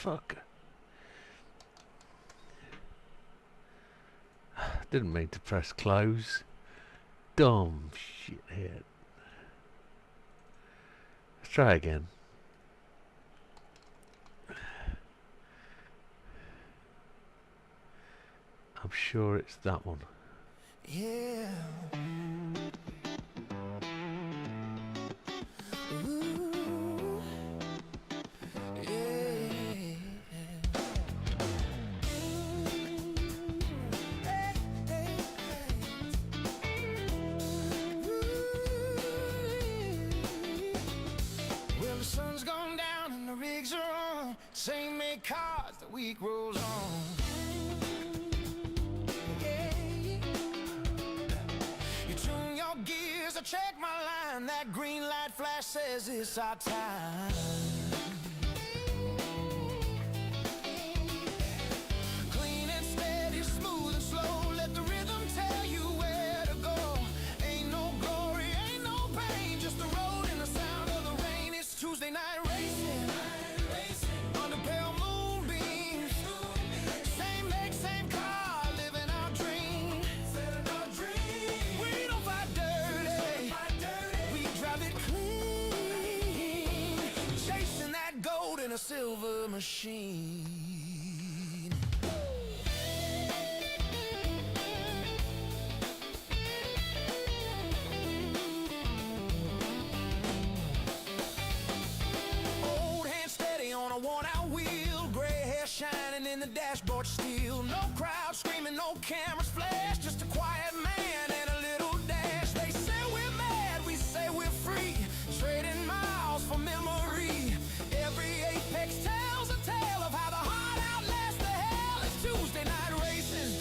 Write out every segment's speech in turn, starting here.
Fuck. Didn't mean to press close. Dumb shithead. Let's try again. I'm sure it's that one. Yeah. Ooh. Yeah. Hey, hey, hey. Well, the sun's gone down and the rigs are on. Same make cars, the week rolls on. Gears, I check my line. That green light flash says it's our time. Clean and steady, smooth and slow. Let the rhythm tell you where to go. Ain't no glory, ain't no pain. Just the road and the sound of the rain. It's Tuesday night racing. Under pale moonbeams. Same make, same car. Living our dream. We don't fight dirty. We drive it clean. Chasing that gold in a silver machine. Old hand steady on a worn-out wheel. Gray hair shining in the dashboard steel. No crowd screaming, no cameras flash. Just a quiet man and a little dash. They say we're mad, we say we're free. Trading miles for memory. Every apex tells a tale of how the heart outlasts the hell. It's Tuesday night racing.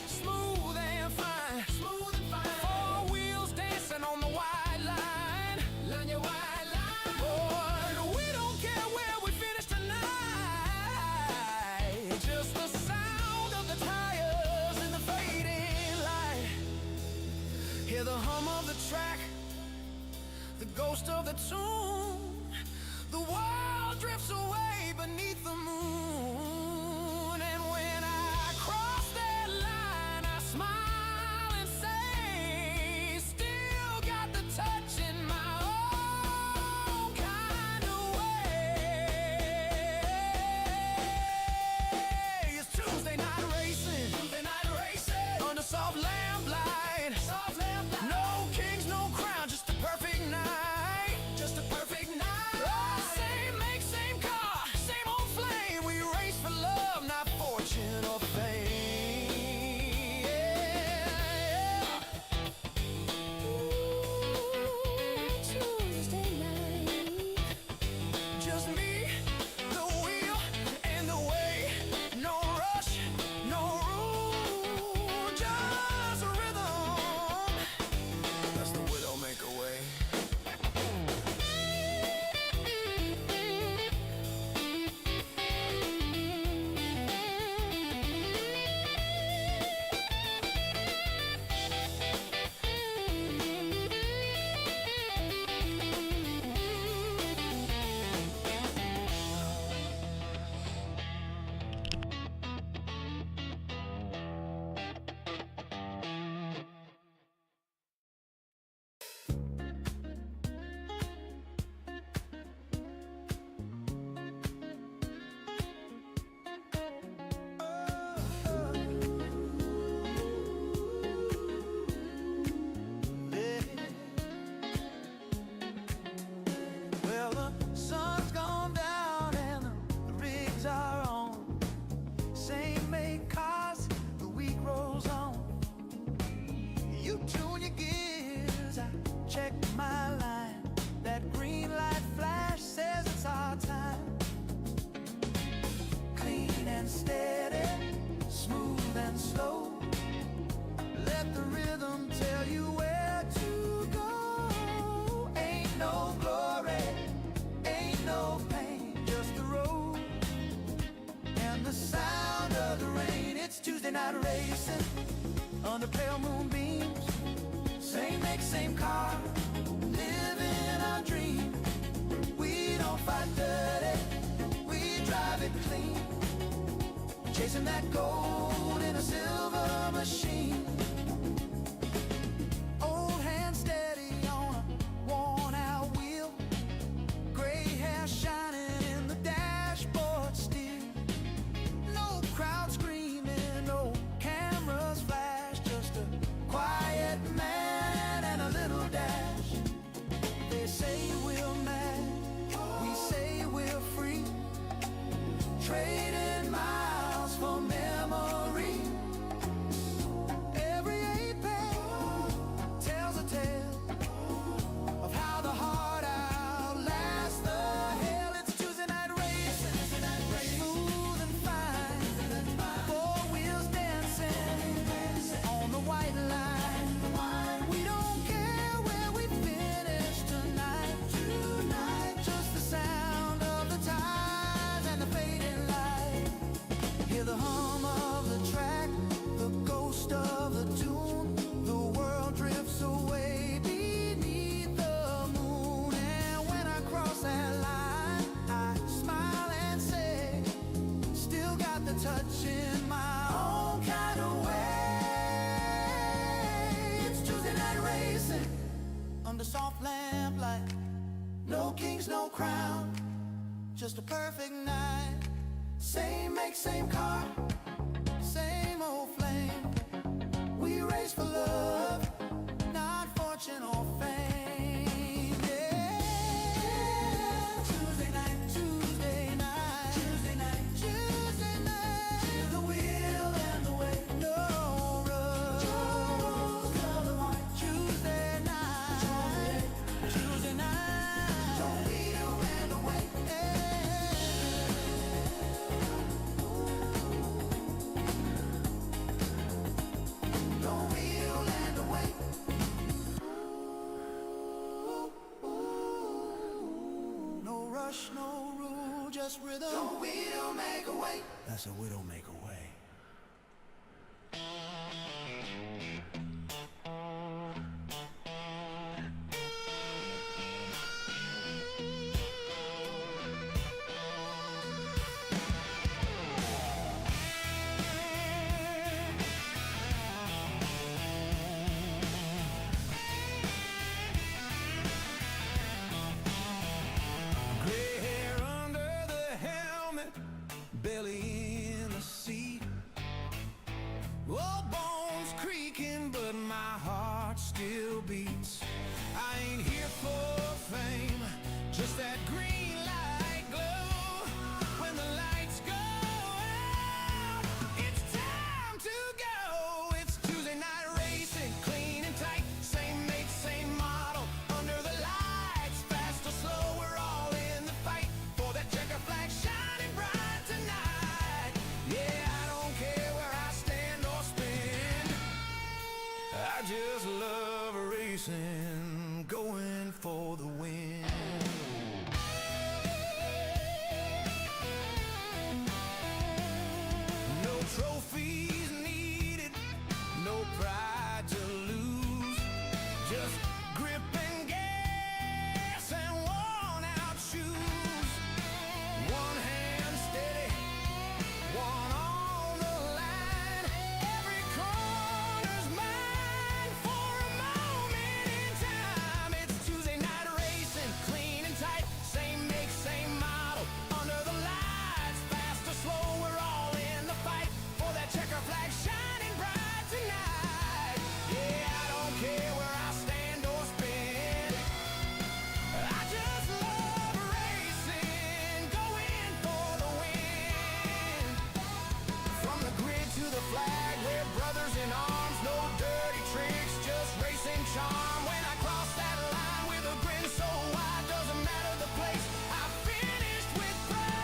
Smooth and fine. Four wheels dancing on the wide line. Boy, we don't care where we finish tonight. Just the sound of the tires and the fading light. Hear the hum of the track, the ghost of the tune. The world drifts away beneath the moon. And when I cross that line, I smile and say, still got the touch in my own kind of way. It's Tuesday night racing. Under soft lamplight. No kings, no crown, just a perfect night. Oh, same make, same car, same old flame. We race for love, not fortune or fame. Yeah. Ooh, Tuesday night. Just me, the wheel, and the way. No rush, no rule, just a rhythm. That's the Widdowmaker way. Well, the sun's gone down and the rigs are on. Same make cars, the week rolls on. You tune your gears, I check my line. That green light flash says it's our time. Clean and steady, smooth and slow. Let the rhythm tell you where to go. Ain't no glory, ain't no pain, just the road and the sound of the rain. It's Tuesday night racing under pale moonbeams. Same make, same car, living our dream. We don't fight dirty, we chasing that gold in a silver machine. Old hand steady on a worn-out wheel, gray hair shining in the dashboard still. No crowd screaming, no cameras flash, just a quiet man and a little dash. They say we're mad, we say we're free, trading miles for memory. Every eight-pack tells a tale of how the heart outlasts the hell. It's Tuesday night racing, smooth and fine, four wheels dancing on the white line. We don't care where we finish tonight, just the sound of the tires and the fading light. Hear the hum of the track, the ghost of the tune. The world drifts away beneath the moon. And when I cross that line, I smile and say, still got the touch in my own kind of way. It's Tuesday night racing under soft lamplight. No kings, no crown, just a perfect night. Same make, same car, same old flame. We race for love, not fortune or fame. Yeah. Tuesday night, Tuesday night, Tuesday night, Tuesday night. The wheel and the way, no rush. Tuesday night, Tuesday night. The wheel and the way. The wheel and the way. No rush, no rule, just rhythm. The Widdowmaker way. That's a Widdowmaker way. Gray hair under the helmet, belly in the seat. Old bones creaking, but my heart still beats. I ain't here for fame, just that green light glow. When the lights go out, it's time to go. It's Tuesday night racing, clean and tight, same make, same model. Under the lights, fast or slow, we're all in the fight for that checker flag shining bright tonight. Yeah, I don't care where I stand or spin, I just love racing, going for the win. No trophies needed, no pride to lose, just grip and gas and worn out shoes. One hand steady, one on the line. Every corner's mine for a moment in time. It's Tuesday night racing, clean and tight, same make, same model. Under the lights, fast or slow, we're all in the fight for that checker flag shining bright tonight. Yeah, I don't care where I stand or spin, I just love racing, going for the win. From the grid to the flag, we're brothers in arms, no dirty tricks, just racing charm. When I cross that line with a grin so wide, doesn't matter the place, I finished with pride.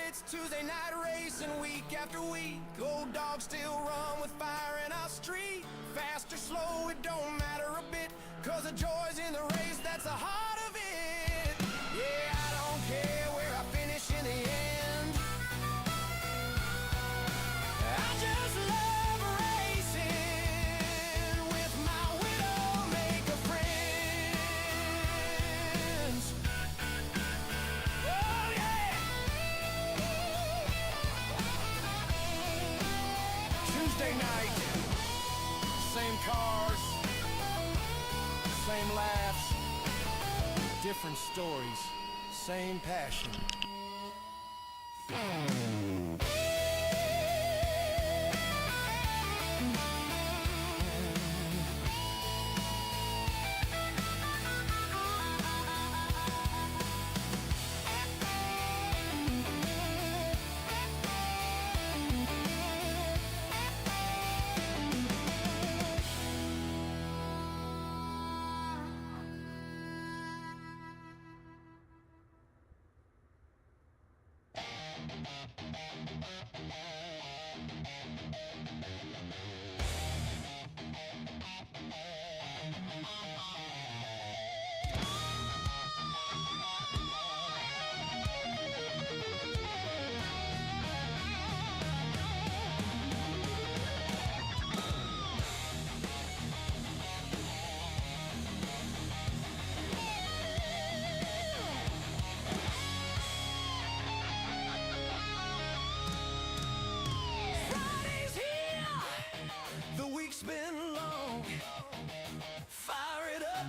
It's Tuesday night racing, week after week. Old dogs still run with fire in our street. Fast or slow, it don't matter a bit, 'cause the joy's in the race, that's the heart of it. Yeah, I don't care where I finish in the end, I just love racing with my Widdowmaker friends. Oh yeah. Tuesday night. Same cars, same laughs, different stories, same passion. Friday's here. The week's been long. Fire it up.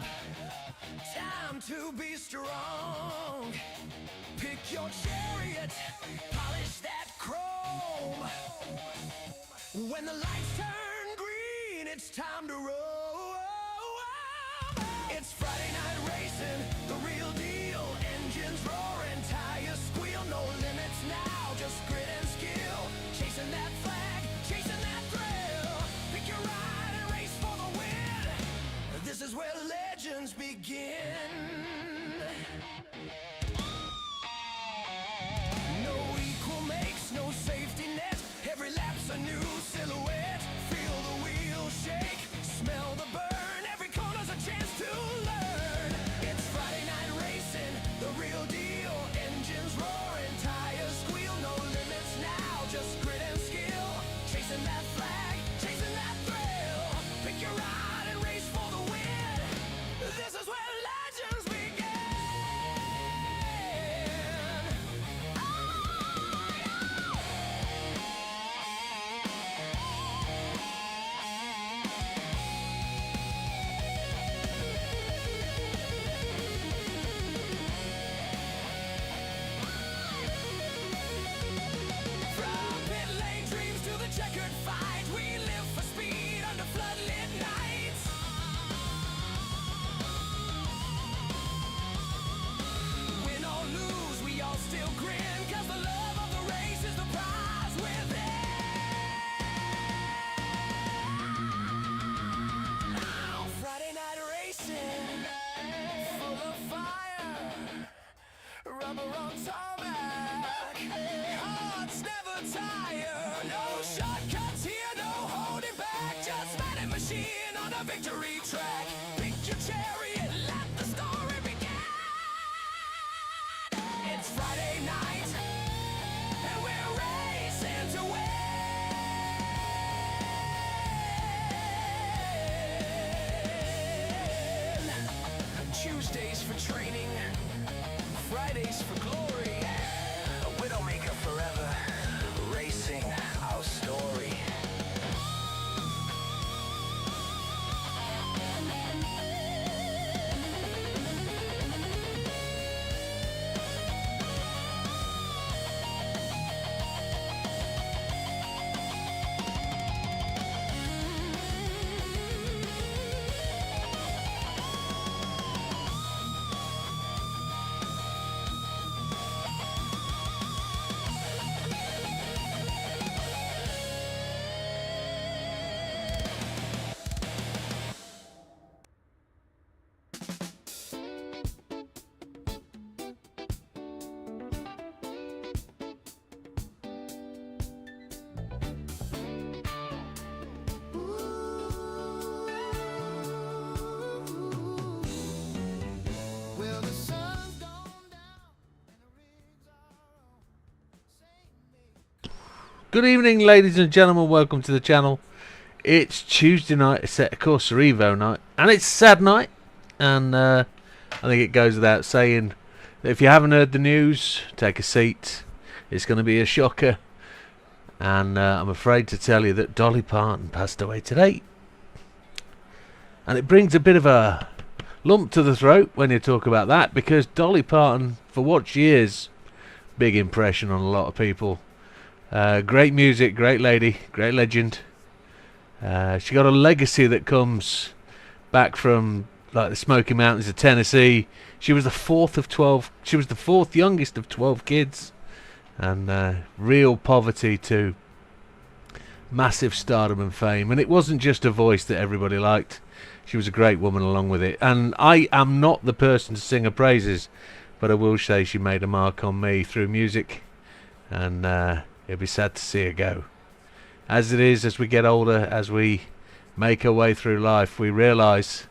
Time to be strong. Pick your chariot. Polish that chrome. When the lights turn green, it's time to roll. It's Friday night racing, the real deal. Engines roaring, tires squeal. No limits now, just grit and skill. Chasing that flag, chasing that thrill. Pick your ride and race for the win. This is where legends begin. No equal makes, no safety net. Every lap's a new silhouette. Feel the wheels shake, smell the burn. Every corner's a chance to learn. It's Friday night racing, the real deal. Engines roaring, tires squeal. No limits now, just grit and skill. Chasing that flag, chasing that thrill. Pick your ride and race for the win. This is where legends begin. From pit lane dreams to the checkered fight, we live for speed under floodlit nights. Win or lose, we all still grin, 'cause the love of the race is the prize within. Now, Friday night racing, full of fire, rubber on tarmac, hearts never tire. No shortcuts here, no holding back, just man and machine on a victory track. Pick your chariot, let the story begin. It's Friday night, and we're racing to win. Tuesdays for training, Fridays for glory. A Widdowmaker forever, racing our story. Well, the sun's gone down and the rigs are on. Good evening, ladies and gentlemen. Welcome to the channel. It's Tuesday night. It's set, of course, for EVO night, and it's a sad night. And I think it goes without saying that if you haven't heard the news, take a seat. It's going to be a shocker. And I'm afraid to tell you that Dolly Parton passed away today. And it brings a bit of a lump to the throat when you talk about that, because Dolly Parton, for what she is, big impression on a lot of people. Great music, great lady, great legend. She got a legacy that comes back from like the Smoky Mountains of Tennessee. She was the fourth of 12. She was the fourth youngest of 12 kids, and real poverty to massive stardom and fame. And it wasn't just a voice that everybody liked. She was a great woman along with it. And I am not the person to sing her praises, but I will say she made a mark on me through music, and it'd be sad to see her go. As it is, as we get older, as we make our way through life, we realise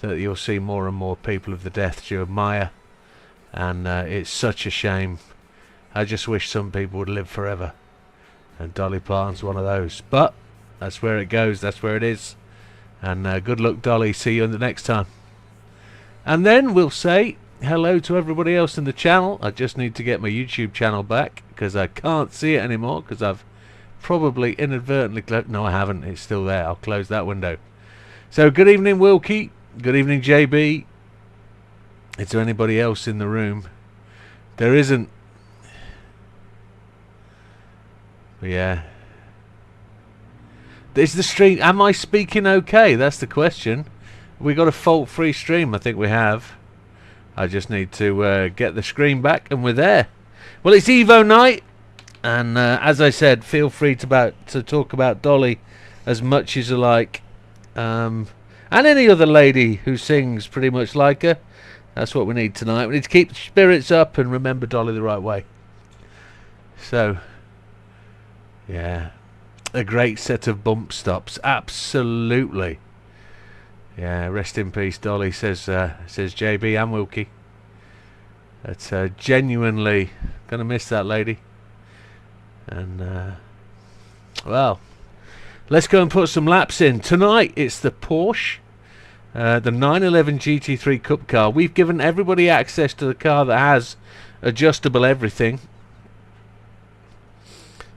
that you'll see more and more people of the death you admire, and it's such a shame. I just wish some people would live forever, and Dolly Parton's one of those. But that's where it goes, that's where it is. And good luck, Dolly. See you the next time. And then we'll say hello to everybody else in the channel. I just need to get my YouTube channel back, because I can't see it anymore, because I've probably inadvertently closed. No, I haven't. It's still there. I'll close that window. So good evening, Wilkie. Good evening, JB. Is there anybody else in the room? There isn't. But yeah. Is the stream... Am I speaking okay? That's the question. We got a fault-free stream. I think we have. I just need to get the screen back, and we're there. Well, it's EVO night, and as I said, feel free to talk about Dolly as much as you like, and any other lady who sings pretty much like her. That's what we need tonight. We need to keep the spirits up and remember Dolly the right way. So, yeah, a great set of bump stops, absolutely. Yeah, rest in peace, Dolly, says JB and Wilkie. That's genuinely gonna miss that lady. And well, let's go and put some laps in. Tonight it's the Porsche, the 911 GT3 Cup car. We've given everybody access to the car that has adjustable everything.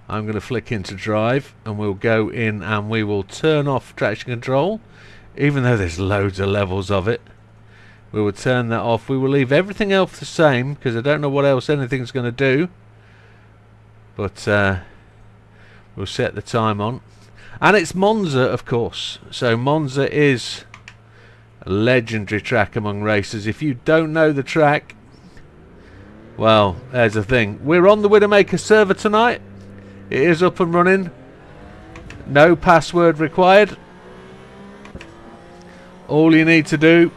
I'm going to flick into drive, and we'll go in and we will turn off traction control. Even though there's loads of levels of it, we will turn that off. We will leave everything else the same, because I don't know what else anything's going to do. But we'll set the time on. And it's Monza, of course. So Monza is a legendary track among racers. If you don't know the track, well, there's the thing. We're on the Widdowmaker server tonight. It is up and running. No password required. All you need to do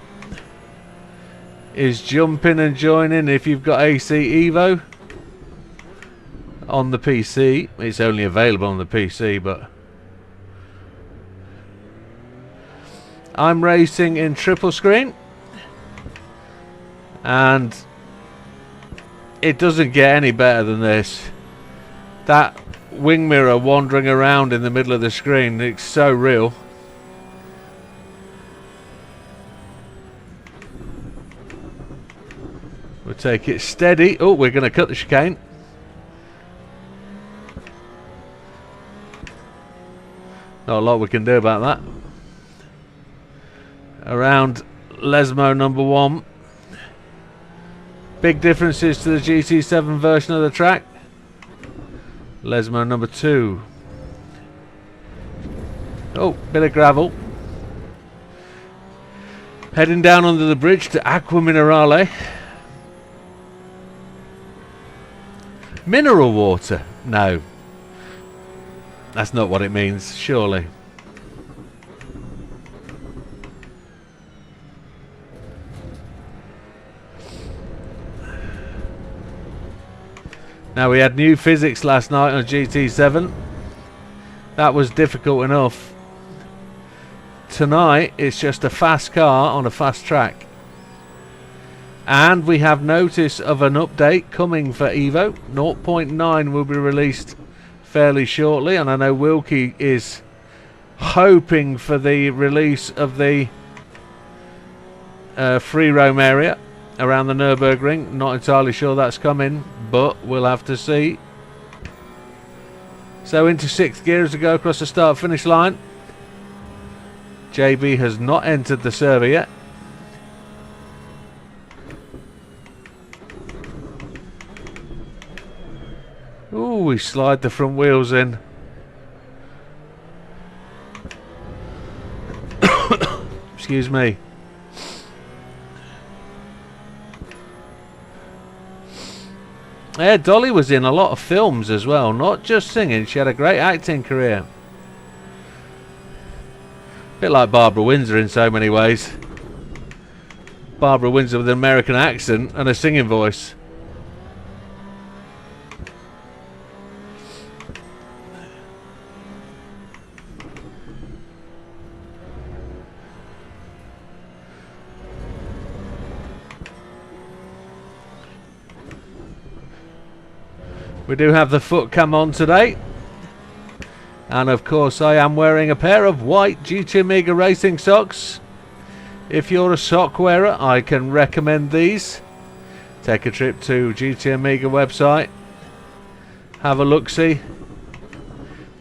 is jump in and join in if you've got AC EVO on the PC. It's only available on the PC, but I'm racing in triple screen, and it doesn't get any better than this. That wing mirror wandering around in the middle of the screen, it's so real. We'll take it steady. Oh, we're going to cut the chicane. Not a lot we can do about that. Around Lesmo number 1. Big differences to the GT7 version of the track. Lesmo number 2. Oh, bit of gravel. Heading down under the bridge to Aqua Minerale. Mineral water? No. That's not what it means, surely. Now, we had new physics last night on GT7. That was difficult enough. Tonight, it's just a fast car on a fast track. And we have notice of an update coming for EVO. 0.9 will be released fairly shortly, and I know Wilkie is hoping for the release of the free roam area around the Nürburgring. Not entirely sure that's coming, but we'll have to see. So into 6th gear as we go across the start-finish line. JB has not entered the server yet. Ooh, we slide the front wheels in. Excuse me. Yeah, Dolly was in a lot of films as well, not just singing. She had a great acting career. Bit like Barbara Windsor in so many ways. Barbara Windsor with an American accent and a singing voice. We do have the foot cam on today. And of course I am wearing a pair of white GT Amiga racing socks. If you're a sock wearer, I can recommend these. Take a trip to GT Amiga website. Have a look-see.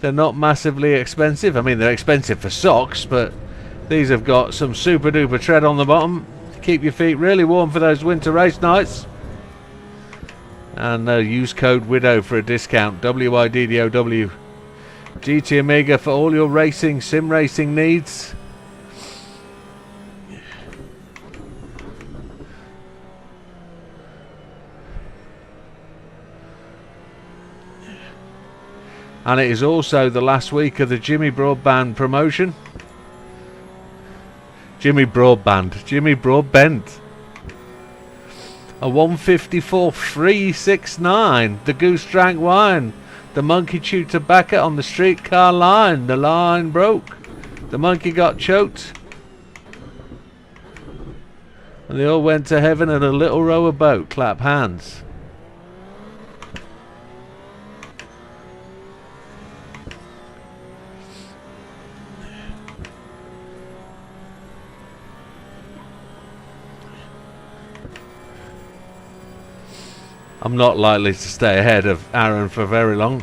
They're not massively expensive. I mean, they're expensive for socks, but these have got some super duper tread on the bottom to keep your feet really warm for those winter race nights. And use code WIDOW for a discount. WIDDOW. GT Amiga for all your racing, sim racing needs. And it is also the last week of the Jimmy Broadband promotion. Jimmy Broadband. A 154.369. The goose drank wine. The monkey chewed tobacco on the streetcar line. The line broke. The monkey got choked. And they all went to heaven in a little rower boat. Clap hands. I'm not likely to stay ahead of Aaron for very long.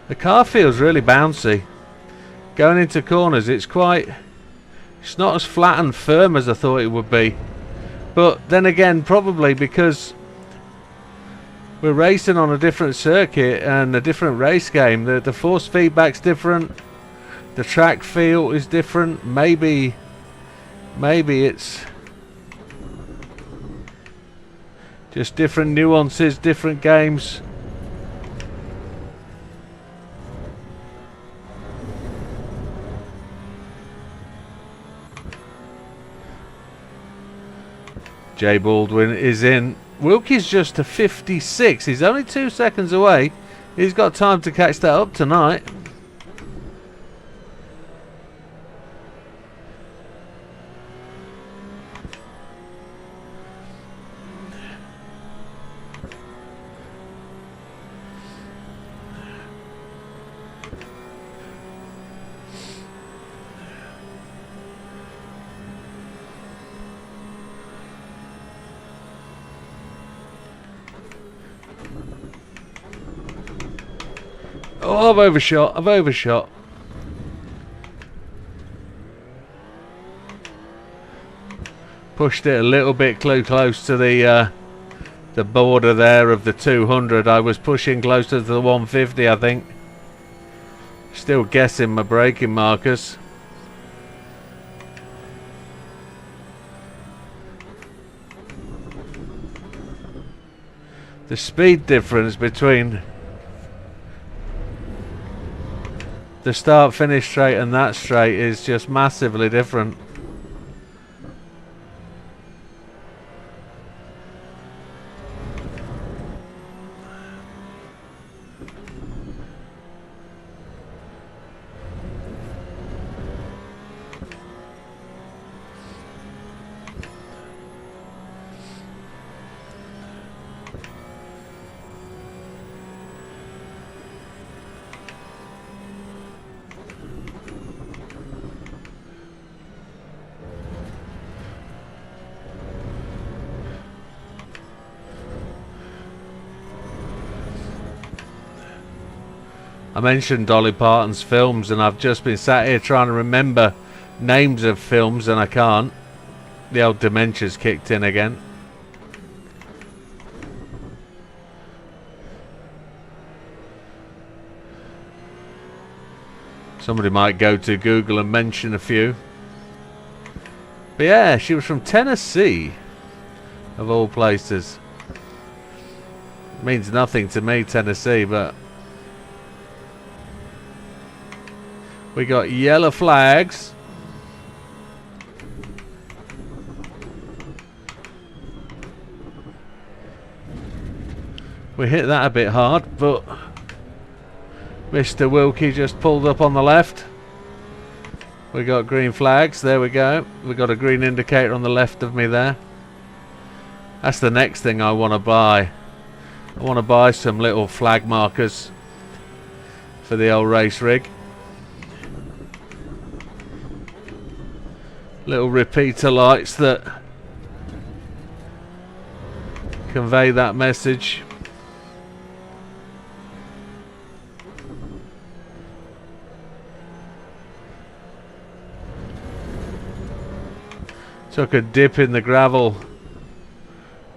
The car feels really bouncy. Going into corners, it's not as flat and firm as I thought it would be. But then again, probably because we're racing on a different circuit and a different race game. The force feedback's different. The track feel is different. Maybe it's just different nuances, different games. Jay Baldwin is in. Wilkie's just to 56. He's only 2 seconds away. He's got time to catch that up tonight. Oh, I've overshot. Pushed it a little bit too close to the border there of the 200. I was pushing closer to the 150, I think. Still guessing my braking markers. The speed difference between the start finish straight and that straight is just massively different. I mentioned Dolly Parton's films, and I've just been sat here trying to remember names of films, and I can't. The old dementia's kicked in again. Somebody might go to Google and mention a few. But yeah, she was from Tennessee, of all places. Means nothing to me, Tennessee, but we got yellow flags. We hit that a bit hard, but Mr. Wilkie just pulled up on the left. We got green flags. There we go. We got a green indicator on the left of me there. That's the next thing I want to buy. I want to buy some little flag markers for the old race rig. Little repeater lights that convey that message. Took a dip in the gravel.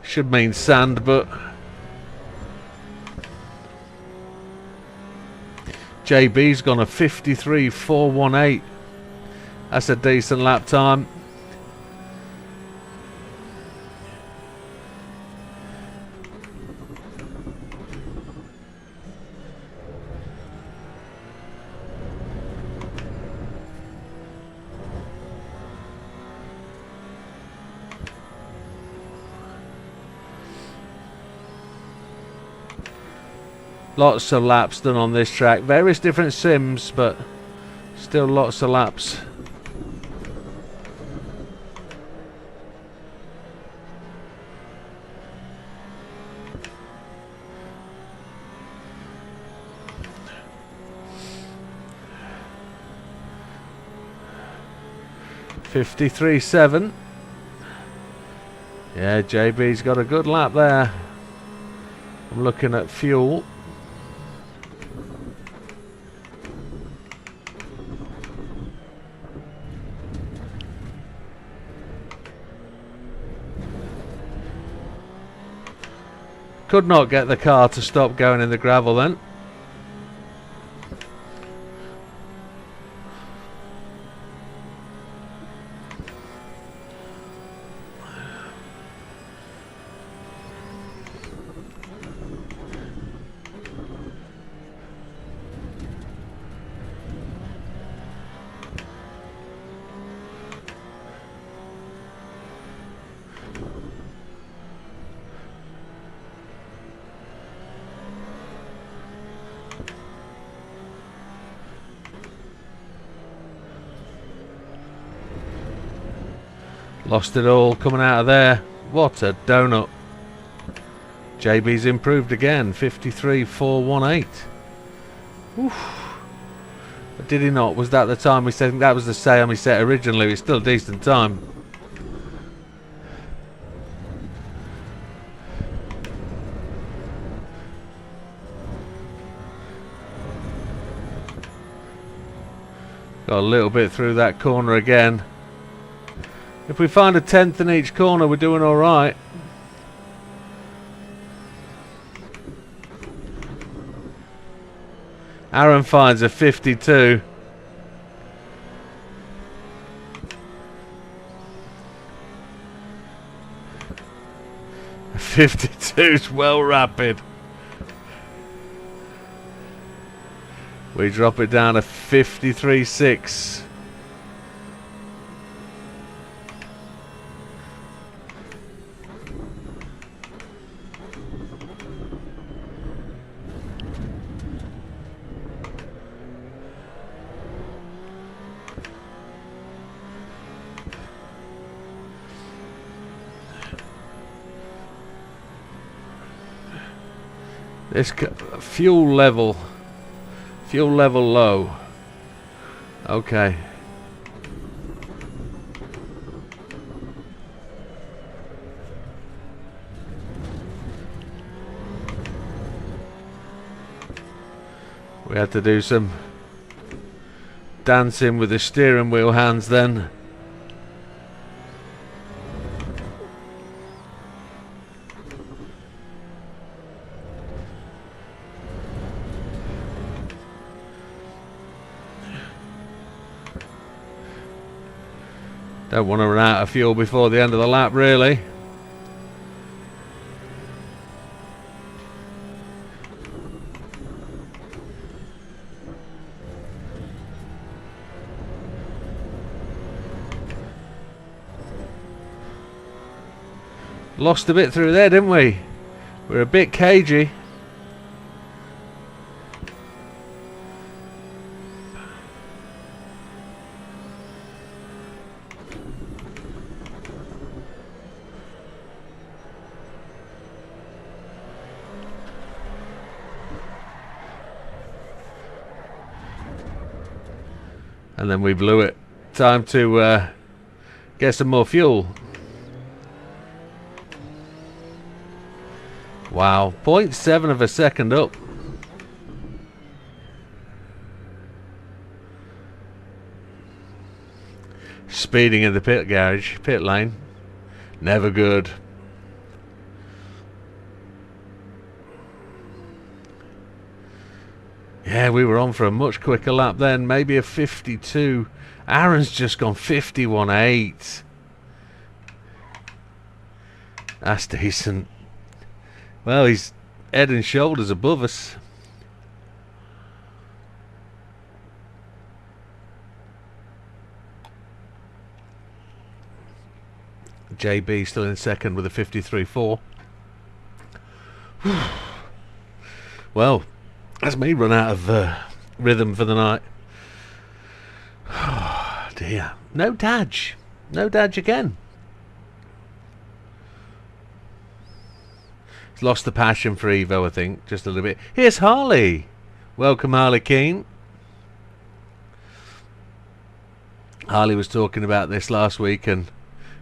Should mean sand, but JB's gone a 53.418. That's a decent lap time. Lots of laps done on this track. Various different sims, but still lots of laps. .53.7. Yeah, JB's got a good lap there. I'm looking at fuel. Could not get the car to stop going in the gravel then. Lost it all coming out of there. What a donut. JB's improved again. 53.418. Oof. But did he not? Was that the time we said? That was the same he set originally. It's still a decent time. Got a little bit through that corner again. If we find a 10th in each corner, we're doing all right. Aaron finds a 52. A 52's well rapid. We drop it down to 53.6. This fuel level low. Okay. We had to do some dancing with the steering wheel hands then. Don't want to run out of fuel before the end of the lap, really. Lost a bit through there, didn't we? We're a bit cagey. And then we blew it. Time to get some more fuel. Wow, 0.7 of a second up. Speeding in the pit lane. Never good. Yeah, we were on for a much quicker lap then, maybe a 52. Aaron's just gone 51.8. That's decent. Well, he's head and shoulders above us. JB still in second with a 53.4. Well, that's me run out of rhythm for the night. Oh dear. No dodge. No dodge again. He's lost the passion for EVO, I think, just a little bit. Here's Harley. Welcome, Harley Keane. Harley was talking about this last week and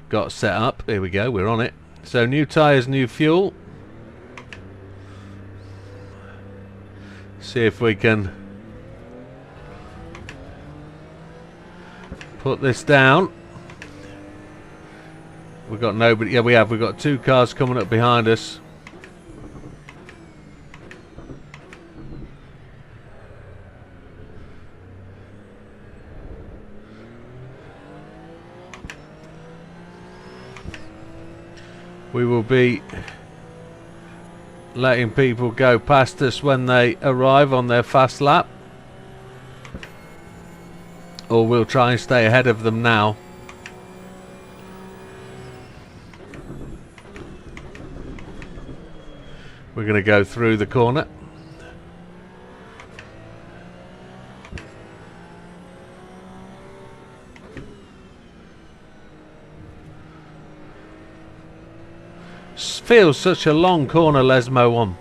got set up. Here we go, we're on it. So new tyres, new fuel. See if we can put this down. We've got nobody. Yeah, we have. We've got two cars coming up behind us. We will be letting people go past us when they arrive on their fast lap, or we'll try and stay ahead of them now. We're going to go through the corner. Feels such a long corner, Lesmo one.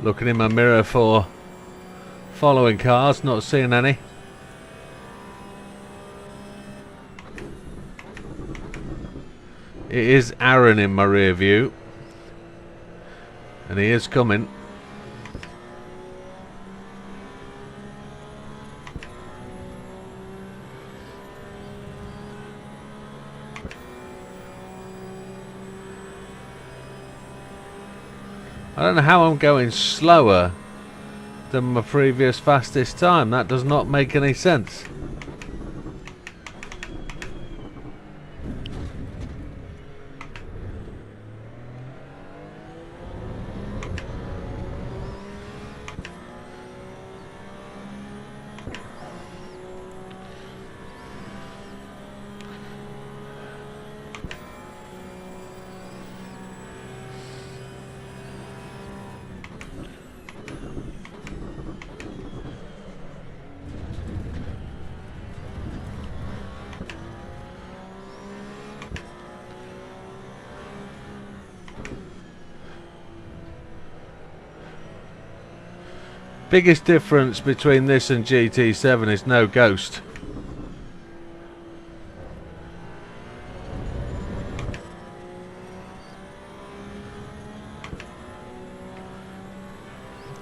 Looking in my mirror for following cars, not seeing any. It is Aaron in my rear view, and he is coming. I don't know how I'm going slower than my previous fastest time. That does not make any sense. Biggest difference between this and GT7 is no ghost.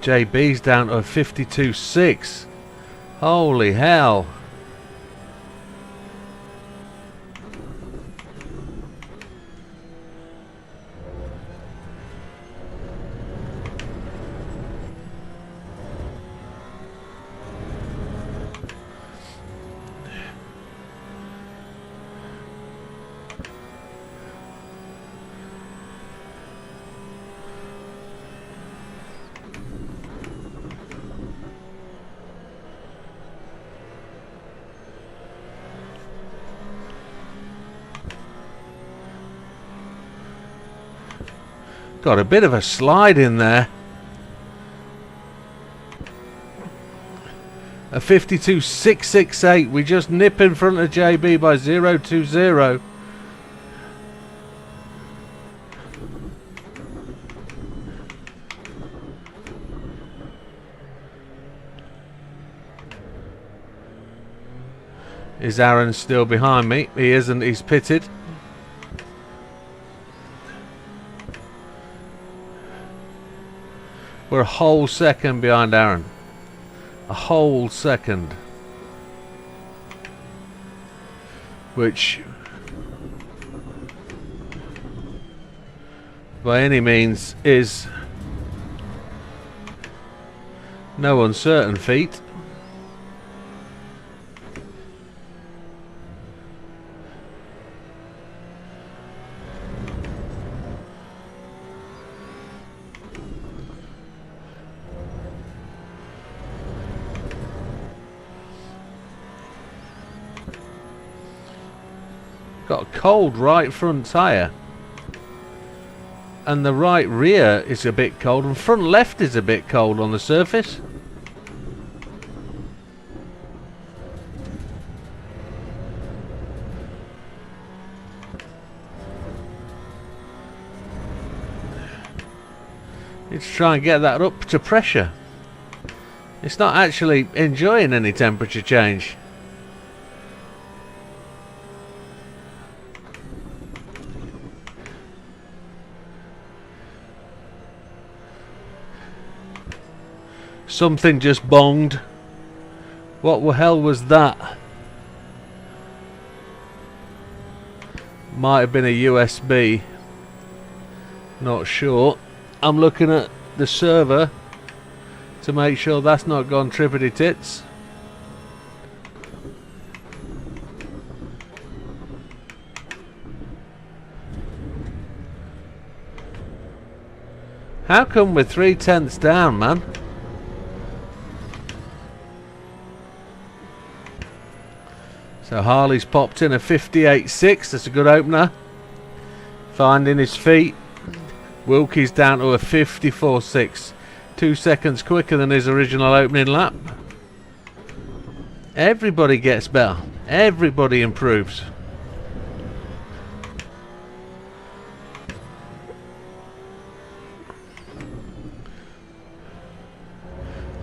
JB's down to a 52.6. Holy hell. Got a bit of a slide in there. A 52.668. We just nip in front of JB by 0.20. Is Aaron still behind me? He isn't. He's pitted. We're a whole second behind Aaron. A whole second. Which, by any means, is no uncertain feat. Got a cold right front tyre, and the right rear is a bit cold, and front left is a bit cold on the surface. Need to try and get that up to pressure. It's not actually enjoying any temperature change. Something just bonged. What the hell was that? Might have been a USB. Not sure. I'm looking at the server to make sure that's not gone trippity tits. How come we're 3/10 down, man? So Harley's popped in a 58.6. That's a good opener. Finding his feet. Wilkie's down to a 54.6. 2 seconds quicker than his original opening lap. Everybody gets better. Everybody improves.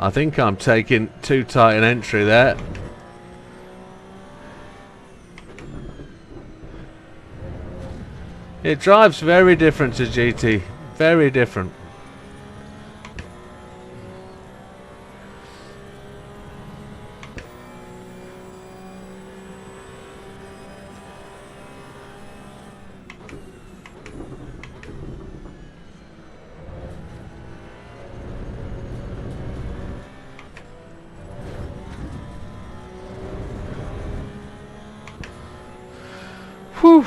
I think I'm taking too tight an entry there. It drives very different to GT. Very different. Whew.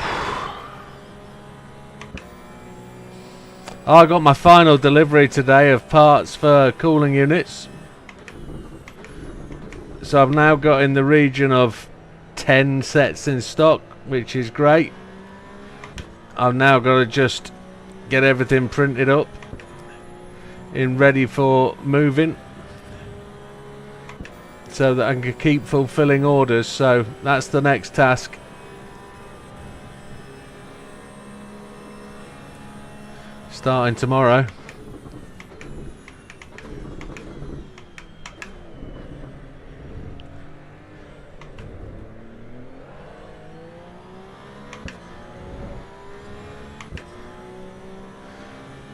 I got my final delivery today of parts for cooling units. So I've now got in the region of 10 sets in stock, which is great. I've now got to just get everything printed up in ready for moving, so that I can keep fulfilling orders. So that's the next task. Starting tomorrow.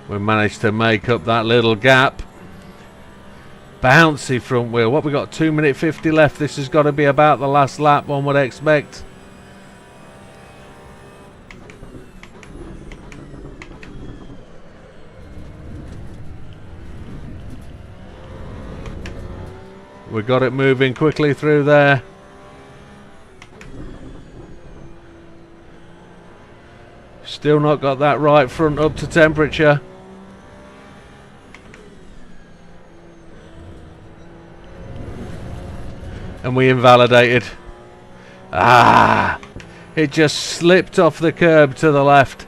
We managed to make up that little gap. Bouncy front wheel. What we got? 2 minute 50 left. This has got to be about the last lap, one would expect. We got it moving quickly through there. Still not got that right front up to temperature. And we invalidated. Ah! It just slipped off the curb to the left.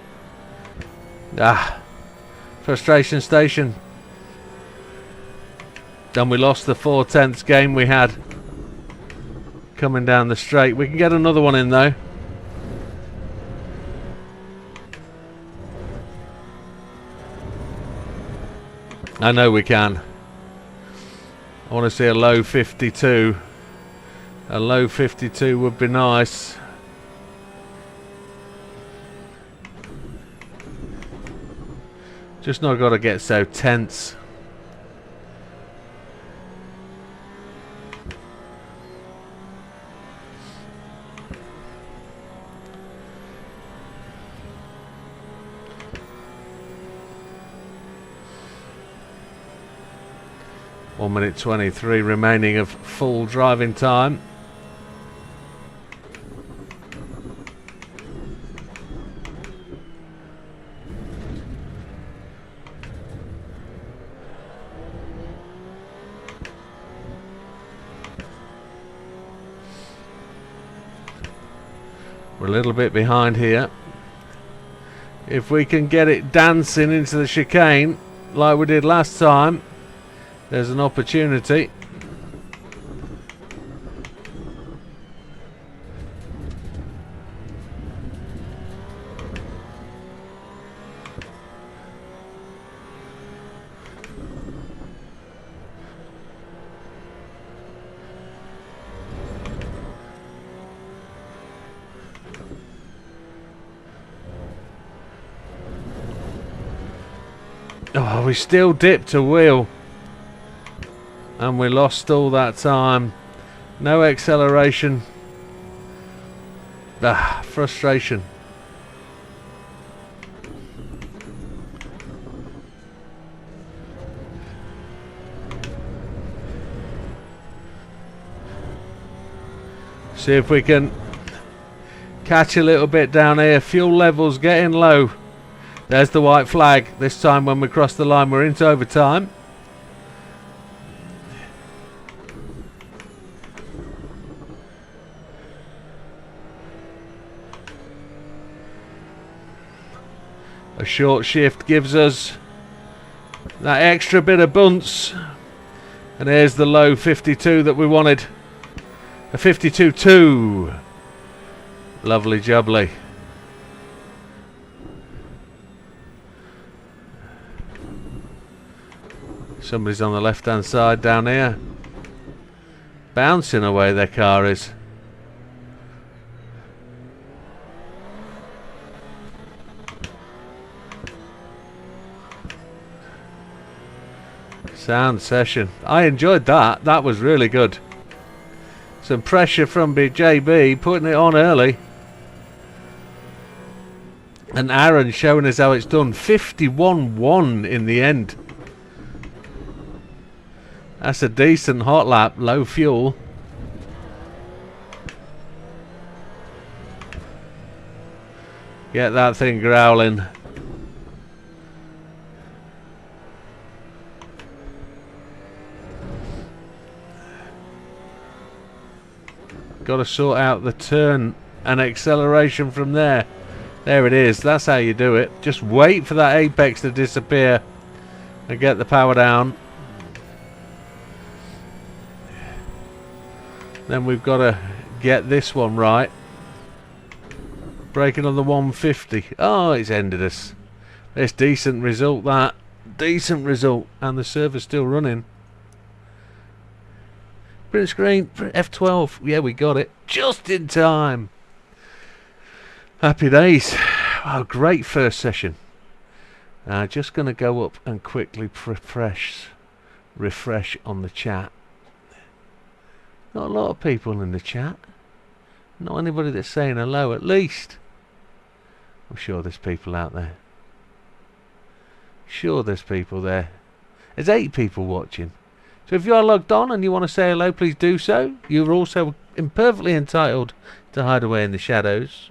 Ah! Frustration station. And we lost the 4/10 game we had. Coming down the straight. We can get another one in though. I know we can. I want to see a low 52. A low 52 would be nice. Just not got to get so tense. One minute 23 remaining of full driving time. We're a little bit behind here. If we can get it dancing into the chicane like we did last time, there's an opportunity. Oh, we still dipped a wheel. And we lost all that time. No acceleration. Ah, frustration. See if we can catch a little bit down here. Fuel levels getting low. There's the white flag. This time when we cross the line we're into overtime. A short shift gives us that extra bit of bounce. And here's the low 52 that we wanted. A 52.2. Lovely jubbly. Somebody's on the left hand side down here. Bouncing away their car is. Sound session. I enjoyed that. That was really good. Some pressure from JB putting it on early. And Aaron showing us how it's done. 51.1 in the end. That's a decent hot lap, low fuel. Get that thing growling. Got to sort out the turn and acceleration from there. There it is. That's how you do it. Just wait for that apex to disappear and get the power down. Then we've got to get this one right. Braking on the 150. Oh, it's ended us. It's decent result, that. Decent result. And the server's still running. Print screen, F12. Yeah, we got it. Just in time. Happy days. Wow, great first session. Just going to go up and quickly refresh on the chat. Not a lot of people in the chat. Not anybody that's saying hello, at least. I'm sure there's people out there. Sure there's people there. There's 8 people watching. So if you are logged on and you want to say hello, please do so. You're also perfectly entitled to hide away in the shadows.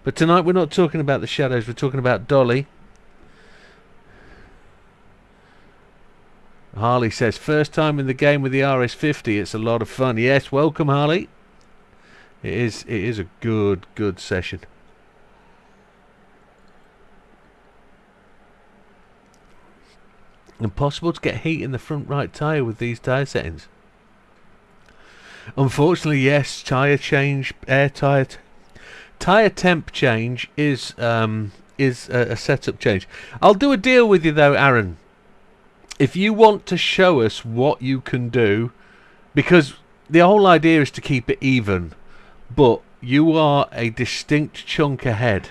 But tonight we're not talking about the shadows, we're talking about Dolly. Harley says, first time in the game with the RS50, it's a lot of fun. Yes, welcome Harley. It is a good session. Impossible to get heat in the front right tyre with these tyre settings. Unfortunately, yes, tyre change, tyre temp change is a setup change. I'll do a deal with you though, Aaron. If you want to show us what you can do, because the whole idea is to keep it even, but you are a distinct chunk ahead.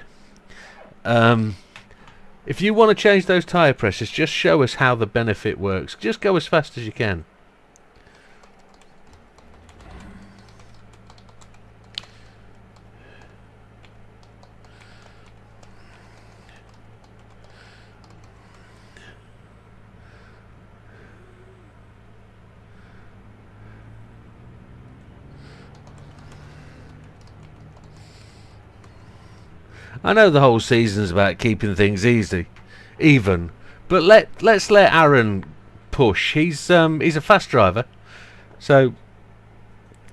If you want to change those tyre pressures, just show us how the benefit works. Just go as fast as you can. I know the whole season's about keeping things even, but let's let Aaron push. He's a fast driver, so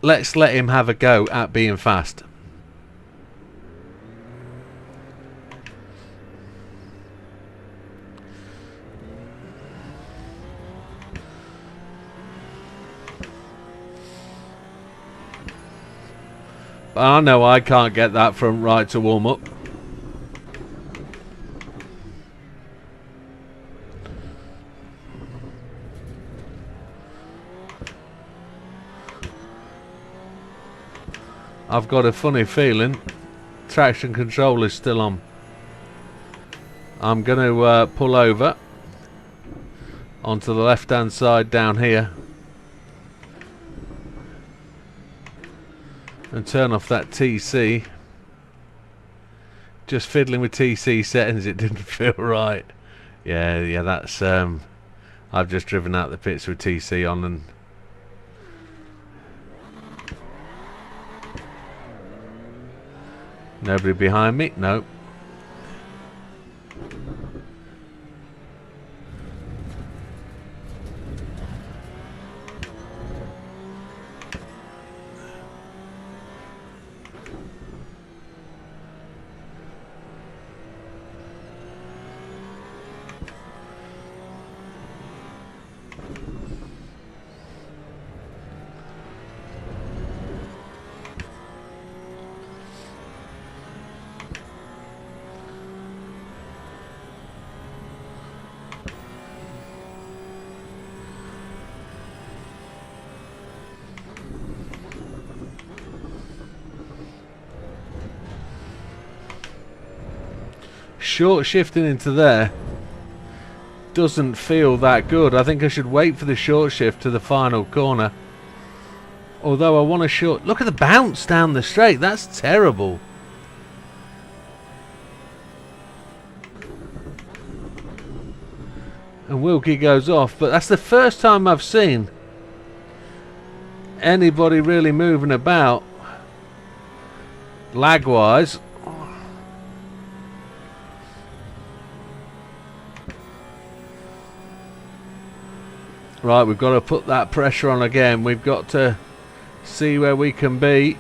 let's let him have a go at being fast. But I know I can't get that front right to warm up. I've got a funny feeling traction control is still on. I'm going to pull over onto the left hand side down here and turn off that TC. Just fiddling with TC settings, it didn't feel right. Yeah, that's I've just driven out the pits with TC on and nobody behind me? No. Short shifting into there doesn't feel that good. I think I should wait for the short shift to the final corner. Although I want to short... Look at the bounce down the straight. That's terrible. And Wilkie goes off. But that's the first time I've seen anybody really moving about lag-wise. Right, we've got to put that pressure on again. We've got to see where we can be.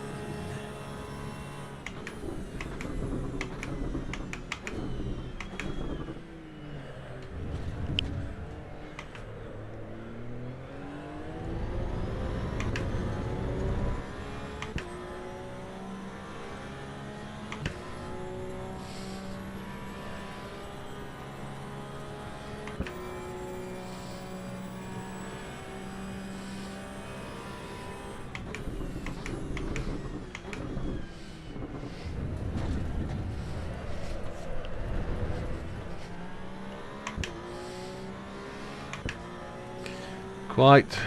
Quite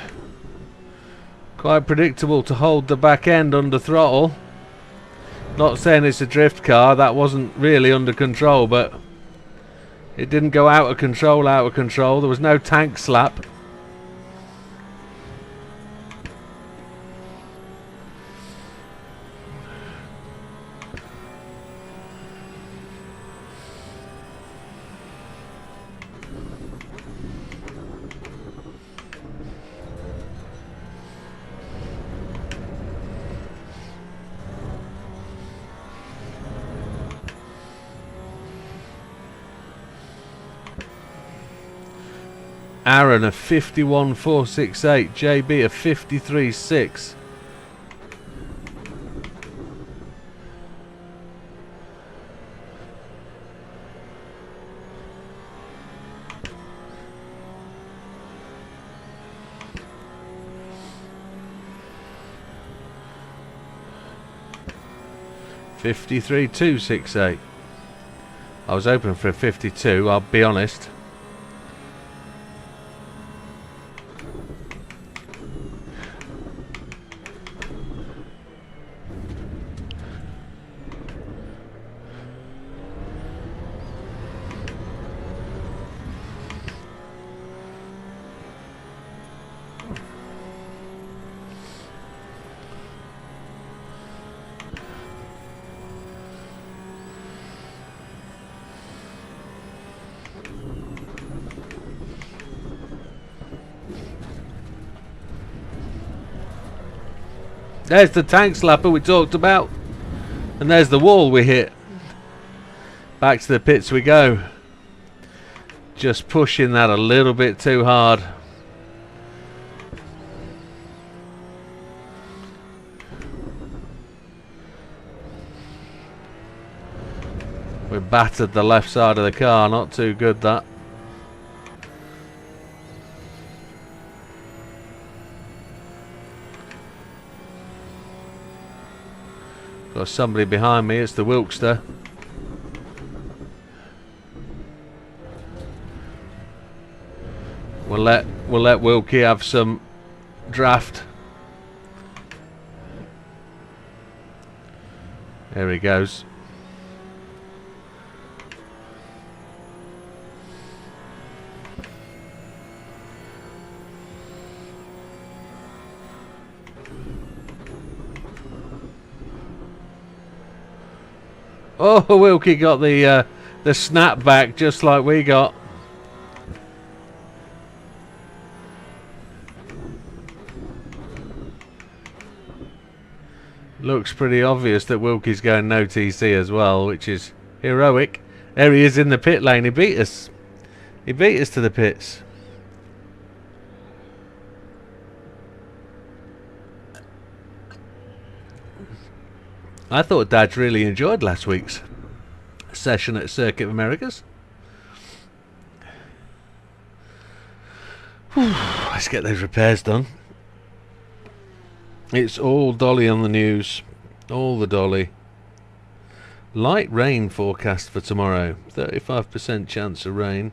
predictable to hold the back end under throttle. Not saying it's a drift car, that wasn't really under control, but it didn't go out of control. There was no tank slap. Aaron a 51.468, JB a 53.6. $53.268. I was hoping for a 52, I'll be honest. There's the tank slapper we talked about. And there's the wall we hit. Back to the pits we go. Just pushing that a little bit too hard. We battered the left side of the car. Not too good, that. Got somebody behind me. It's the Wilkster. We'll let Wilkie have some draft. There he goes. Oh, Wilkie got the snap back just like we got. Looks pretty obvious that Wilkie's going no TC as well, which is heroic. There he is in the pit lane. He beat us. He beat us to the pits. I thought Dad really enjoyed last week's session at Circuit of Americas. Whew, let's get those repairs done. It's all Dolly on the news. All the Dolly. Light rain forecast for tomorrow. 35% chance of rain.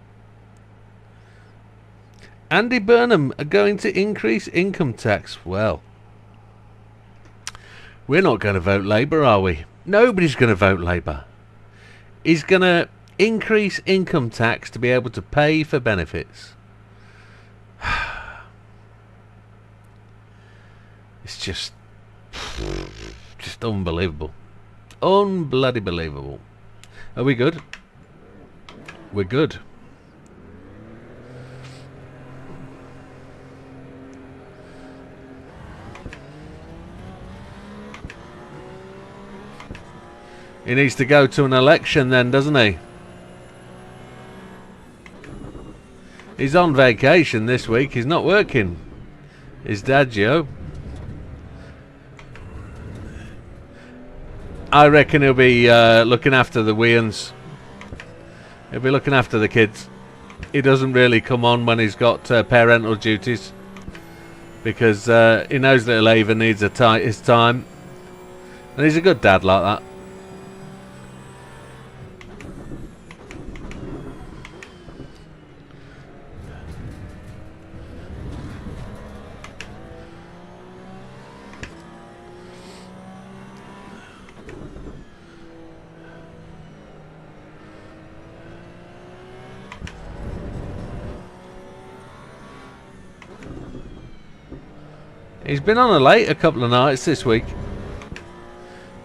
Andy Burnham are going to increase income tax. Well, we're not going to vote Labour, are we? Nobody's going to vote Labour. He's going to increase income tax to be able to pay for benefits. It's just unbelievable. Unbloody believable. Are we good? We're good. He needs to go to an election then, doesn't he? He's on vacation this week. He's not working. His dad, Joe. I reckon he'll be looking after the weans. He'll be looking after the kids. He doesn't really come on when he's got parental duties, because he knows little Ava needs his time, and he's a good dad like that. He's been on a late a couple of nights this week.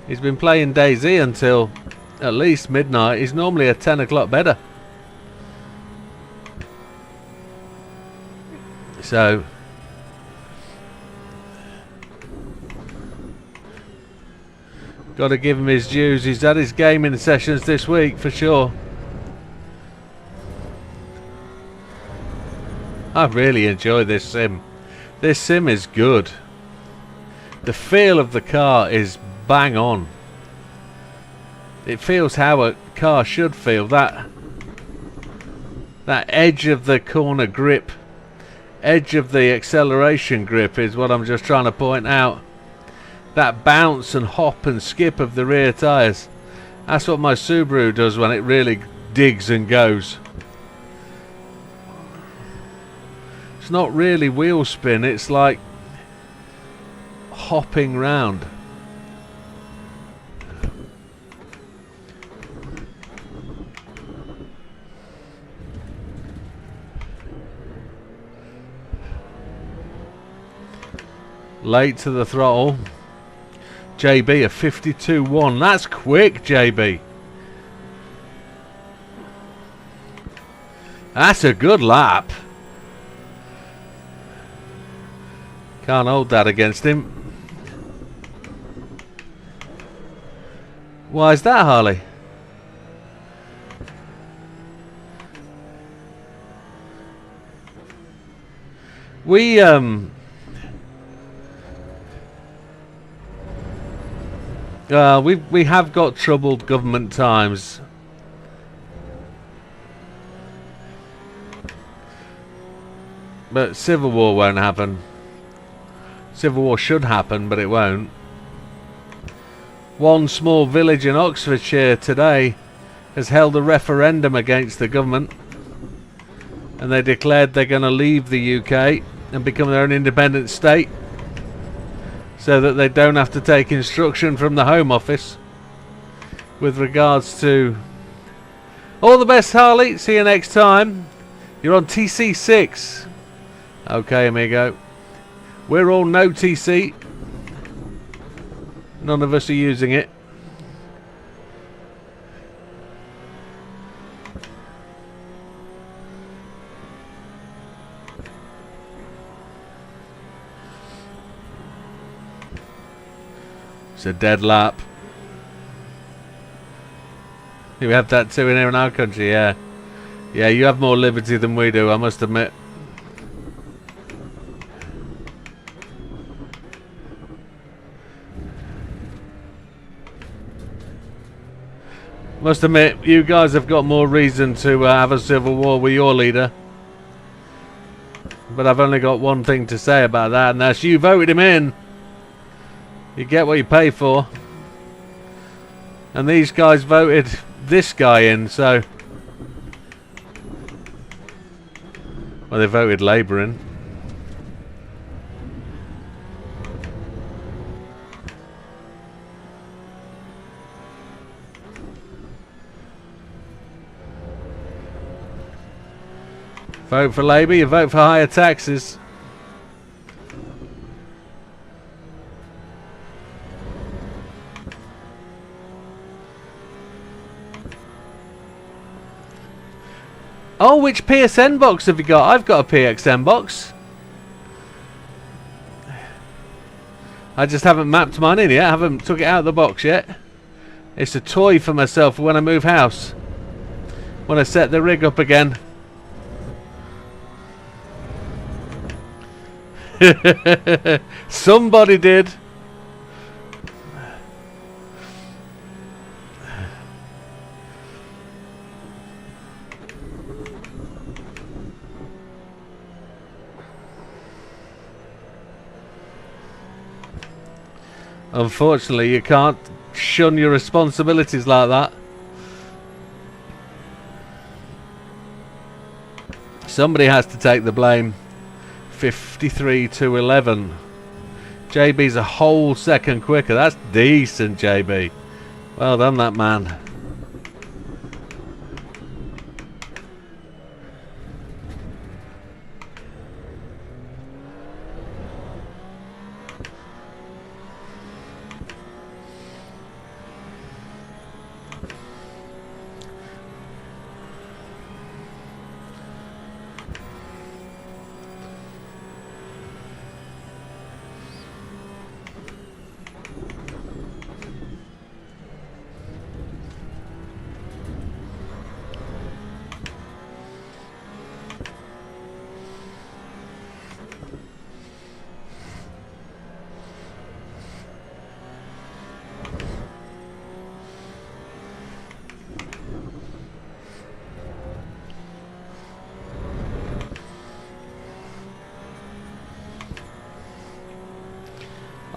He's been playing DayZ until at least midnight. He's normally a 10 o'clock bedder. So got to give him his dues. He's had his gaming sessions this week for sure. I really enjoy this sim. This sim is good. The feel of the car is bang on. It feels how a car should feel. That edge of the corner grip, edge of the acceleration grip is what I'm just trying to point out. That bounce and hop and skip of the rear tyres. That's what my Subaru does when it really digs and goes. It's not really wheel spin, it's like hopping round. Late to the throttle. JB a 52.1. That's quick, JB. That's a good lap. Can't hold that against him. Why is that, Harley? We have got troubled government times. But civil war won't happen. Civil war should happen, but it won't. One small village in Oxfordshire today has held a referendum against the government, and they declared they're going to leave the UK and become their own independent state, so that they don't have to take instruction from the Home Office with regards to... All the best, Harley. See you next time. You're on TC6. Okay, amigo. We're all no TC. None of us are using it. It's a dead lap. We have that too in here in our country, yeah. Yeah, you have more liberty than we do, I must admit. Must admit, you guys have got more reason to have a civil war with your leader. But I've only got one thing to say about that, and that's you voted him in. You get what you pay for. And these guys voted this guy in, so... Well, they voted Labour in. Vote for Labour, you vote for higher taxes. Oh, which PSN box have you got? I've got a PXN box. I just haven't mapped mine in yet. I haven't took it out of the box yet. It's a toy for myself when I move house. When I set the rig up again. Somebody did. Unfortunately, you can't shun your responsibilities like that. Somebody has to take the blame. 53 to 11. JB's a whole second quicker. That's decent, JB. Well done, that man.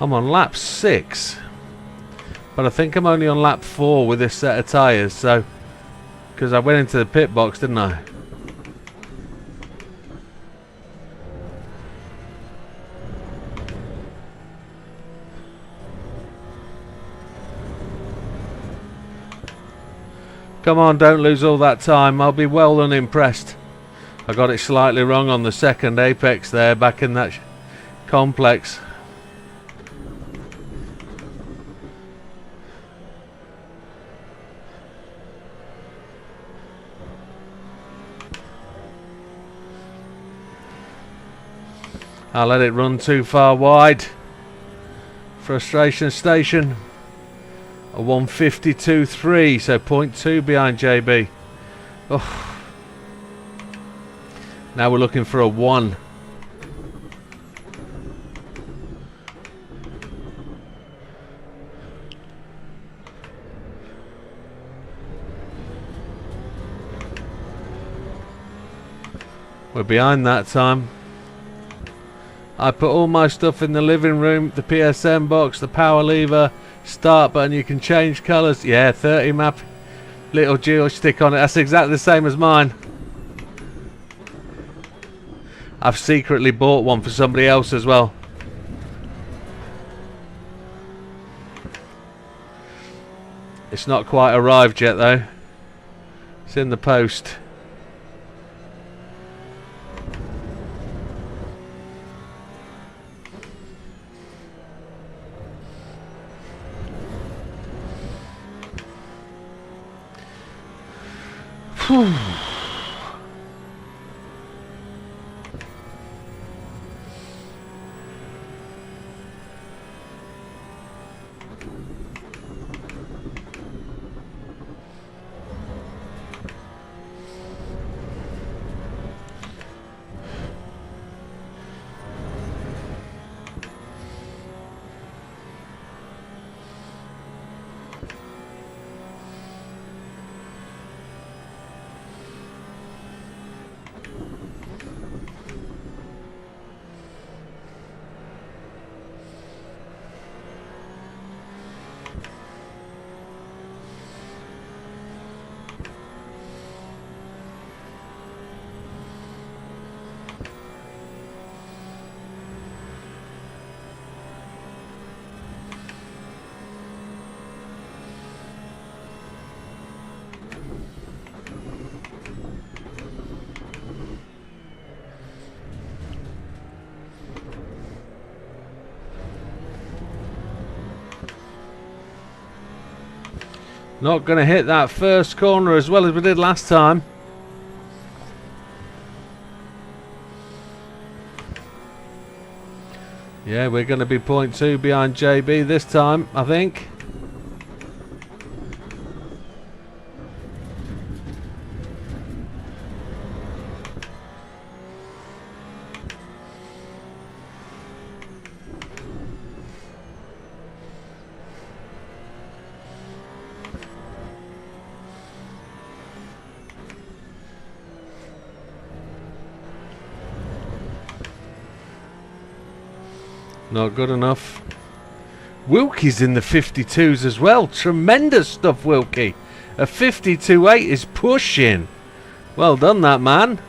I'm on lap 6. But I think I'm only on lap 4 with this set of tyres, so... Because I went into the pit box, didn't I? Come on, don't lose all that time. I'll be well unimpressed. I got it slightly wrong on the second apex there, back in that complex. I let it run too far wide. Frustration station. A 152.3, so 0.2 behind JB. Oh. Now we're looking for a 1. We're behind that time. I put all my stuff in the living room, the PSM box, the power lever, start button. You can change colours. Yeah, 30 map, little joystick on it. That's exactly the same as mine. I've secretly bought one for somebody else as well. It's not quite arrived yet though. It's in the post. Whew. Not going to hit that first corner as well as we did last time. Yeah, we're going to be 0.2 behind JB this time, I think. Not good enough. Wilkie's in the 52s as well. Tremendous stuff, Wilkie. A 52.8 is pushing. Well done, that man.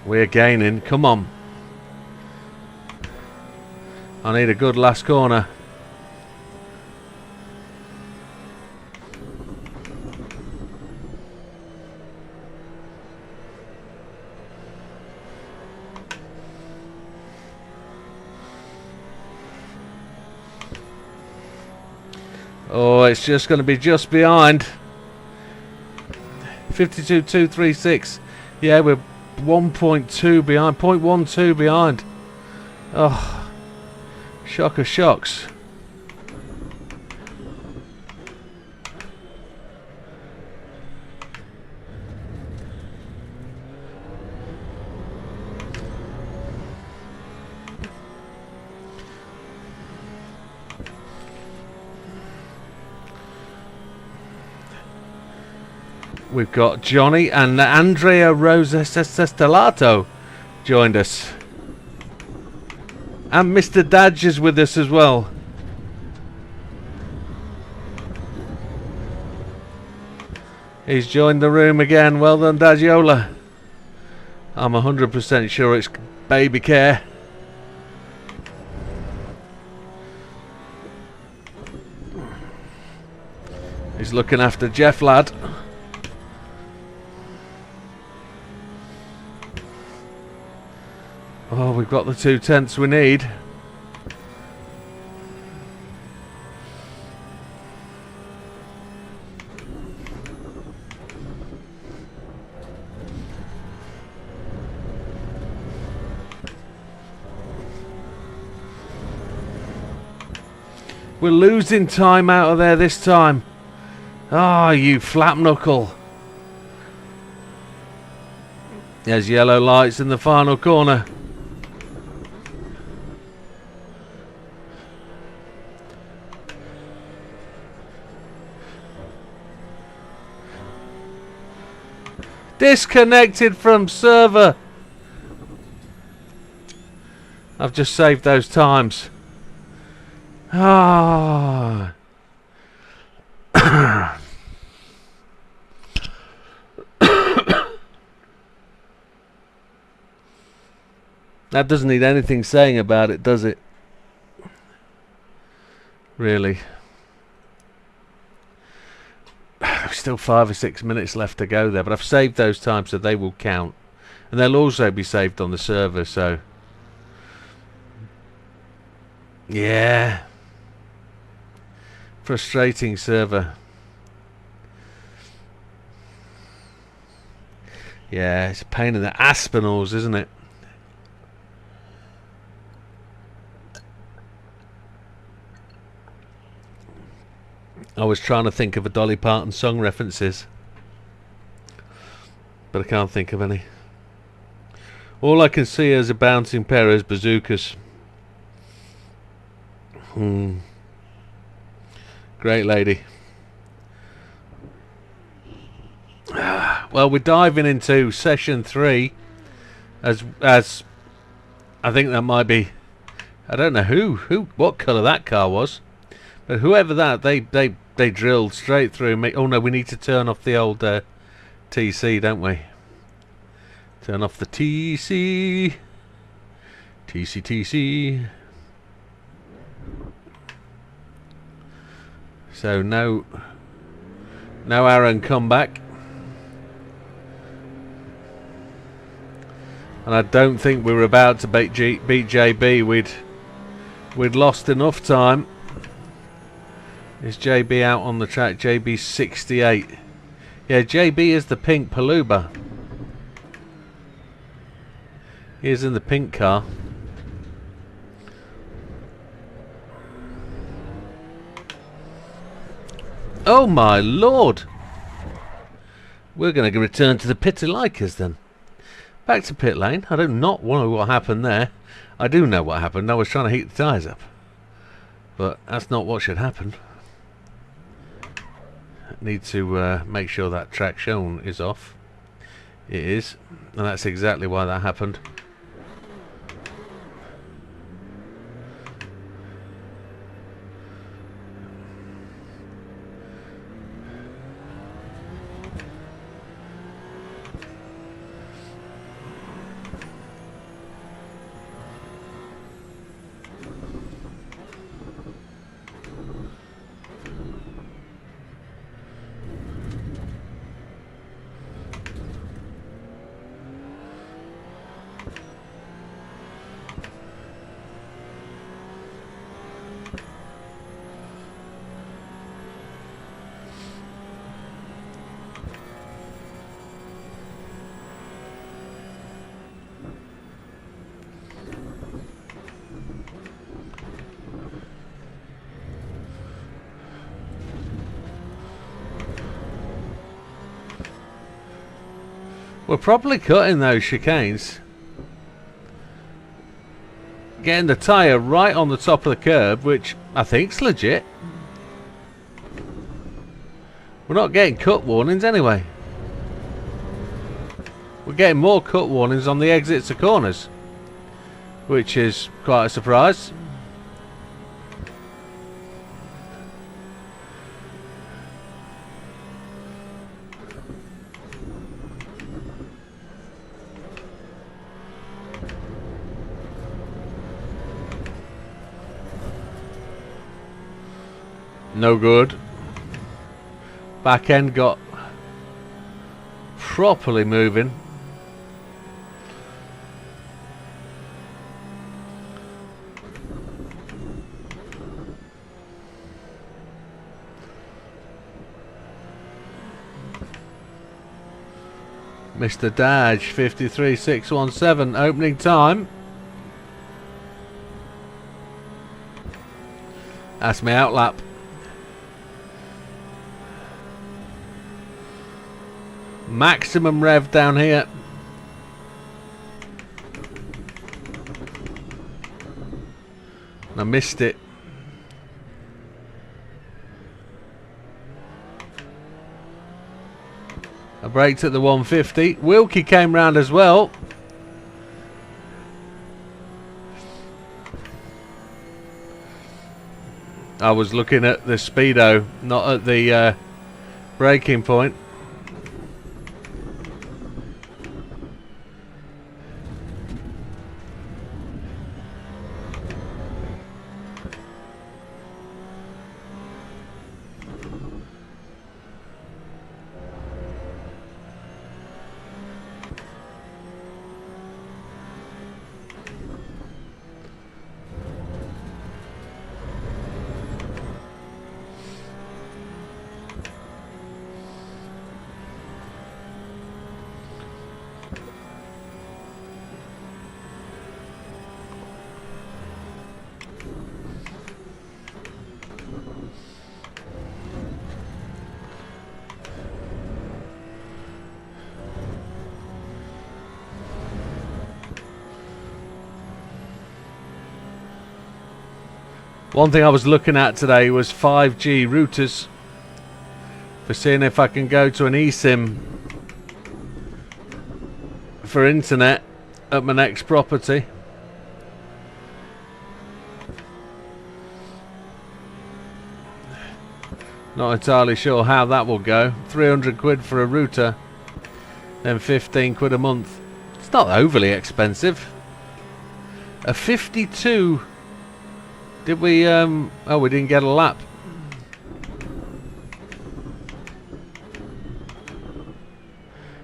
We're gaining. Come on. I need a good last corner. Oh, it's just going to be just behind. 52.236. Yeah, we're 1.2 behind. 0.12 behind. Oh, shock of shocks. we've got Johnny and Andrea Rosestellato joined us. And Mr. Dadge is with us as well. He's joined the room again. Well done, Dadgiola. I'm 100% sure it's baby care. He's looking after Jeff lad. Oh, we've got the 2 tenths we need. We're losing time out of there this time. Ah, you flap knuckle. There's yellow lights in the final corner. Disconnected from server. I've just saved those times. Ah. That doesn't need anything saying about it, does it? Really? Still 5 or 6 minutes left to go there, but I've saved those times so they will count. And they'll also be saved on the server, so... Yeah. Frustrating server. Yeah, it's a pain in the Aspinalls, isn't it? I was trying to think of a Dolly Parton song references, but I can't think of any. All I can see is a bouncing pair of bazookas. Great lady. Well, we're diving into session 3 as I think that might be, I don't know what colour that car was, but whoever that, they drilled straight through me. Oh no, we need to turn off the old TC, don't we? Turn off the TC. TC. So no Aaron come back. And I don't think we were about to beat JB. We'd lost enough time. Is JB out on the track? JB 68. Yeah, JB is the pink Paluba. He is in the pink car. Oh my lord! We're going to return to the Pitilikers then. Back to pit lane. I do not know what happened there. I do know what happened. I was trying to heat the tyres up. But that's not what should happen. Need to make sure that track shown is off. It is. And that's exactly why that happened. We're probably cutting those chicanes. Getting the tyre right on the top of the curb, which I think's legit. We're not getting cut warnings anyway. We're getting more cut warnings on the exits of corners, which is quite a surprise. No good. Back end got properly moving. Mr. Dodge 53617 opening time. That's my outlap. Maximum rev down here. I missed it. I braked at the 150. Wilkie came round as well. I was looking at the speedo, not at the braking point. One thing I was looking at today was 5G routers for seeing if I can go to an eSIM for internet at my next property. Not entirely sure how that will go. 300 quid for a router, then 15 quid a month. It's not overly expensive. A 52. Did we, oh, we didn't get a lap.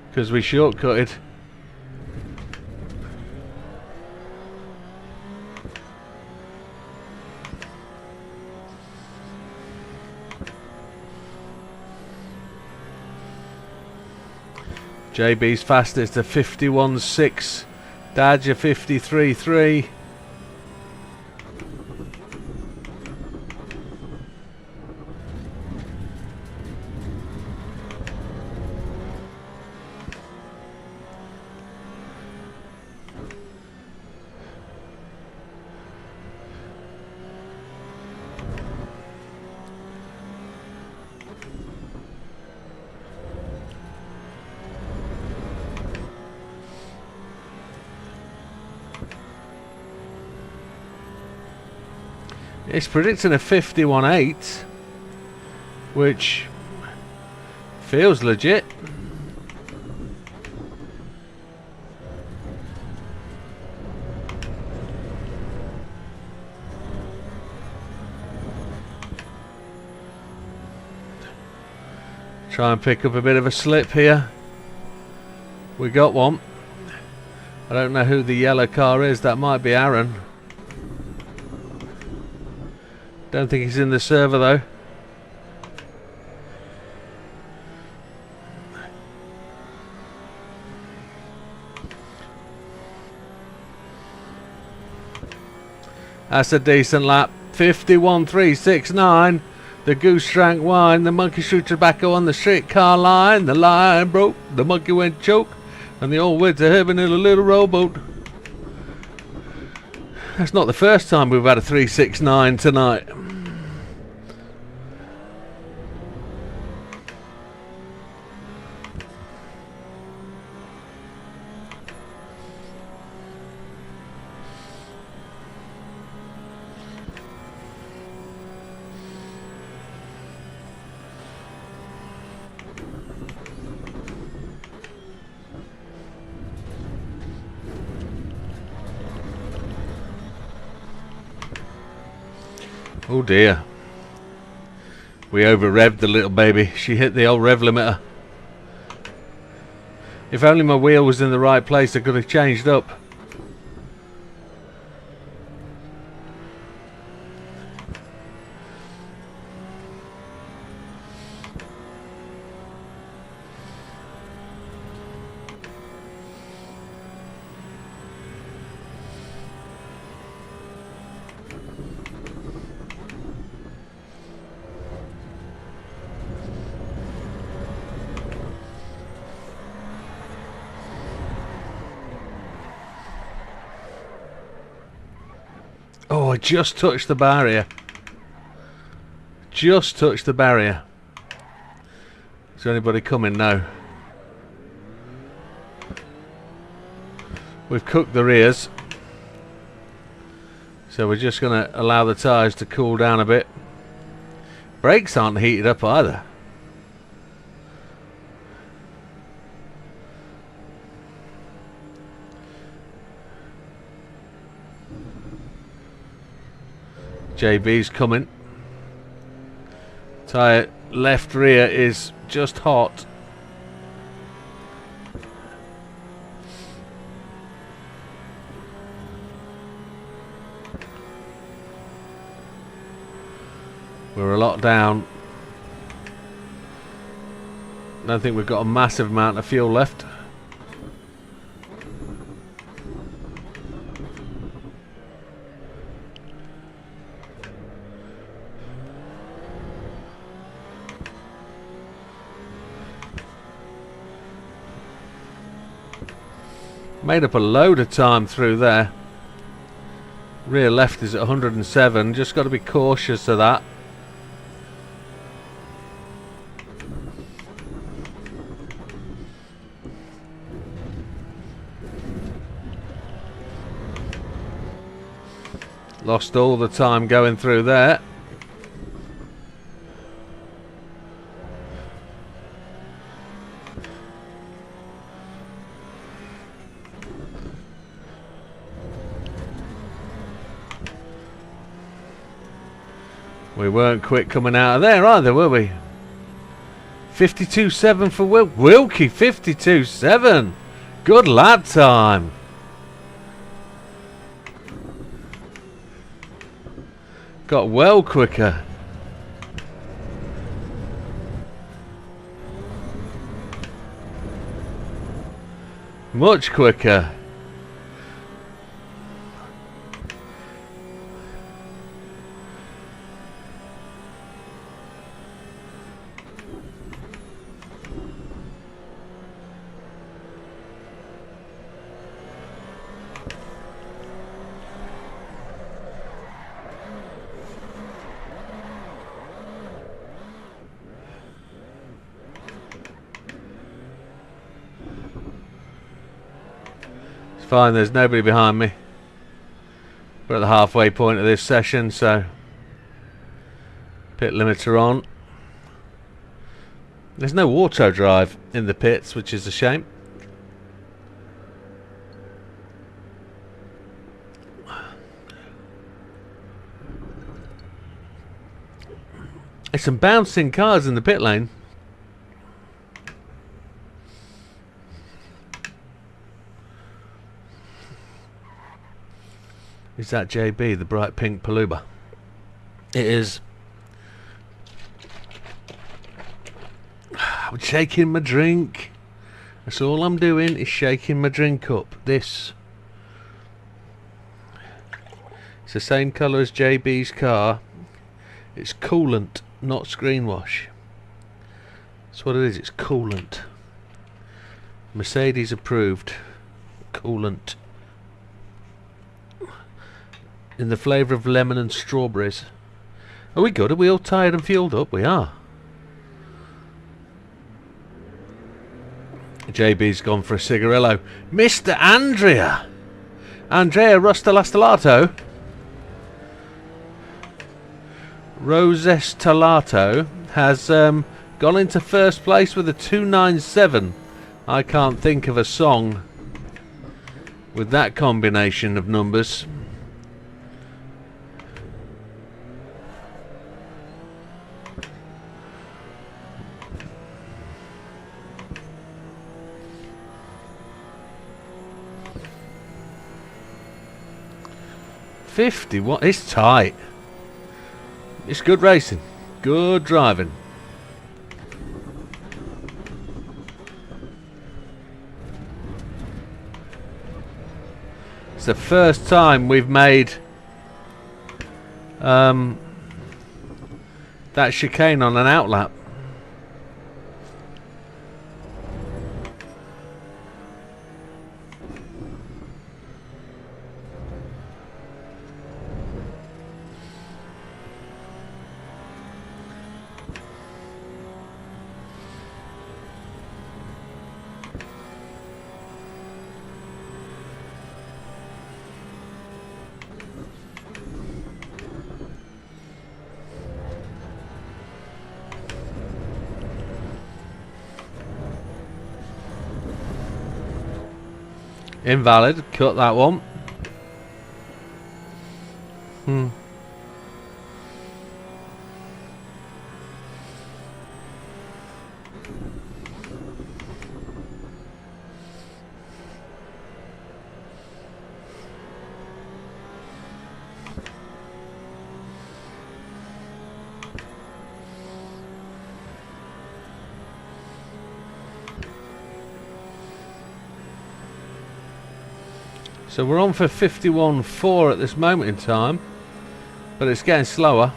Because we shortcutted. JB's fastest to 51.6. Dodger 53.3. It's predicting a 51.8, which feels legit. Try and pick up a bit of a slip here. We got one. I don't know who the yellow car is. That might be Aaron. Don't think he's in the server though. That's a decent lap. 51.369. The goose drank wine. The monkey chewed tobacco on the streetcar line. The line broke. The monkey went choke. And the old went to heaven in a little rowboat. That's not the first time we've had a 369 tonight. Oh dear. We over-revved the little baby. She hit the old rev limiter. If only my wheel was in the right place, I could have changed up. Oh, I just touched the barrier. Just touched the barrier. Is there anybody coming? No. We've cooked the rears. So we're just going to allow the tyres to cool down a bit. Brakes aren't heated up either. JB's coming. Tyre left rear is just hot. We're a lot down. Don't think we've got a massive amount of fuel left. Made up a load of time through there. Rear left is at 107. Just got to be cautious of that. Lost all the time going through there. We weren't quick coming out of there either, were we? 52.7 for Wilkie. 52.7. Good lad time. Got well quicker. Much quicker. Fine, there's nobody behind me. We're at the halfway point of this session, so pit limiter on. There's no auto drive in the pits, which is a shame. There's some bouncing cars in the pit lane. Is that JB, the bright pink Paluba? It is. I'm shaking my drink. That's all I'm doing, is shaking my drink up. This. It's the same colour as JB's car. It's coolant, not screen wash. That's what it is, it's coolant. Mercedes approved. Coolant. In the flavour of lemon and strawberries. Are we good? Are we all tired and fueled up? We are. JB's gone for a cigarillo. Mr. Andrea Rostalato. Rosestalato has gone into first place with a 297. I can't think of a song with that combination of numbers. 51. It's tight. It's good racing. Good driving. It's the first time we've made that chicane on an outlap. Invalid. Cut that one. So we're on for 51.4 at this moment in time, but it's getting slower.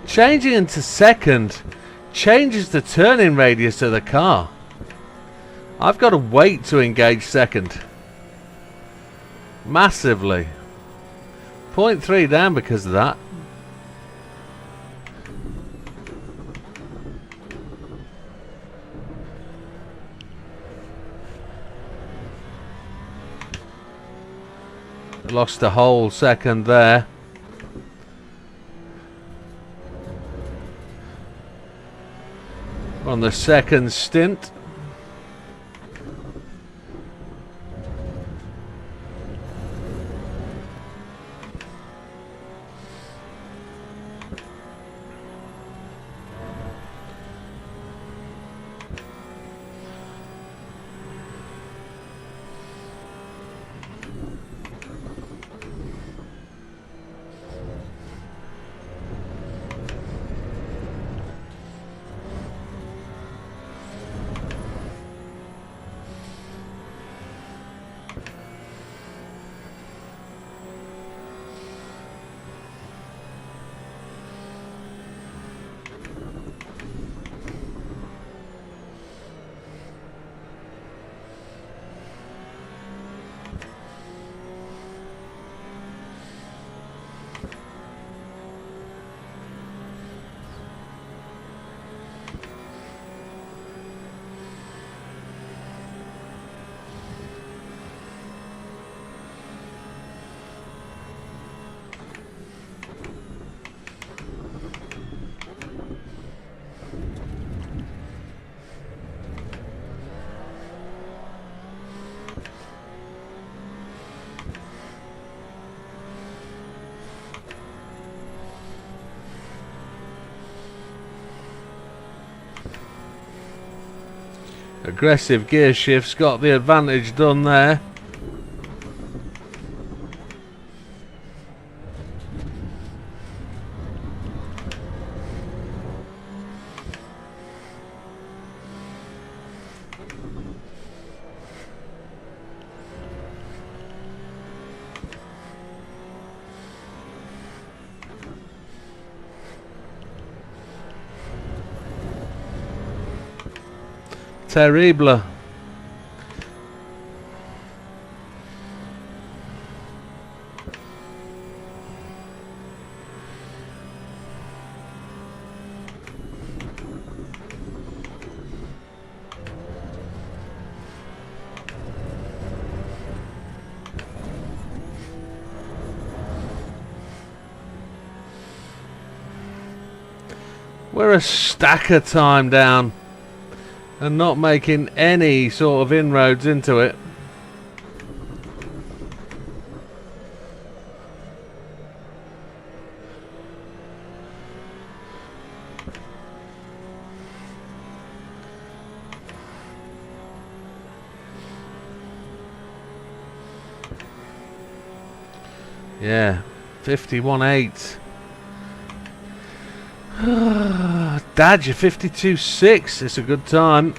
Changing into second changes the turning radius of the car. I've got to wait to engage second. Massively. 0.3 down because of that. Lost a whole second there. We're on the second stint. Aggressive gear shifts got the advantage done there. Terrible. We're a stack of time down and not making any sort of inroads into it. Yeah, 51.8. Dad, you're 52.6. It's a good time.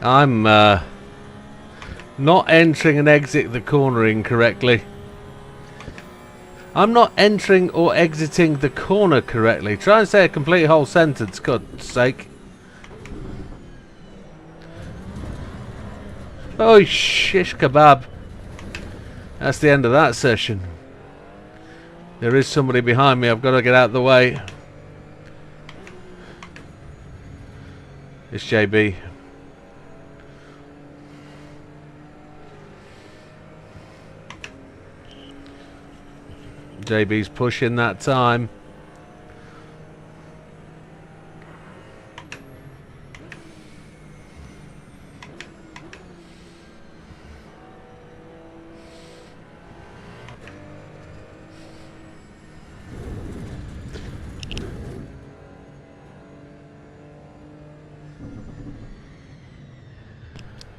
I'm not entering and exit the cornering correctly. I'm not entering or exiting the corner correctly. Try and say a complete whole sentence, God's sake. Oh, shish kebab. That's the end of that session. There is somebody behind me. I've got to get out of the way. It's JB. JB's pushing that time.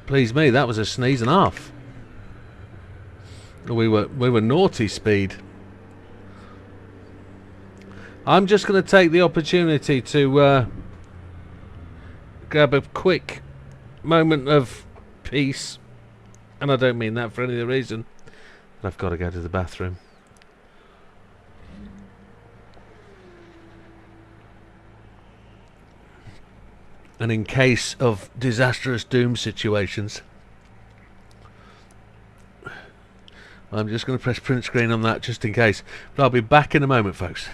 Please me, that was a sneeze and a half. We were naughty speed. I'm just going to take the opportunity to grab a quick moment of peace, and I don't mean that for any other reason. I've got to go to the bathroom. And in case of disastrous doom situations, I'm just going to press print screen on that just in case. But I'll be back in a moment, folks.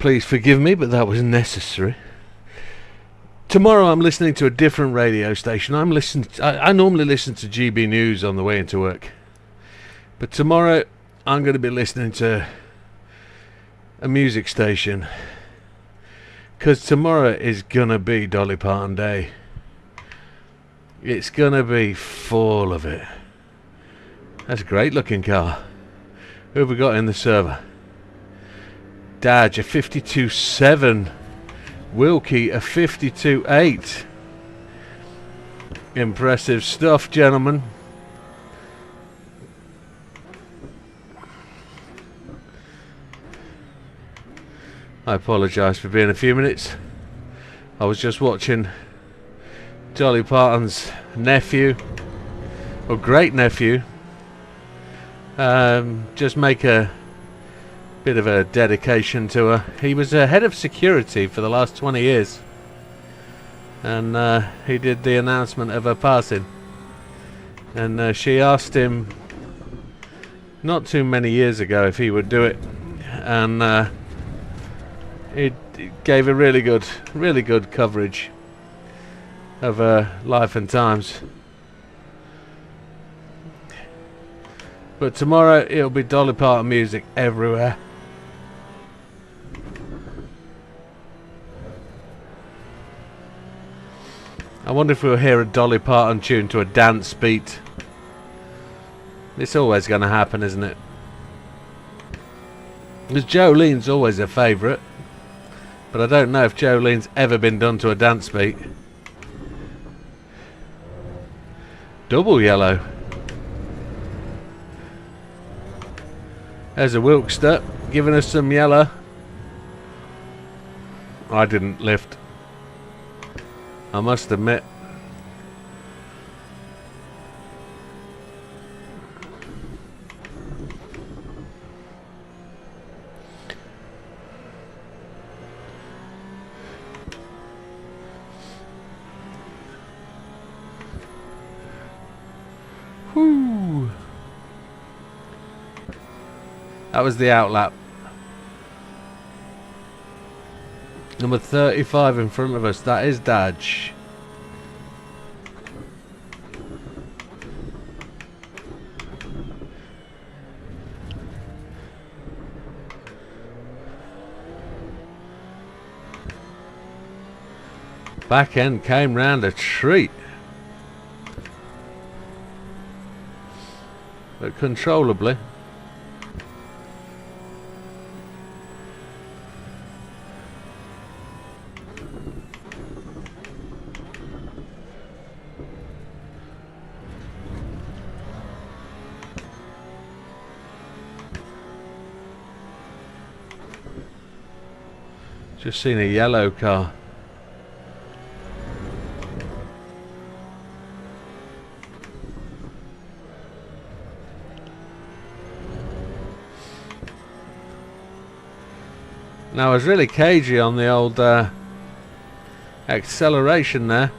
Please forgive me, but that was necessary. Tomorrow I'm listening to a different radio station. I normally listen to GB News on the way into work. But tomorrow I'm going to be listening to a music station. Because tomorrow is going to be Dolly Parton Day. It's going to be full of it. That's a great looking car. Who have we got in the server? Dodge, a 52.7. Wilkie, a 52.8. Impressive stuff, gentlemen. I apologise for being a few minutes. I was just watching Dolly Parton's nephew, or great nephew, just make a bit of a dedication to her. He was a head of security for the last 20 years, and he did the announcement of her passing, and she asked him not too many years ago if he would do it, and he gave a really good coverage of her life and times. But tomorrow it'll be Dolly Parton music everywhere. I wonder if we'll hear a Dolly Parton tune to a dance beat. It's always going to happen, isn't it? Because Jolene's always a favourite, but I don't know if Jolene's ever been done to a dance beat. Double yellow. There's a Wilkster giving us some yellow. I didn't lift, I must admit. Whoo. That was the outlap. Number 35 in front of us. That is Dodge. Back end came round a treat. But controllably. Just seen a yellow car. Now I was really cagey on the old acceleration there.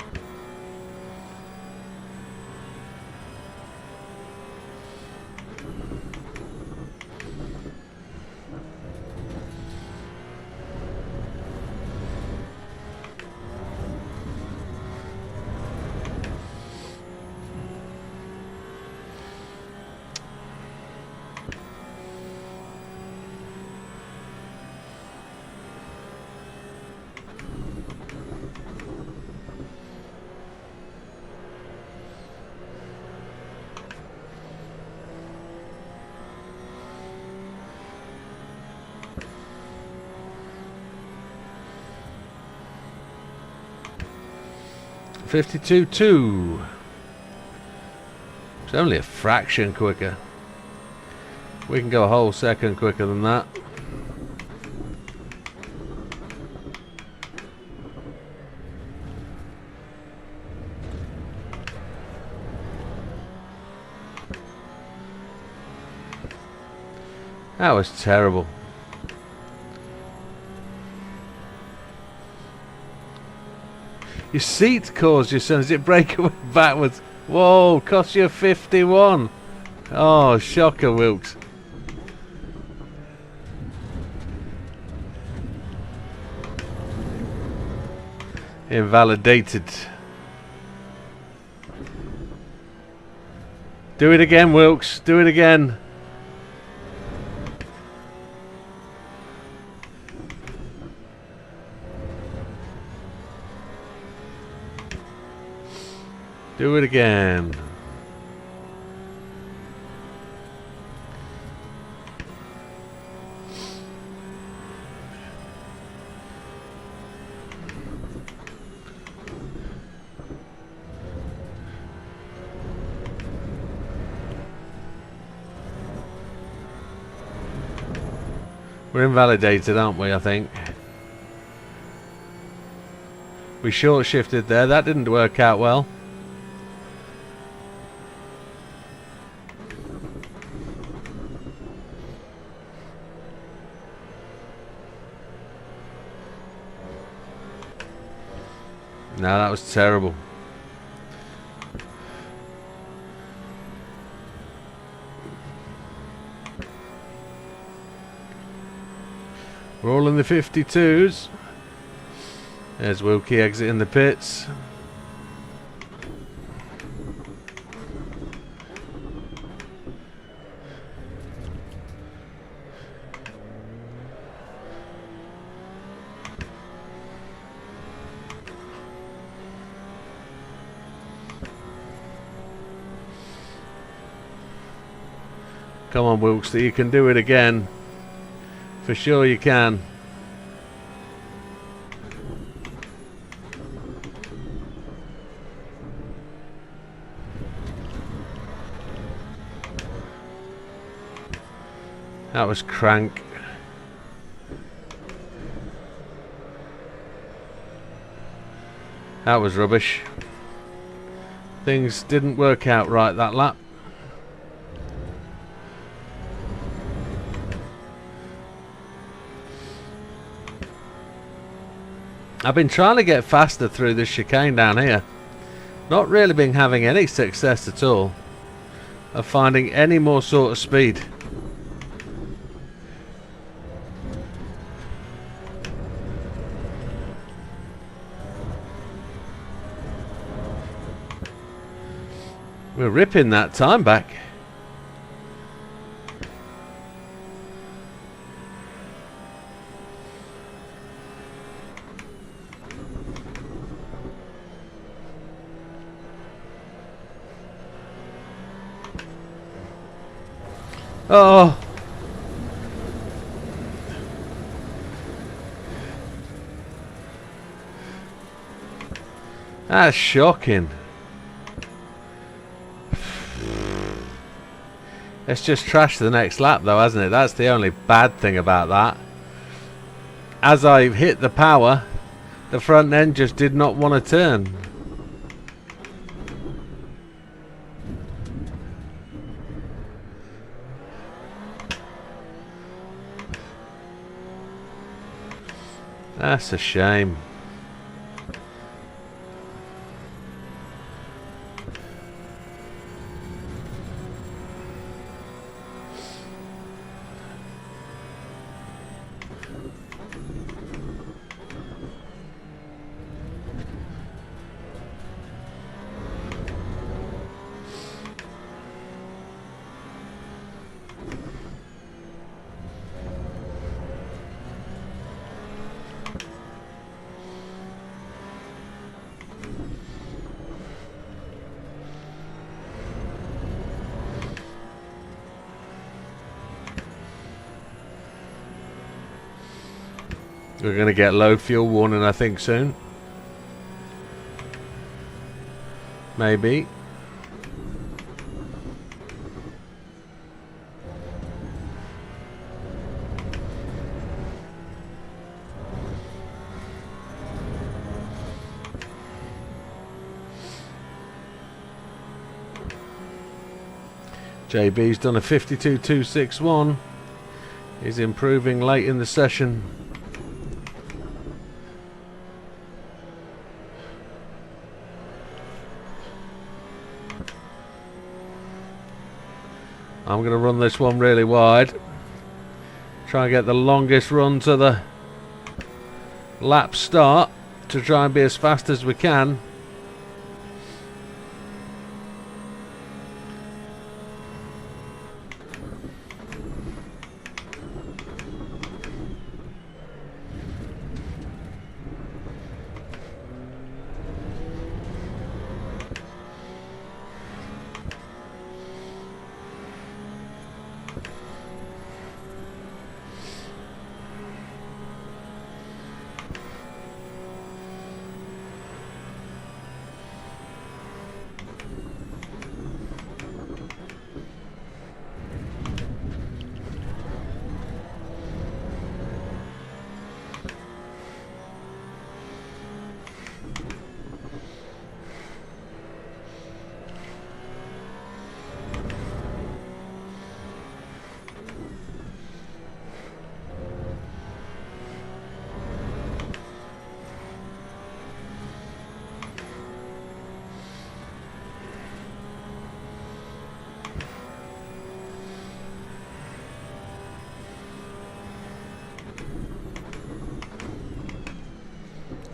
.52.2. It's only a fraction quicker. We can go a whole second quicker than that. That was terrible. Your seat caused you, son. As it break backwards. Whoa, cost you 51. Oh, shocker, Wilkes. Invalidated. Do it again, Wilkes. Do it again. Do it again. We're invalidated, aren't we, I think? We short shifted there. That didn't work out well. No, that was terrible. We're all in the 52s. There's Wilkie exiting the pits. Come on, Wilkes, you can do it again. For sure you can. That was crank. That was rubbish. Things didn't work out right that lap. I've been trying to get faster through this chicane down here. Not really been having any success at all of finding any more sort of speed. We're ripping that time back. Oh. That's shocking. It's just trash the next lap though, hasn't it? That's the only bad thing about that. As I hit the power, the front end just did not want to turn. That's a shame. We're going to get low fuel warning, I think, soon. Maybe. JB's done a 52.261. He's improving late in the session. I'm going to run this one really wide. Try and get the longest run to the lap start. to try and be as fast as we can.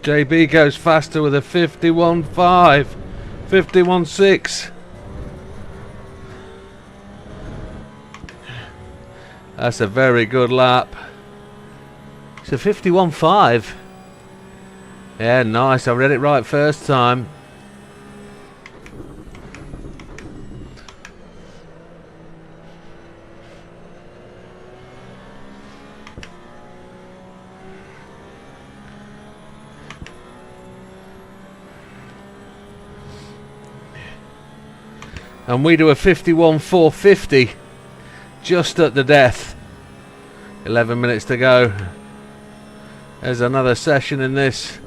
JB goes faster with a 51.5, 51.6. That's a very good lap. It's a 51.5. Yeah, nice. I read it right first time. And we do a 51.450 just at the death. 11 minutes to go. There's another session in this.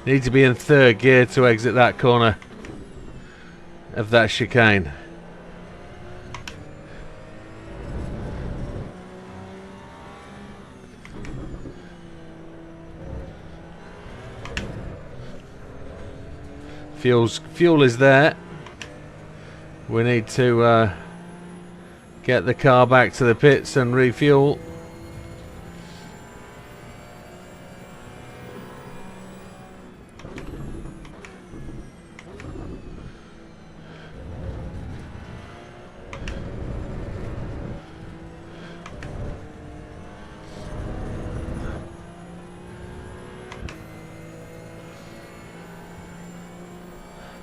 Need to be in third gear to exit that corner of that chicane. Fuel is there. We need to get the car back to the pits and refuel.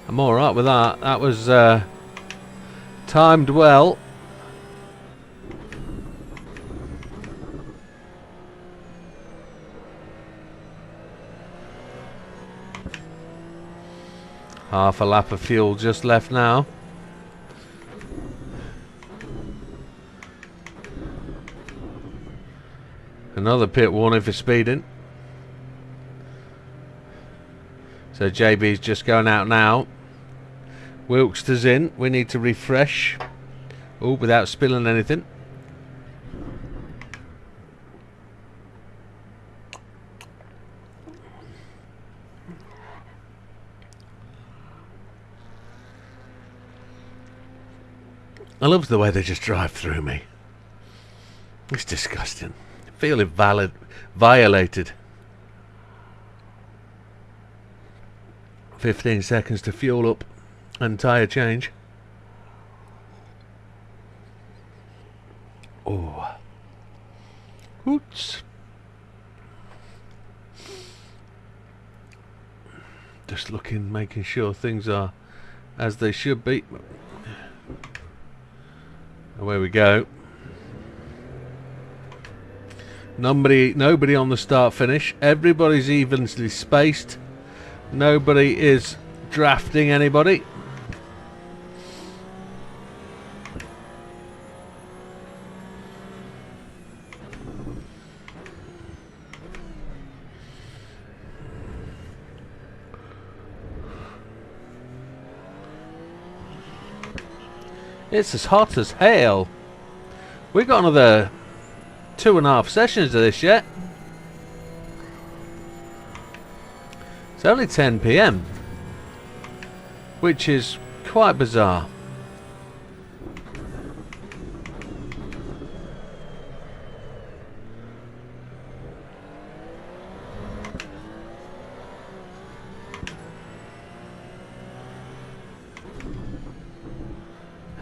I'm alright with that. That was timed well. Half a lap of fuel just left now. Another pit warning for speeding. So JB's just going out now. Wilkster's in. We need to refresh. Oh, without spilling anything. I love the way they just drive through me. It's disgusting. I feel violated. 15 seconds to fuel up and tyre change. Oh. Oops. Just looking, making sure things are as they should be. Away we go. Nobody on the start finish. Everybody's evenly spaced. Nobody is drafting anybody. It's as hot as hell. We've got another 2.5 sessions of this yet. It's only 10 PM, which is quite bizarre.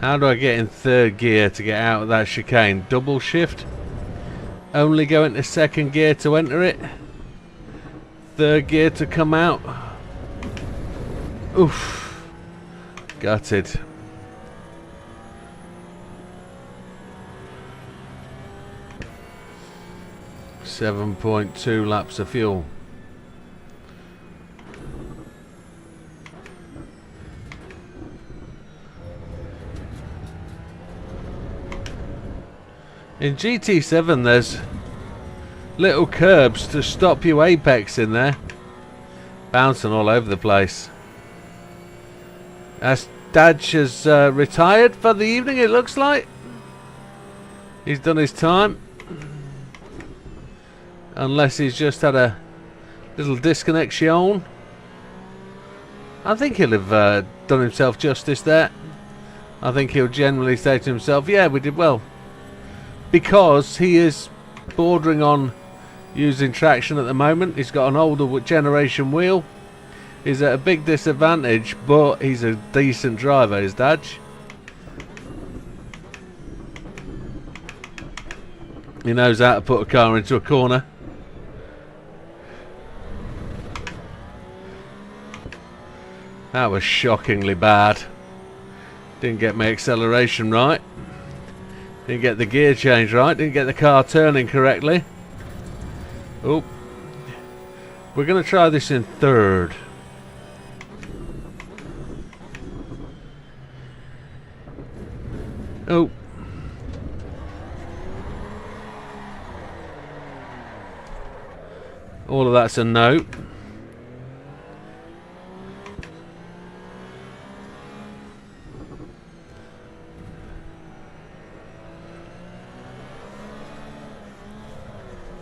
How do I get in third gear to get out of that chicane? Double shift? Only go into second gear to enter it? Third gear to come out? Oof. Gutted. .2 laps of fuel. In GT7 there's little curbs to stop you apex in there. Bouncing all over the place. As Dadge has retired for the evening, it looks like. He's done his time. Unless he's just had a little disconnection. I think he'll have done himself justice there. I think he'll generally say to himself, yeah, we did well. Because he is bordering on using traction at the moment. He's got an older generation wheel. He's at a big disadvantage, but he's a decent driver, is Dadge. He knows how to put a car into a corner. That was shockingly bad. Didn't get my acceleration right. Didn't get the gear change right. Didn't get the car turning correctly. Oh. We're going to try this in third. Oh. All of that's a no.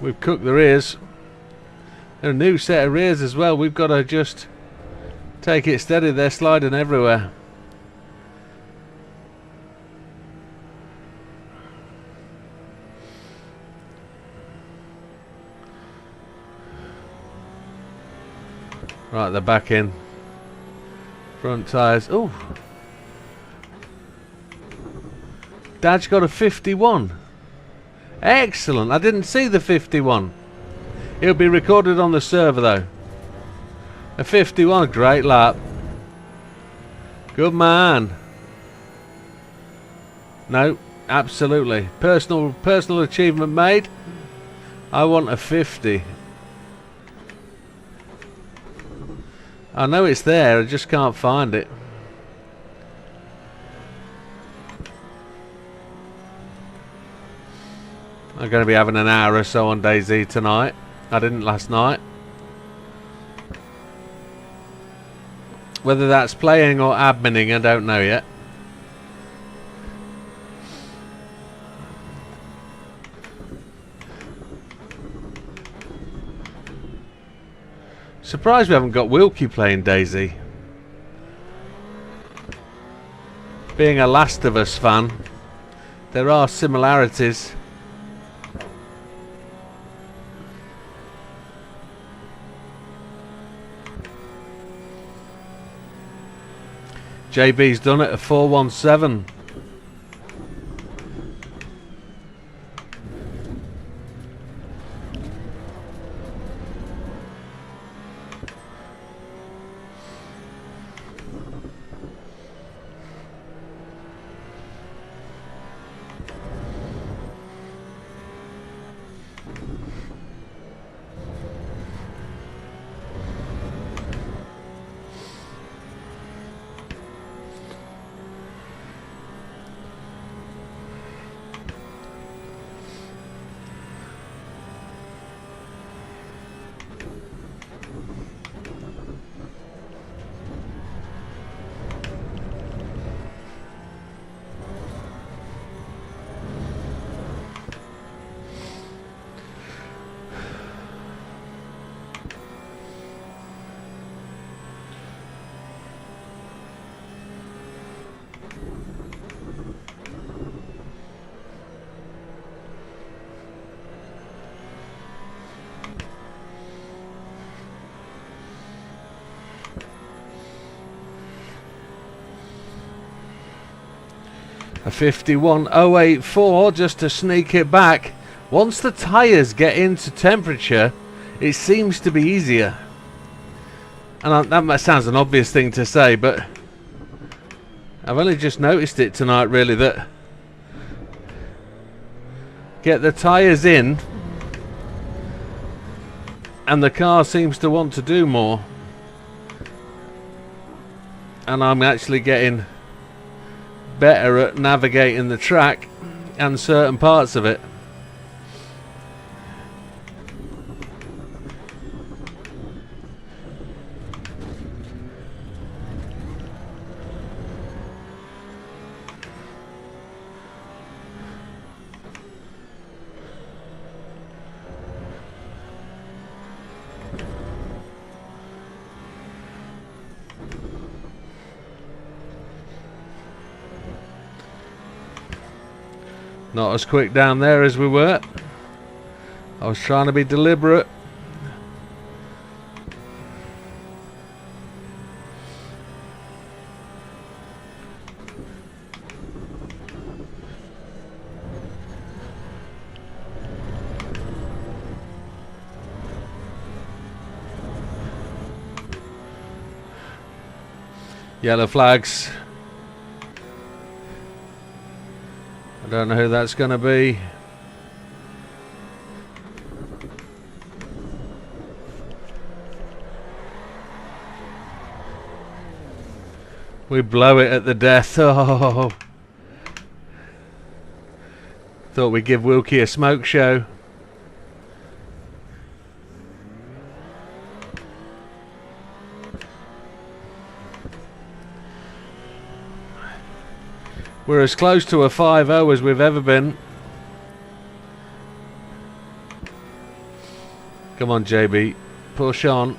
We've cooked the rears. They're a new set of rears as well. We've got to just take it steady. They're sliding everywhere. Right, they're back in. Front tyres. Oh, Dad's got a 51. Excellent. I didn't see the 51. It'll be recorded on the server though. A 51, a great lap. Good man. No, absolutely. Personal achievement made. I want a 50. I know it's there, I just can't find it. I'm going to be having an hour or so on DayZ tonight. I didn't last night. Whether that's playing or adminning, I don't know yet. Surprised we haven't got Wilkie playing DayZ. Being a Last of Us fan, there are similarities. JB's done it, a 417. A 51.084 just to sneak it back. Once the tyres get into temperature, it seems to be easier. And that sounds an obvious thing to say, but I've only just noticed it tonight, really, that get the tyres in and the car seems to want to do more. And I'm actually getting better at navigating the track and certain parts of it. Not as quick down there as we were. I was trying to be deliberate. Yellow flags. I don't know who that's going to be. We blow it at the death. Oh. Thought we'd give Wilkie a smoke show. We're as close to a 5-0 as we've ever been. Come on, JB. Push on.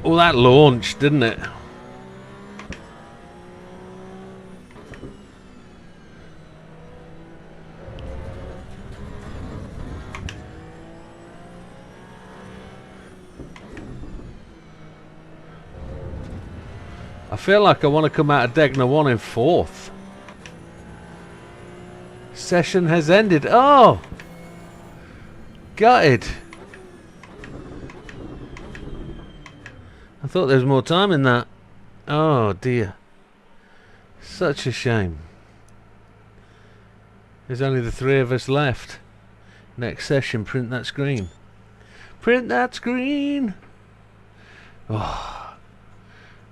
Oh, that launched, didn't it? I feel like I want to come out of Degner 1 in 4th. Session has ended. Oh! Gutted. I thought there was more time in that. Oh dear. Such a shame. There's only the 3 of us left. Next session, print that screen. Print that screen! Oh.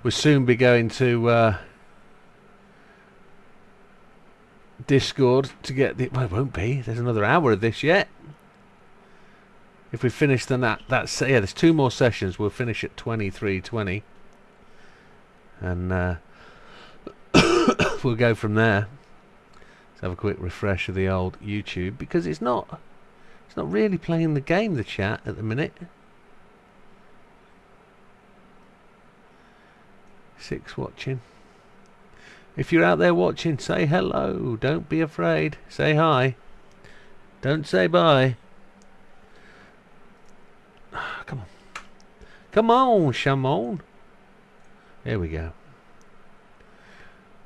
We'll soon be going to Discord to get the... Well, it won't be. There's another hour of this yet. If we finish then that's yeah, there's 2 more sessions. We'll finish at 23:20. And we'll go from there. Let's have a quick refresh of the old YouTube, because it's not really playing the game, the chat, at the minute. 6 watching. If you're out there watching, say hello. Don't be afraid. Say hi. Don't say bye. Come on. Come on, Shamon. There we go.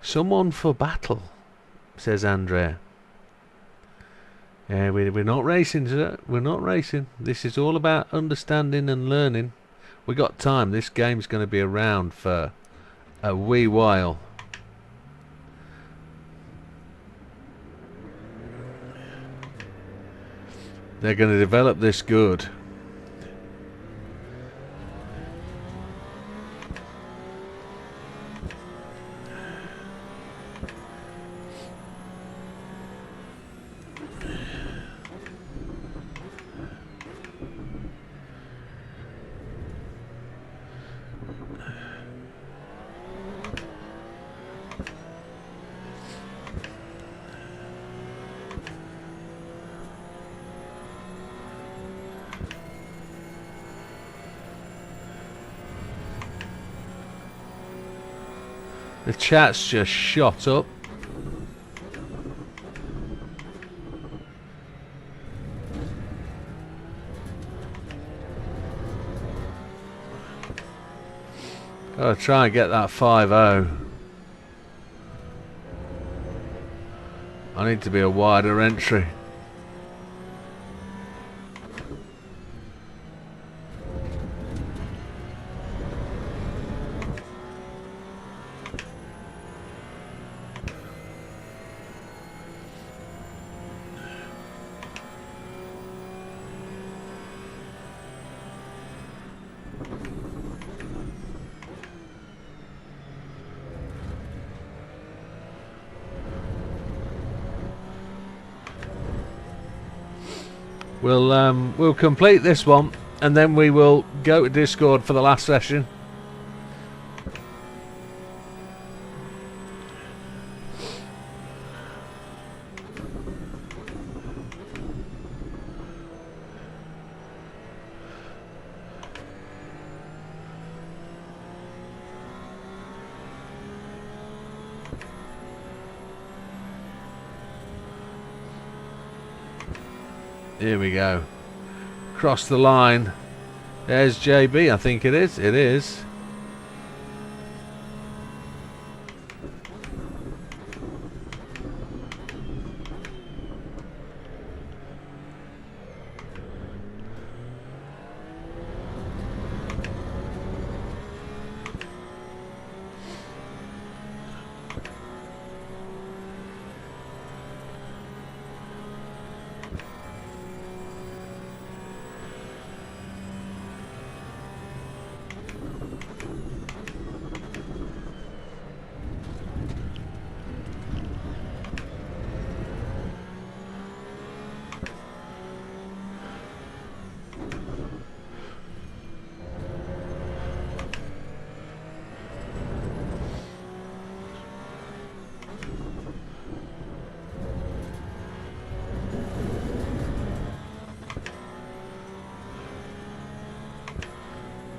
Someone for battle, says Andrea. Yeah, we're not racing, sir. We're not racing. This is all about understanding and learning. We got time. This game's going to be around for a wee while. They're going to develop this good. The chat's just shot up. Gotta try and get that 5-0. I need to be a wider entry. We'll complete this one, and then we will go to Discord for the last session. Here we go. Cross the line. There's JB, I think it is. It is.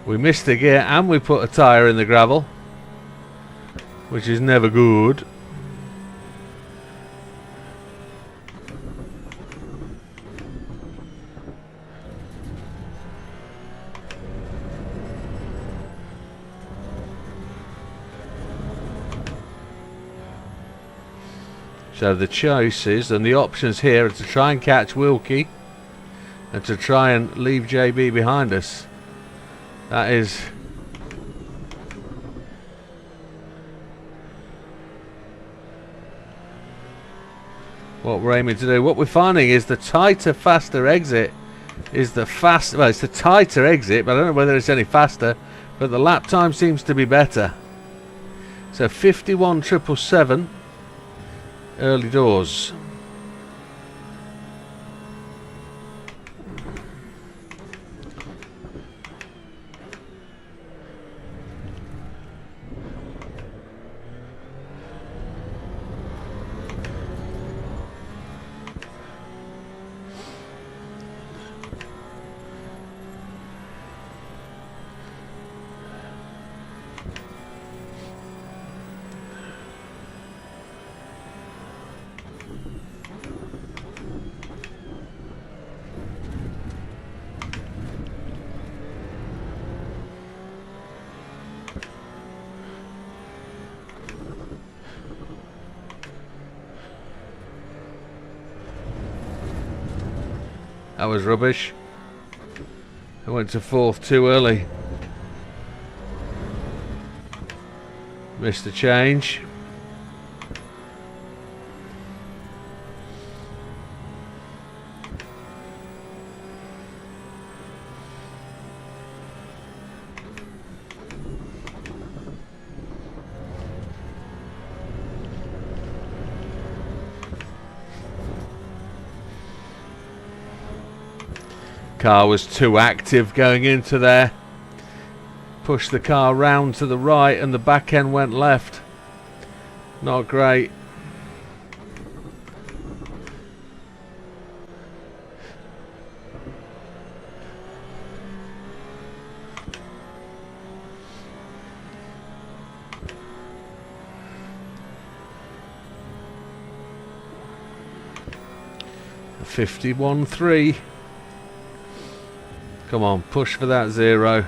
We missed a gear and we put a tyre in the gravel, which is never good. So the choices and the options here are to try and catch Wilkie and to try and leave JB behind us. That is what we're aiming to do. What we're finding is the tighter, faster exit is the fast. Well, it's the tighter exit, but I don't know whether it's any faster. But the lap time seems to be better. So 51.777 early doors. That was rubbish. I went to fourth too early. Missed the change. Car was too active going into there. Pushed the car round to the right and the back end went left. Not great. 51.3. Come on, push for that 0.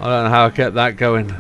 I don't know how I kept that going.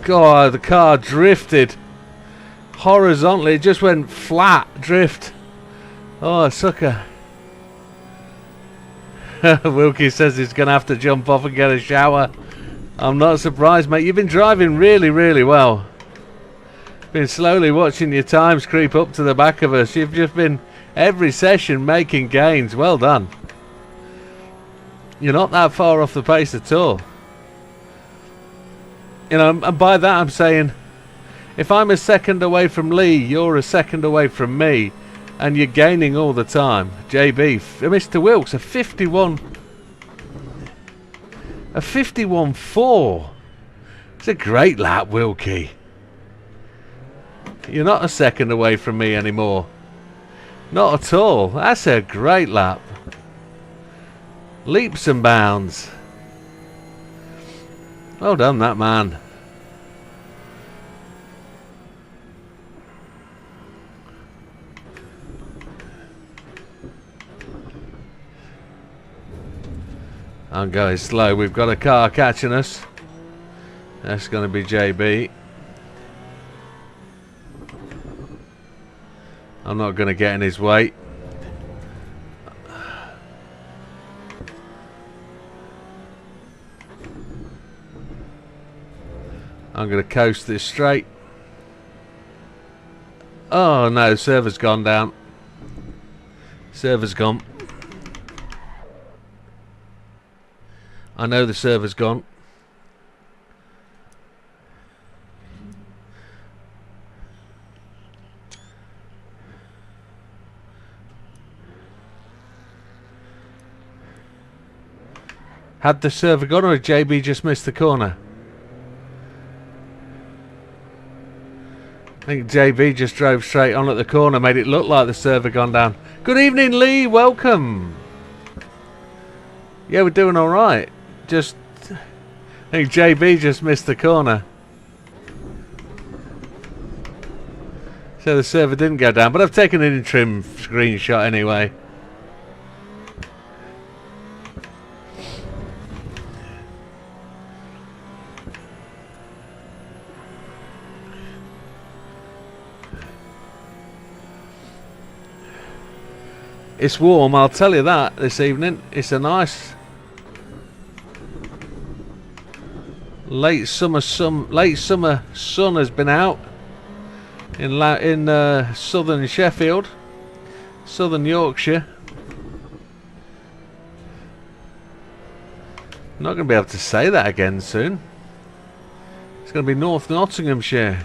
God, the car drifted horizontally. It just went flat drift. Oh, sucker. Wilkie says he's going to have to jump off and get a shower. I'm not surprised, mate. You've been driving really, really well. Been slowly watching your times creep up to the back of us. You've just been every session making gains. Well done. You're not that far off the pace at all. You know, and by that I'm saying, if I'm a second away from Lee, you're a second away from me, and you're gaining all the time. JB, Mr. Wilkes, a 51.4. It's a great lap, Wilkie. You're not a second away from me anymore. Not at all. That's a great lap. Leaps and bounds. Well done, that man. I'm going slow. We've got a car catching us. That's going to be JB. I'm not going to get in his way. I'm going to coast this straight. Oh no, server's gone down. Server's gone. I know the server's gone. Had the server gone, or had JB just missed the corner? I think JB just drove straight on at the corner, made it look like the server gone down. Good evening, Lee. Welcome. Yeah, we're doing all right. Just, I think JB just missed the corner, so the server didn't go down. But I've taken an interim screenshot anyway. It's warm, I'll tell you that, this evening. It's a nice late summer sun has been out in southern Sheffield, southern Yorkshire. I'm not going to be able to say that again soon. It's going to be North Nottinghamshire.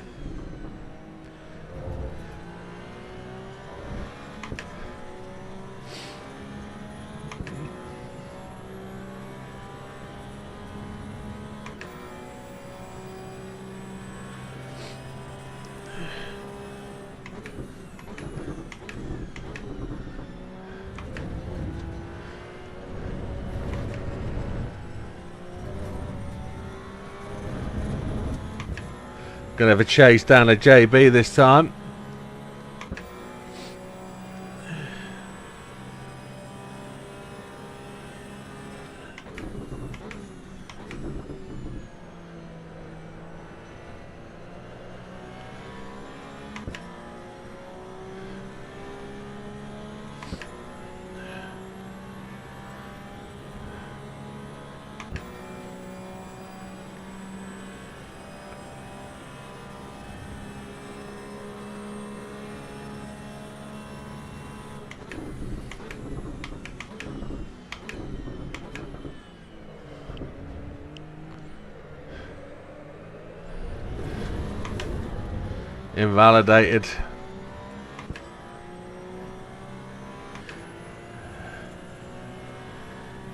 Gonna have a chase down to JB this time. Invalidated.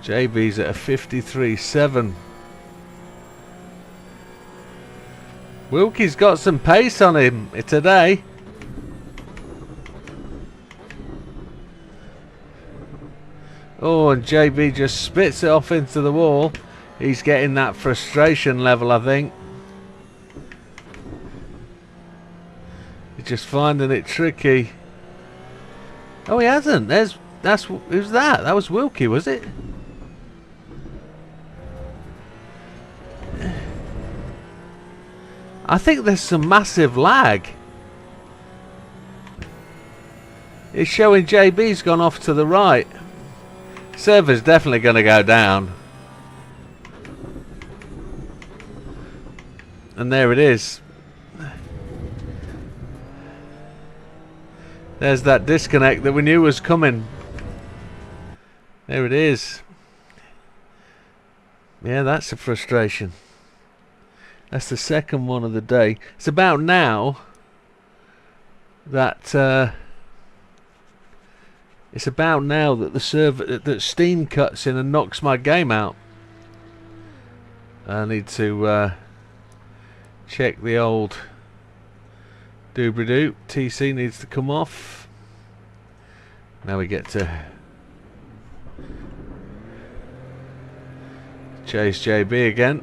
JB's at a 53.7. Wilkie's got some pace on him today. Oh, and JB just spits it off into the wall. He's getting that frustration level, I think. He's just finding it tricky. Oh, he hasn't. Who's that? That was Wilkie, was it? I think there's some massive lag. It's showing JB's gone off to the right. Server's definitely going to go down. And there it is. There's that disconnect that we knew was coming. There it is. Yeah, that's a frustration. That's the second one of the day. It's about now that the server that Steam cuts in and knocks my game out. I need to check the old doobly-doo. TC needs to come off. Now we get to chase JB again.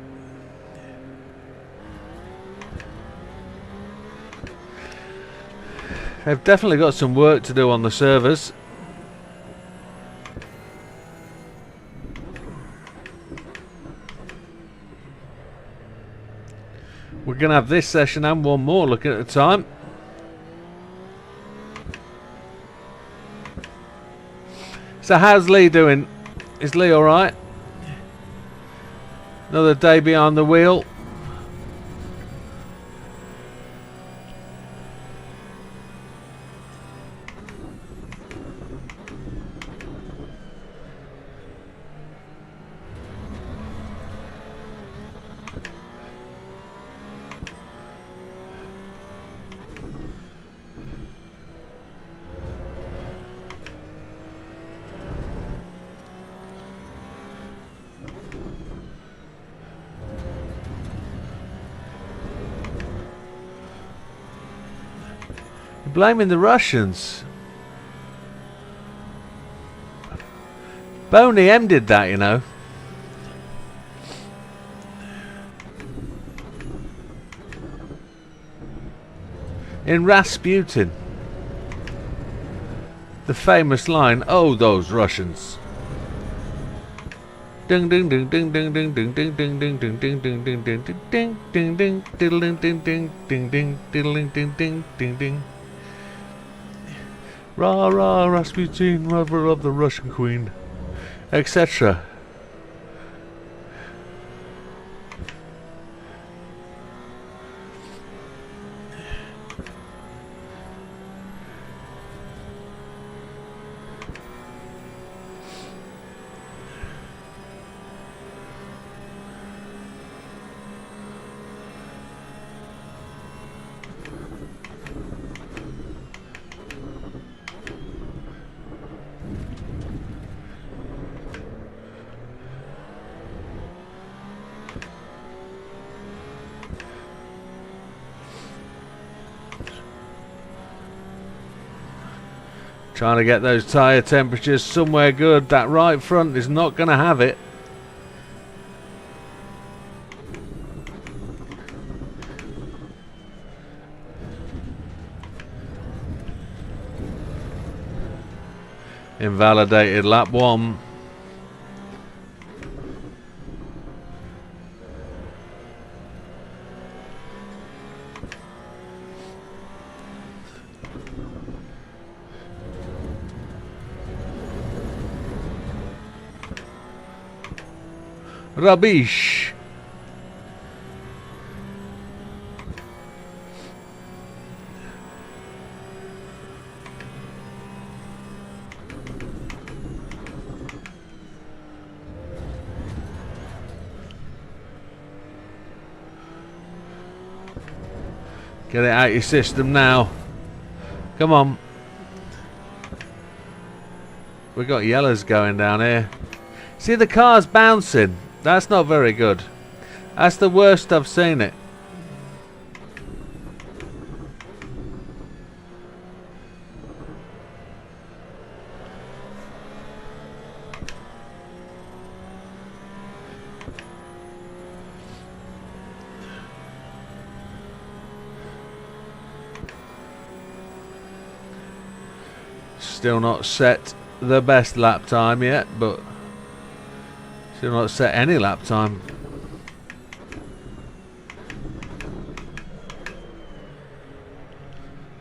They've definitely got some work to do on the servers. We're going to have this session and one more looking at the time. So how's Lee doing? Is Lee alright? Another day behind the wheel. Blaming the Russians. Boney M did that, you know. In Rasputin. The famous line, "Oh, those Russians." Ding ding ding ding ding ding ding ding ding ding ding ding ding ding ding ding ding ding diddling ding ding ding ding diddling ding ding ding ding. Rah rah Rasputin, lover of the Russian queen, etc. Trying to get those tyre temperatures somewhere good. That right front is not going to have it. Invalidated lap 1. Rubbish. Get it out your system now. Come on. We got yellows going down here. See, the car's bouncing. That's not very good. That's the worst I've seen it. Still not set the best lap time yet, but still not set any lap time.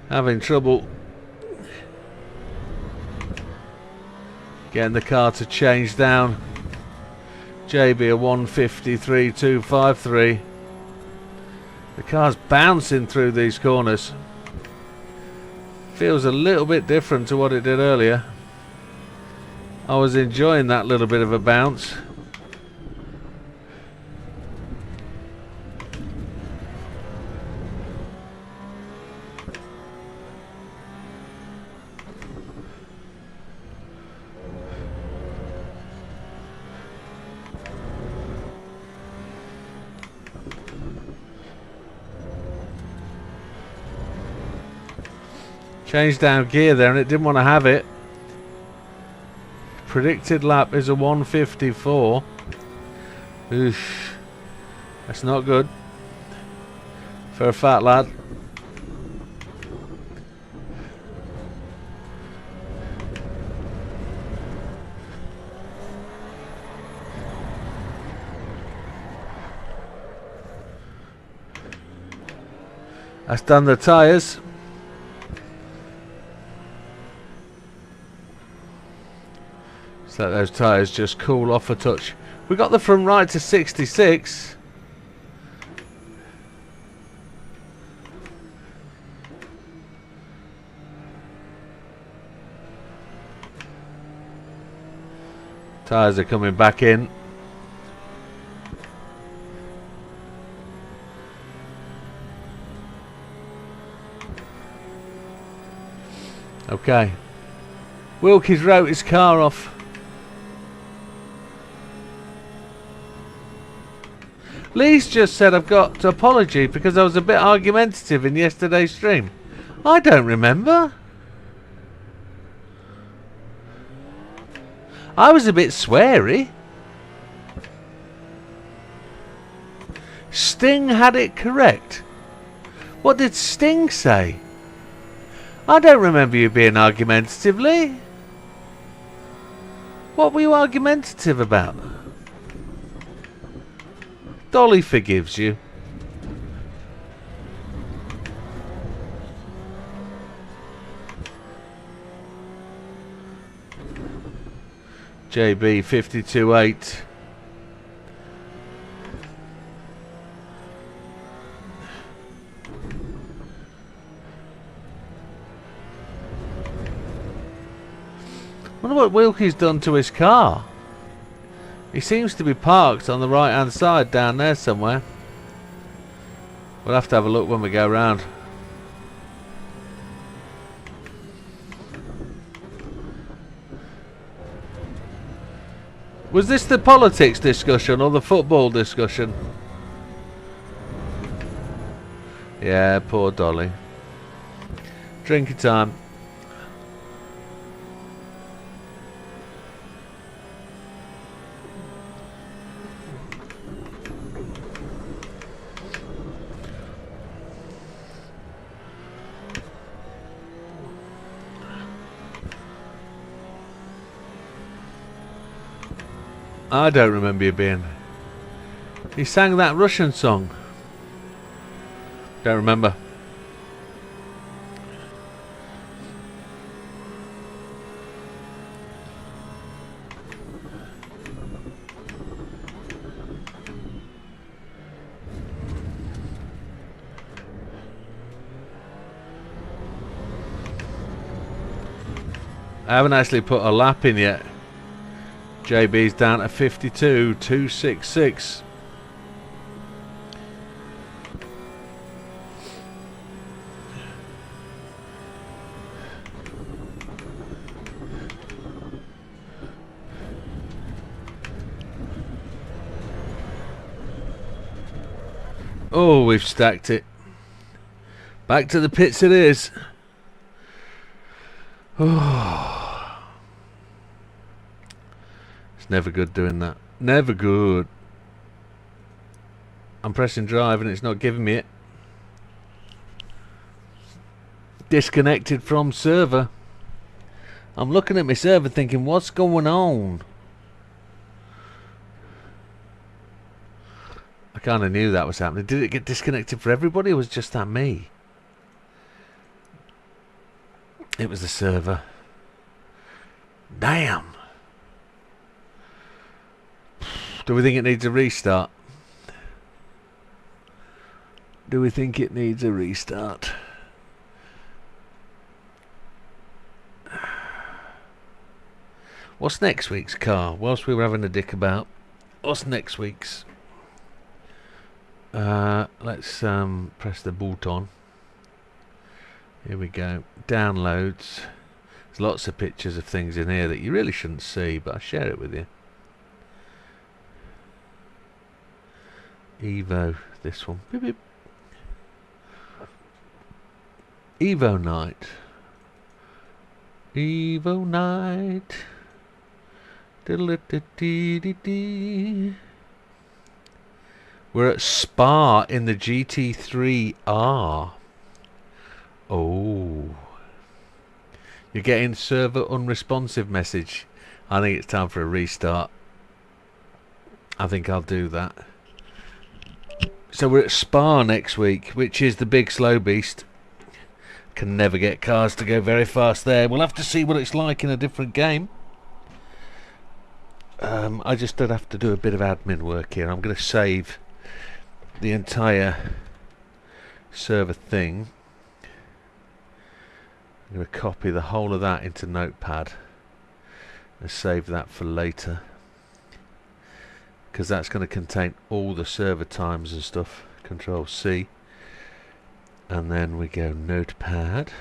Having trouble getting the car to change down. JB a 153.253. The car's bouncing through these corners. Feels a little bit different to what it did earlier. I was enjoying that little bit of a bounce. Changed down gear there and it didn't want to have it. Predicted lap is a 154. Oof. That's not good for a fat lad. That's done the tyres. Let those tyres just cool off a touch. We got the front right to 66. Tyres are coming back in. Okay. Wilkie's wrote his car off. Lee's just said I've got to apology because I was a bit argumentative in yesterday's stream. I don't remember. I was a bit sweary. Sting had it correct. What did Sting say? I don't remember you being argumentative, Lee. What were you argumentative about? Dolly forgives you. JB 52.8. Wonder what Wilkie's done to his car. He seems to be parked on the right hand side down there somewhere. We'll have to have a look when we go round. Was this the politics discussion or the football discussion? Yeah, poor Dolly. Drinking time. I don't remember you being. He sang that Russian song. Don't remember. I haven't actually put a lap in yet. JB's down to 52.266. Oh, we've stacked it. Back to the pits it is. Oh. It's never good doing that. Never good. I'm pressing drive and it's not giving me it. Disconnected from server. I'm looking at my server thinking, what's going on? I kind of knew that was happening. Did it get disconnected for everybody, or was it just that me? It was the server. Damn. Do we think it needs a restart? Do we think it needs a restart? What's next week's car? Whilst we were having a dick about, what's next week's? Let's press the button. Here we go. Downloads. There's lots of pictures of things in here that you really shouldn't see, but I'll share it with you. EVO, this one. Beep, beep. EVO night. EVO night. We're at Spa in the GT3R. Oh. You're getting server unresponsive message. I think it's time for a restart. I think I'll do that. So we're at Spa next week, which is the big slow beast. Can never get cars to go very fast there. We'll have to see what it's like in a different game. I just don't have to do a bit of admin work here. I'm going to save the entire server thing. I'm going to copy the whole of that into Notepad and save that for later, because that's going to contain all the server times and stuff. Control C, and then we go Notepad.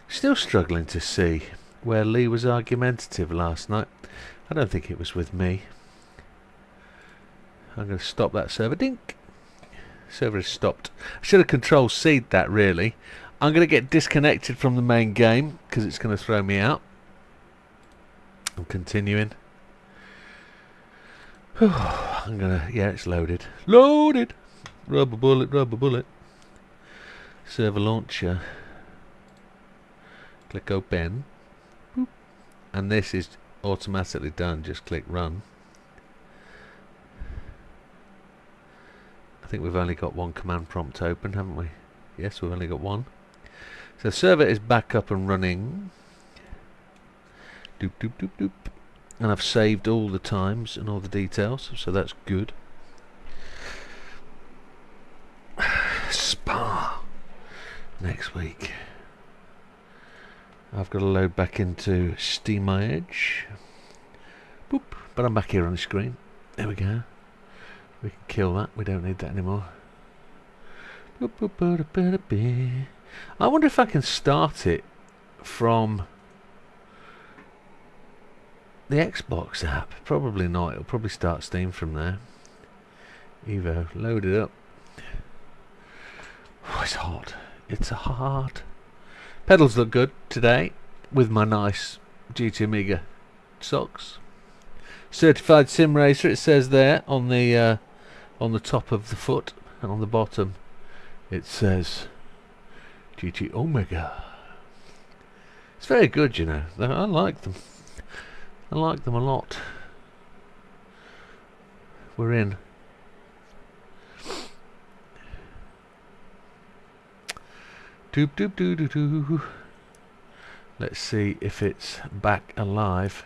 Still struggling to see where Lee was argumentative last night. I don't think it was with me. I'm going to stop that server. Dink. Server is stopped. I should have Control C'd that, really. I'm going to get disconnected from the main game because it's going to throw me out. I'm continuing. I'm going to... Yeah, it's loaded. Loaded! Rubber bullet, rubber bullet. Server launcher. Click open. Boop. And this is automatically done. Just click run. I think we've only got one command prompt open, haven't we? Yes, we've only got one. So the server is back up and running. Doop, doop, doop, doop. And I've saved all the times and all the details, so that's good. Spa next week. I've got to load back into Steam Edge. Boop. But I'm back here on the screen. There we go. We can kill that. We don't need that anymore. Boop, boop, boop, boop, boop, boop. I wonder if I can start it from the Xbox app. Probably not. It'll probably start Steam from there. EVO, load it up. Oh, it's hot. It's hot. Pedals look good today with my nice GT Amiga socks. Certified Sim Racer, it says there on the top of the foot, and on the bottom it says GT Omega. It's very good, you know. I like them. I like them a lot. We're in. Doop doop doo doo doo. Let's see if it's back alive.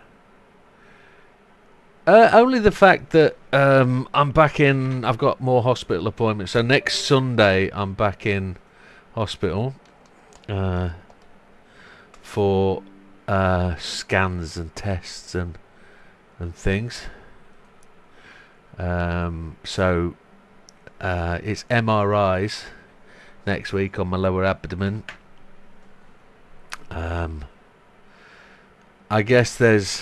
Only the fact that I'm back in. I've got more hospital appointments. So next Sunday I'm back in hospital for scans and tests and things. So it's MRIs next week on my lower abdomen. I guess there's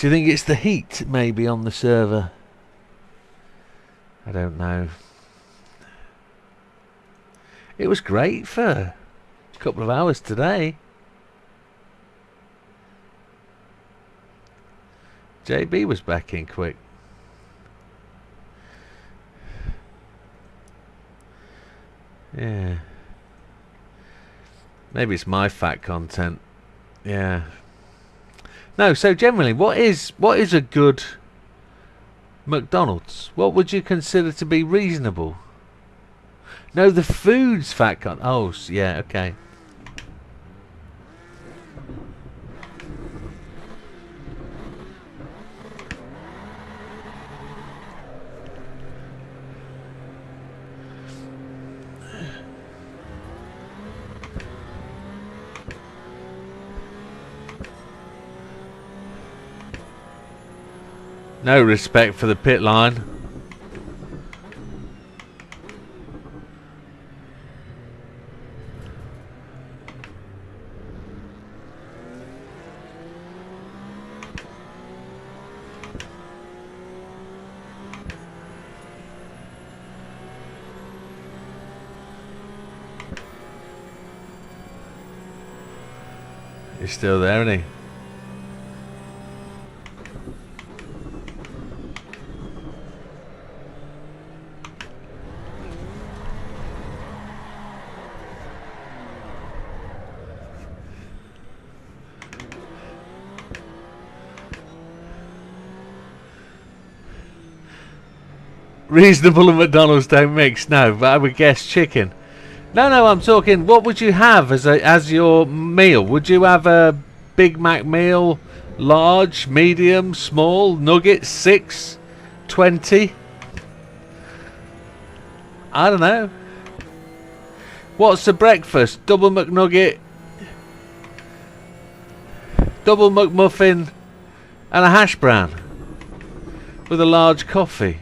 Do you think it's the heat maybe on the server? I don't know. It was great for a couple of hours today. JB was back in quick. Yeah. Maybe it's my fat content. Yeah. No, so generally, what is a good McDonald's? What would you consider to be reasonable? No, the food's fat content. Oh, yeah, okay. No respect for the pit line. He's still there, isn't he? Reasonable and McDonald's don't mix, no, but I would guess chicken. No, I'm talking, what would you have as your meal? Would you have a Big Mac meal, large, medium, small, nuggets, 6, 20? I don't know. What's the breakfast? Double McNugget, double McMuffin, and a hash brown with a large coffee.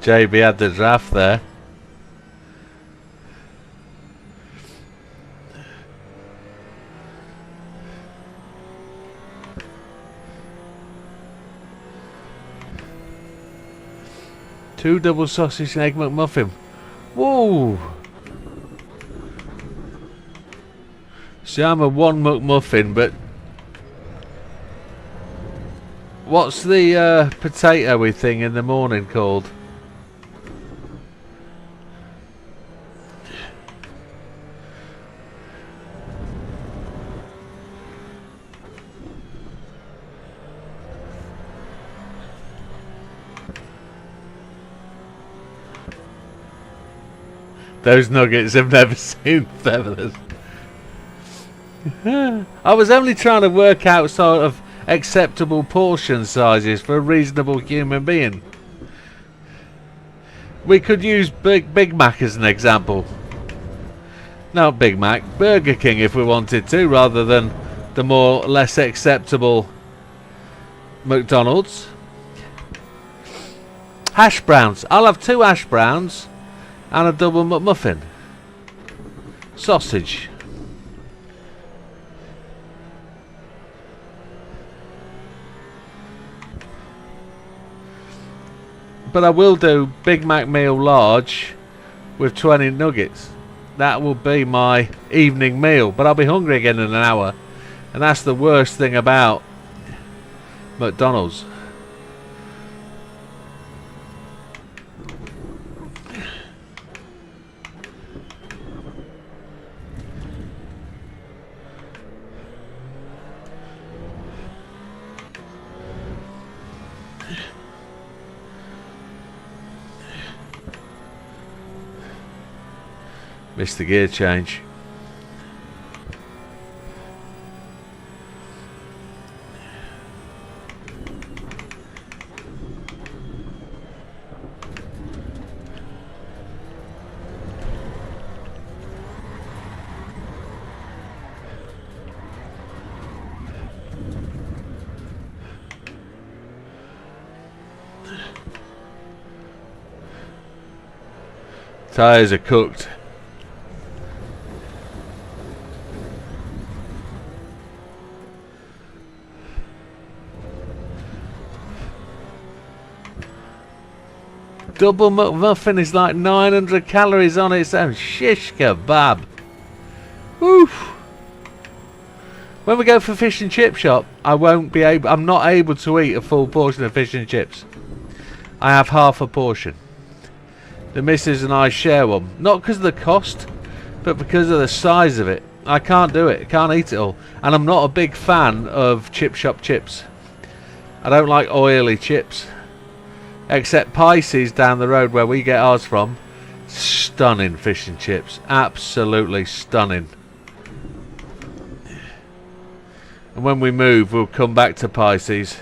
JB had the draft there. Two double sausage and egg McMuffin. Whoa! See, I'm a one McMuffin, but what's the potato-y thing in the morning called? Those nuggets have never seen feathers. I was only trying to work out sort of acceptable portion sizes for a reasonable human being. We could use Big Mac as an example. Not Big Mac, Burger King if we wanted to, rather than the more less acceptable McDonald's. Hash browns. I'll have 2 hash browns and a double McMuffin. Sausage. But I will do Big Mac meal large with 20 nuggets. That will be my evening meal. But I'll be hungry again in an hour. And that's the worst thing about McDonald's. Missed the gear change. Tyres are cooked. Double McMuffin is like 900 calories on its own. Shish kebab. Woof. When we go for fish and chip shop, I'm not able to eat a full portion of fish and chips. I have half a portion. The missus and I share one. Not because of the cost, but because of the size of it. I can't do it. I can't eat it all. And I'm not a big fan of chip shop chips. I don't like oily chips. Except Pisces down the road where we get ours from. Stunning fish and chips. Absolutely stunning. And when we move, we'll come back to Pisces.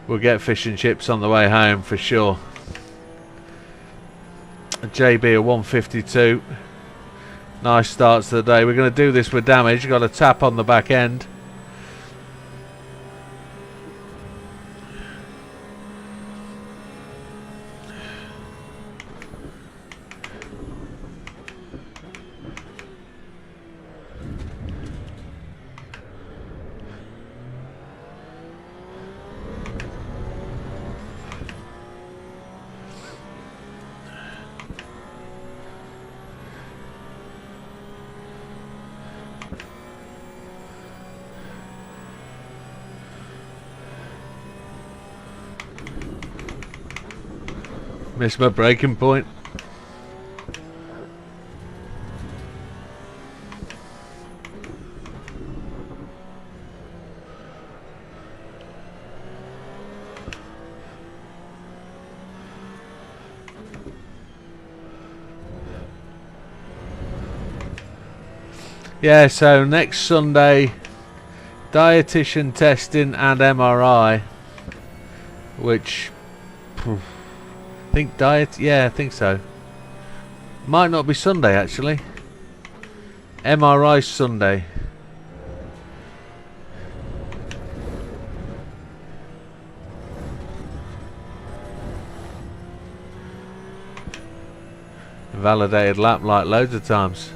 We'll get fish and chips on the way home for sure. A JB a 152. Nice start to the day. We're going to do this with damage. Got a tap on the back end. Missed my braking point. Yeah, so next Sunday, dietitian testing and MRI, which I think so. Might not be Sunday actually. MRI Sunday. Validated lap like loads of times.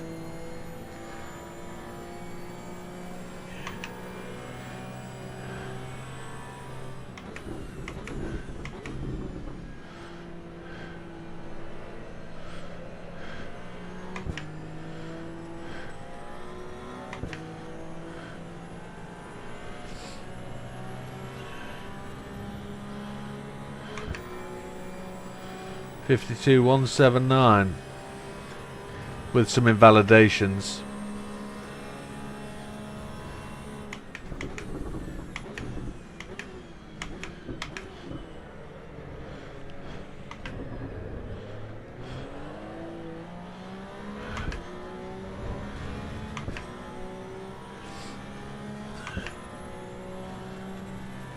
$52,179 with some invalidations.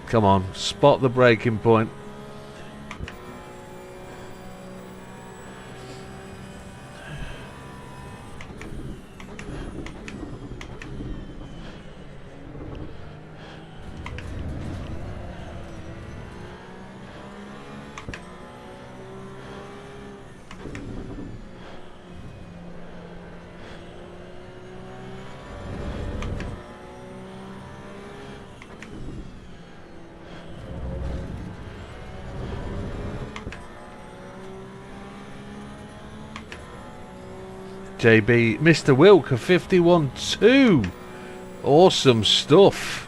Come on, spot the braking point. JB, Mr. Wilk of 51.2. Awesome stuff.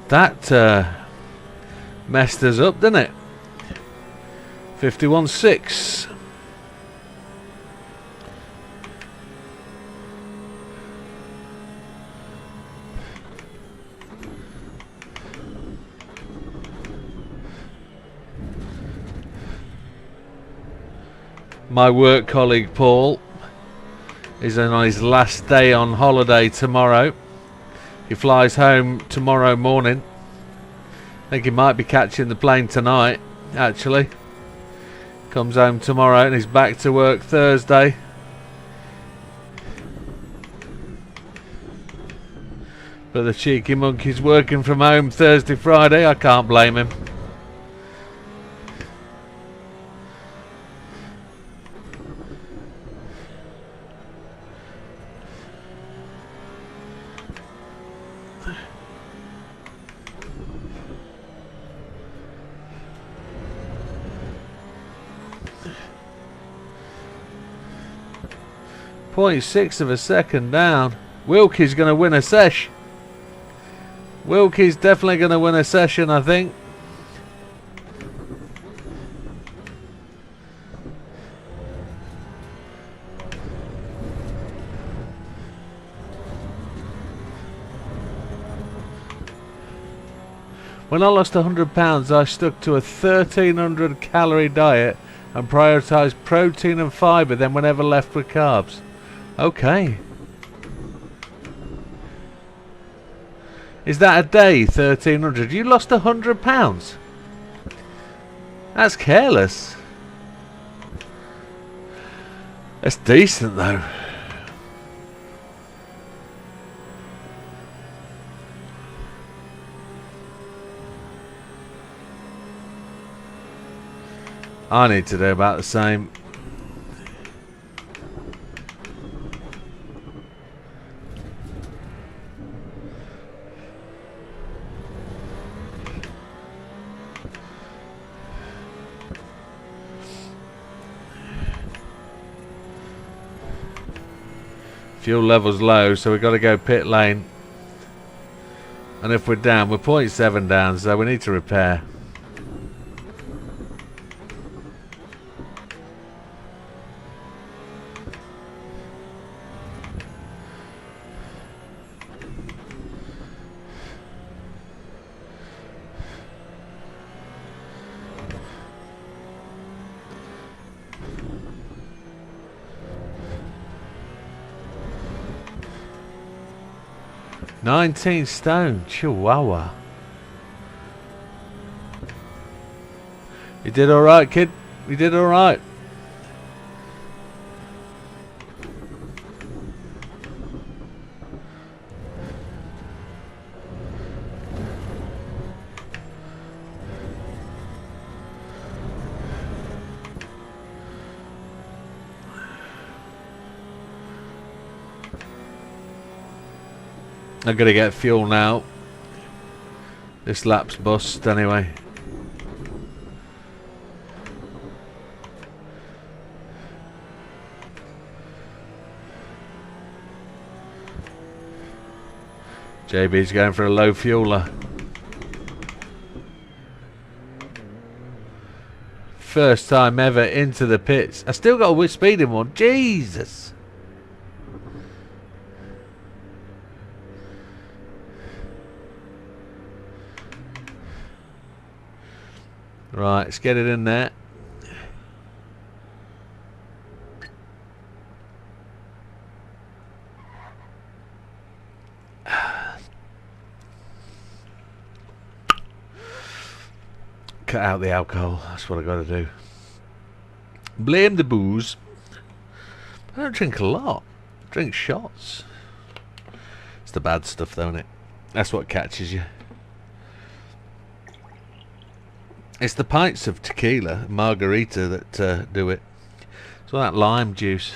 That messed us up, didn't it? 51.6. My work colleague Paul is on his last day on holiday tomorrow. He flies home tomorrow morning. I think he might be catching the plane tonight, actually. Comes home tomorrow and he's back to work Thursday. But the cheeky monkey's working from home Thursday, Friday. I can't blame him. .6 of a second down. Wilkie's going to win a sesh. Wilkie's definitely going to win a session, I think. When I lost 100 pounds, I stuck to a 1300 calorie diet and prioritised protein and fibre, then whenever left with carbs. Okay. Is that a day, 1300? You lost 100 pounds? That's careless. That's decent though. I need to do about the same. Fuel level's low, so we've got to go pit lane. And if we're down, we're 0.7 down, so we need to repair. $19 stone, Chihuahua. You did alright, kid. You did alright. I'm gonna get fuel now. This lap's bust anyway. JB's going for a low fueler. First time ever into the pits. I still got a speeding one. Jesus. Right, let's get it in there. Cut out the alcohol, that's what I gotta do. Blame the booze. I don't drink a lot. I drink shots. It's the bad stuff though, isn't it? That's what catches you. It's the pints of tequila, margarita that do it. It's all that lime juice.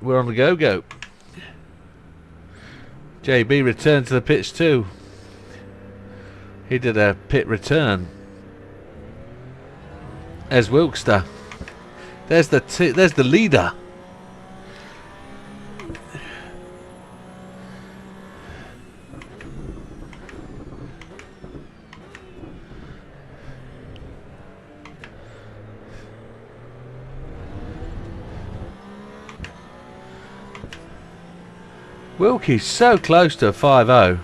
We're on the go-go. JB returned to the pits too. He did a pit return. There's Wilkster. There's the leader. Wilkie's so close to a 5-0.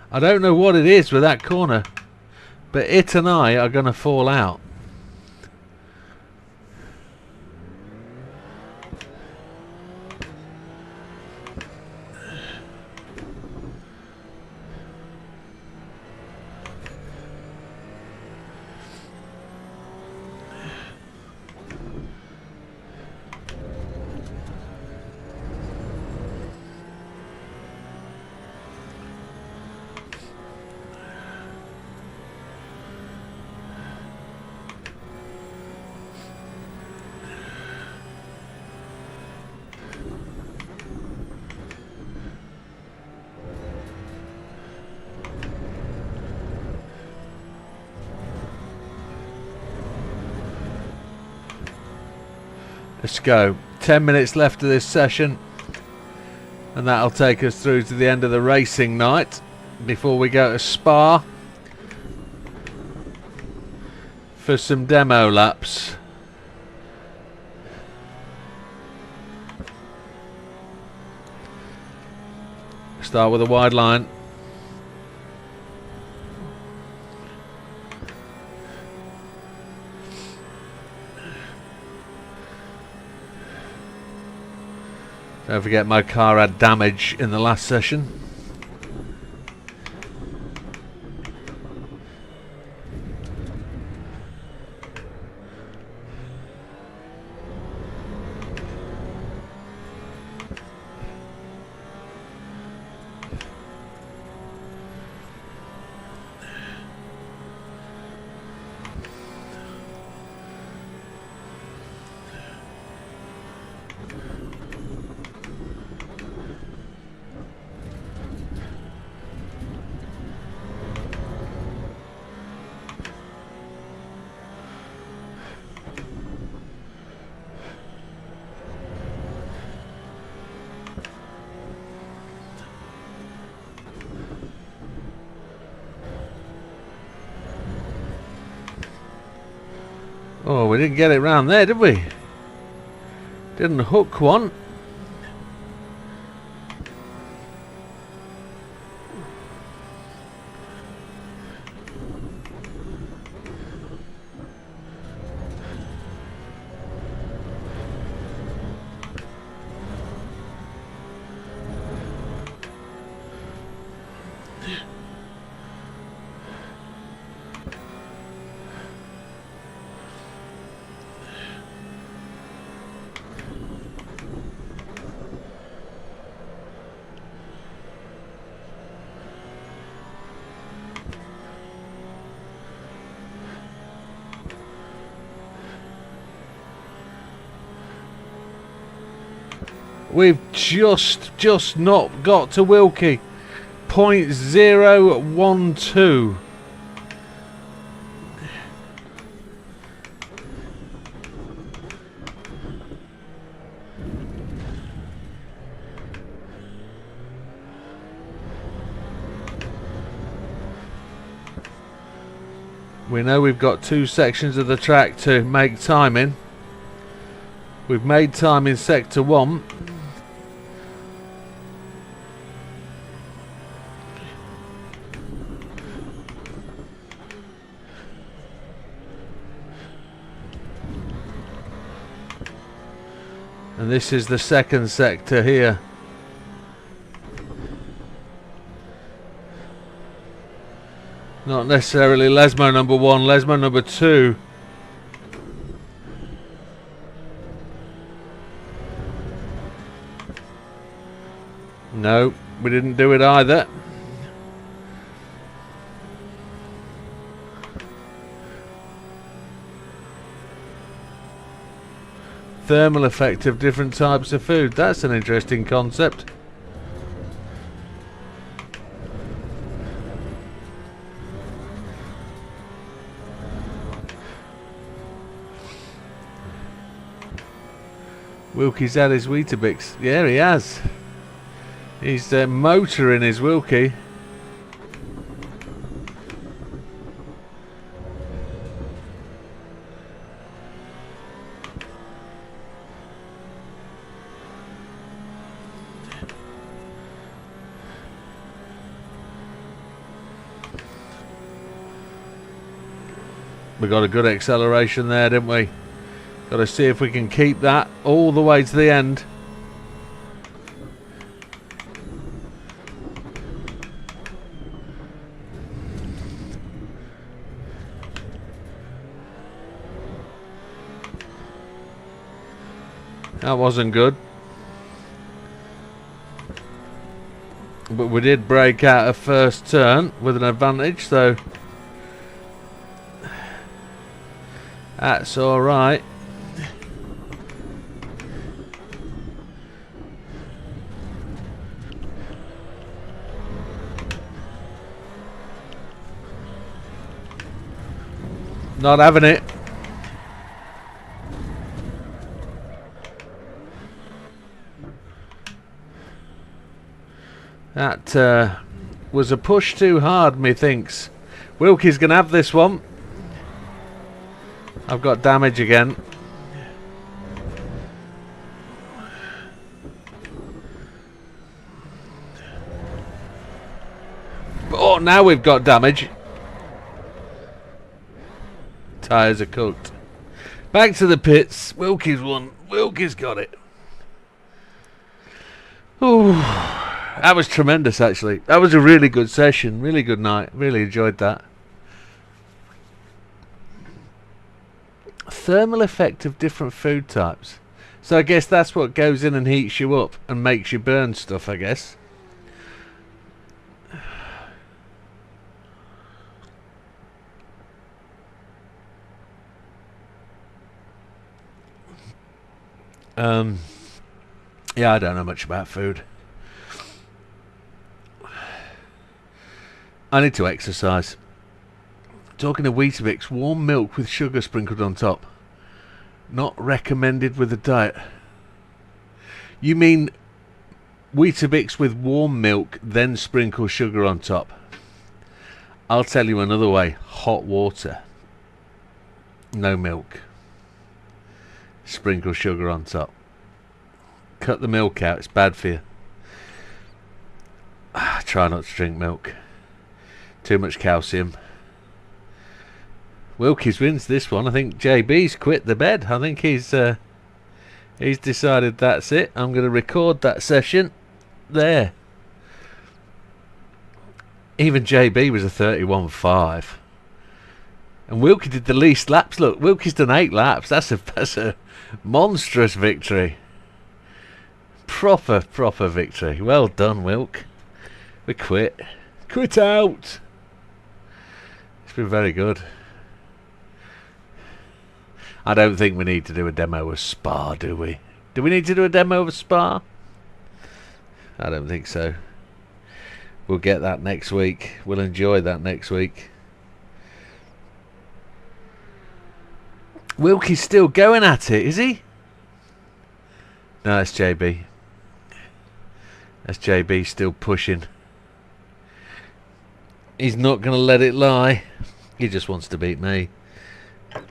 I don't know what it is with that corner, but it and I are going to fall out. Let's go. 10 minutes left of this session, and that'll take us through to the end of the racing night before we go to Spa for some demo laps. Start with a wide line. Don't forget my car had damage in the last session. Oh, we didn't get it round there, did we? Didn't hook one. We've just not got to Wilkie. 0.012. We know we've got 2 sections of the track to make time in. We've made time in sector 1. And this is the second sector here. Not necessarily Lesmo number 1, Lesmo number 2. No, we didn't do it either. Thermal effect of different types of food. That's an interesting concept. Wilkie's had his Weetabix. Yeah, he has. He's motoring his Wilkie. We got a good acceleration there, didn't we? Got to see if we can keep that all the way to the end. That wasn't good. But we did break out a first turn with an advantage, so that's alright. Not having it. That was a push too hard, methinks. Wilkie's going to have this one. I've got damage again. Oh, now we've got damage. Tyres are cooked. Back to the pits. Wilkie's won. Wilkie's got it. Ooh, that was tremendous, actually. That was a really good session. Really good night. Really enjoyed that. Thermal effect of different food types. So I guess that's what goes in and heats you up and makes you burn stuff, I guess. Yeah, I don't know much about food. I need to exercise. Talking of Weetabix, warm milk with sugar sprinkled on top. Not recommended with a diet. You mean Weetabix with warm milk, then sprinkle sugar on top? I'll tell you another way. Hot water. No milk. Sprinkle sugar on top. Cut the milk out, it's bad for you. Try not to drink milk. Too much calcium. Wilkie's wins this one. I think JB's quit the bed. I think he's decided that's it. I'm going to record that session there. Even JB was a 31.5. And Wilkie did the least laps. Look, Wilkie's done 8 laps. That's a monstrous victory. Proper victory. Well done, Wilk. We quit. Quit out. It's been very good. I don't think we need to do a demo of Spa, do we? Do we need to do a demo of Spa? I don't think so. We'll get that next week. We'll enjoy that next week. Wilkie's still going at it, is he? No, that's JB. That's JB still pushing. He's not going to let it lie. He just wants to beat me.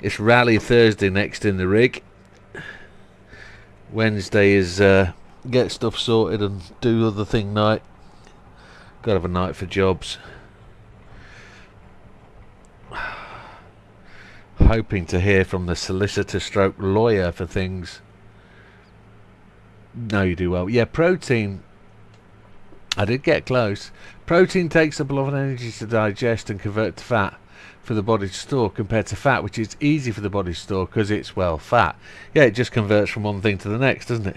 It's Rally Thursday next in the rig. Wednesday is get stuff sorted and do other thing night. Got to have a night for jobs. Hoping to hear from the solicitor stroke lawyer for things. No, you do well. Yeah, protein. I did get close. Protein takes up a lot of energy to digest and convert to fat for the body to store, compared to fat, which is easy for the body to store because it's, well, fat. Yeah, it just converts from one thing to the next, doesn't it?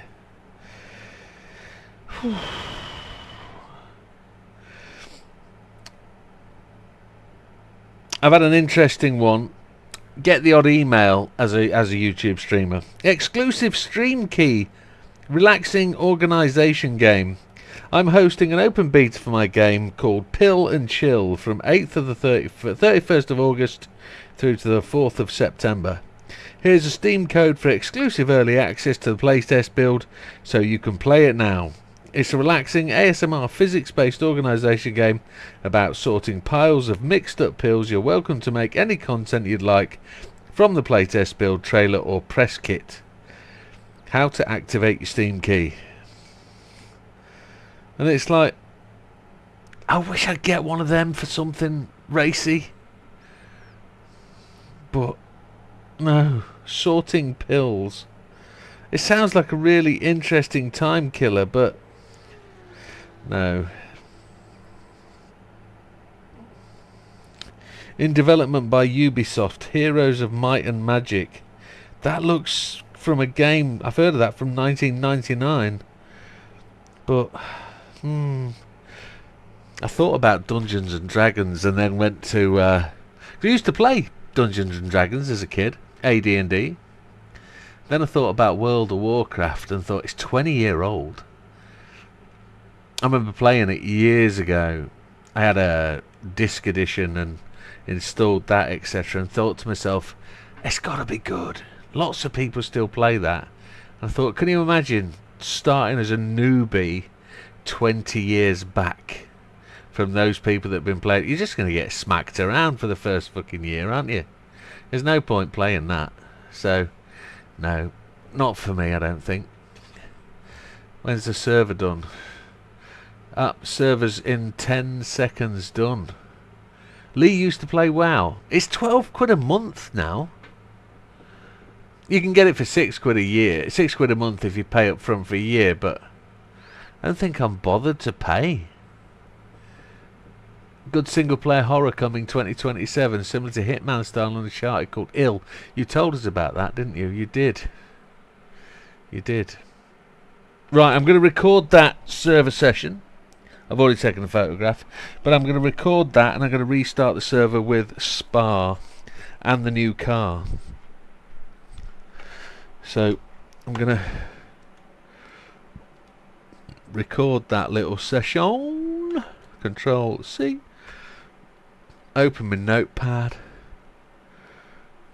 I've had an interesting one. Get the odd email as a YouTube streamer. Exclusive stream key. Relaxing organisation game. I'm hosting an open beta for my game called Pill and Chill from 8th of the 31st of August through to the 4th of September. Here's a Steam code for exclusive early access to the playtest build, so you can play it now. It's a relaxing ASMR physics-based organisation game about sorting piles of mixed-up pills. You're welcome to make any content you'd like from the playtest build, trailer or press kit. How to activate your Steam key. And it's like, I wish I'd get one of them for something racy. But no, sorting pills. It sounds like a really interesting time killer, but no. In development by Ubisoft, Heroes of Might and Magic. That looks from a game, I've heard of that, from 1999. But, I thought about Dungeons and Dragons and then went to... I used to play Dungeons and Dragons as a kid, AD&D. Then I thought about World of Warcraft and thought, it's 20-year-old. I remember playing it years ago. I had a disc edition and installed that, etc. and thought to myself, it's got to be good. Lots of people still play that. And I thought, can you imagine starting as a newbie 20 years back from those people that have been playing? You're just going to get smacked around for the first fucking year, aren't you? There's no point playing that. So, no, not for me, I don't think. When's the server done? Up, server's in 10 seconds done. Lee used to play WoW. It's 12 quid a month now. You can get it for 6 quid a year. 6 quid a month if you pay up front for a year, but I don't think I'm bothered to pay. Good single player horror coming 2027, similar to Hitman style on Uncharted, called Ill. You told us about that, didn't you? You did. You did. Right, I'm going to record that server session. I've already taken a photograph, but I'm going to record that and I'm going to restart the server with Spa and the new car. So I'm going to record that little session. Control C. Open my notepad.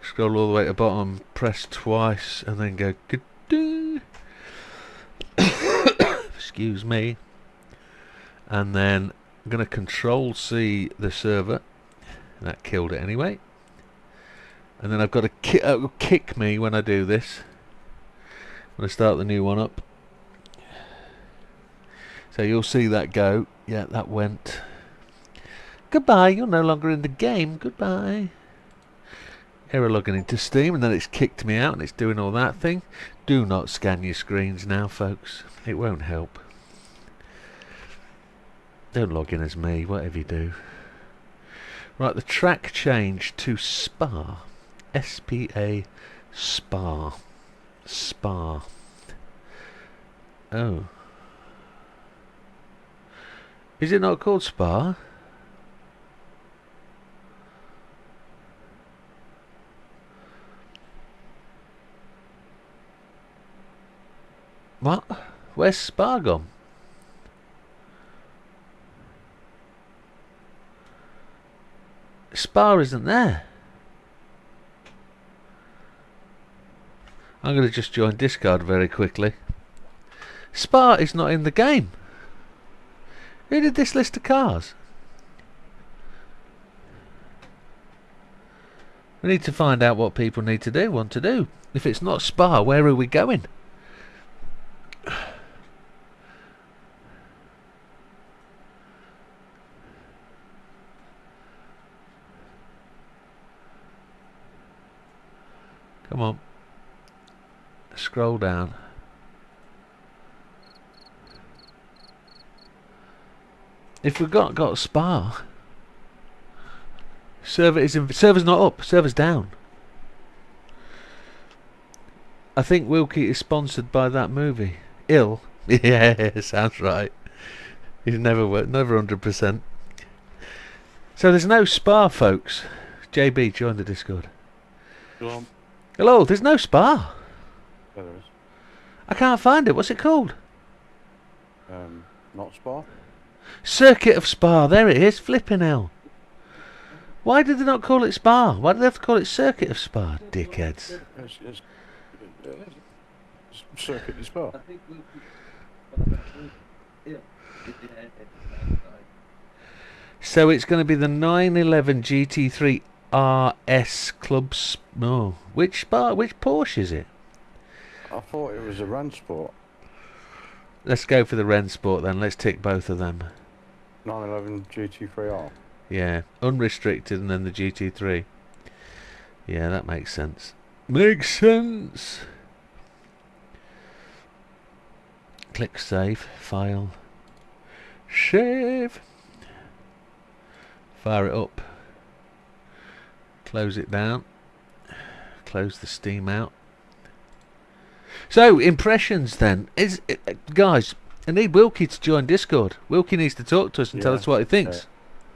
Scroll all the way to the bottom, press twice, and then go. Excuse me. And then I'm going to Control C the server. That killed it anyway. And then I've got to kick me when I do this. When I start the new one up. So you'll see that go. Yeah, that went. Goodbye, you're no longer in the game. Goodbye. Error logging into Steam, and then it's kicked me out and it's doing all that thing. Do not scan your screens now, folks. It won't help. Don't log in as me, whatever you do. Right, the track changed to Spa. S-P-A, Spa. Spa. Oh. Is it not called Spa? What? Where's Spa gone? Spa isn't there. I'm going to just join Discard very quickly. Spa is not in the game. Who did this list of cars? We need to find out what people want to do. If it's not Spa, where are we going? Come on. Scroll down. If we've got Spa, server's not up, server's down. I think Wilkie is sponsored by that movie. Ill. Yeah, sounds right. He's never 100%. So there's no Spa, folks. JB, join the Discord. Go on. Hello, there's no Spa. Yeah, there is. I can't find it. What's it called? Not Spa. Circuit of Spa. There it is. Flipping hell. Why did they not call it Spa? Why did they have to call it Circuit of Spa, dickheads? It's circuit as well. So it's going to be the 911 GT3 RS Clubs. No, which Spa? Which Porsche is it? I thought it was a run sport. Let's go for the Rennsport then. Let's tick both of them. 911 GT3R. Yeah, unrestricted and then the GT3. Yeah, that makes sense. Makes sense. Click save, file, save. Fire it up. Close it down. Close the Steam out. So, impressions then. Guys, I need Wilkie to join Discord. Wilkie needs to talk to us and tell us what he thinks.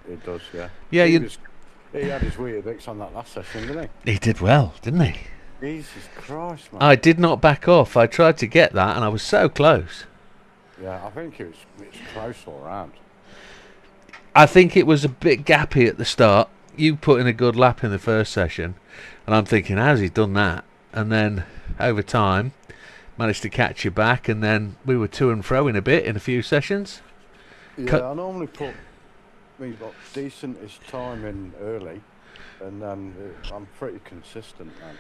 It does, yeah. Yeah, he had his Weetabix on that last session, didn't he did well, didn't he? Jesus Christ, man. I did not back off. I tried to get that and I was so close. Yeah, I think it's close all round. I think it was a bit gappy at the start. You put in a good lap in the first session and I'm thinking, how's he done that? And then over time managed to catch you back, and then we were to and fro in a bit in a few sessions. Yeah, I normally put decentish time in early, and then I'm pretty consistent, man.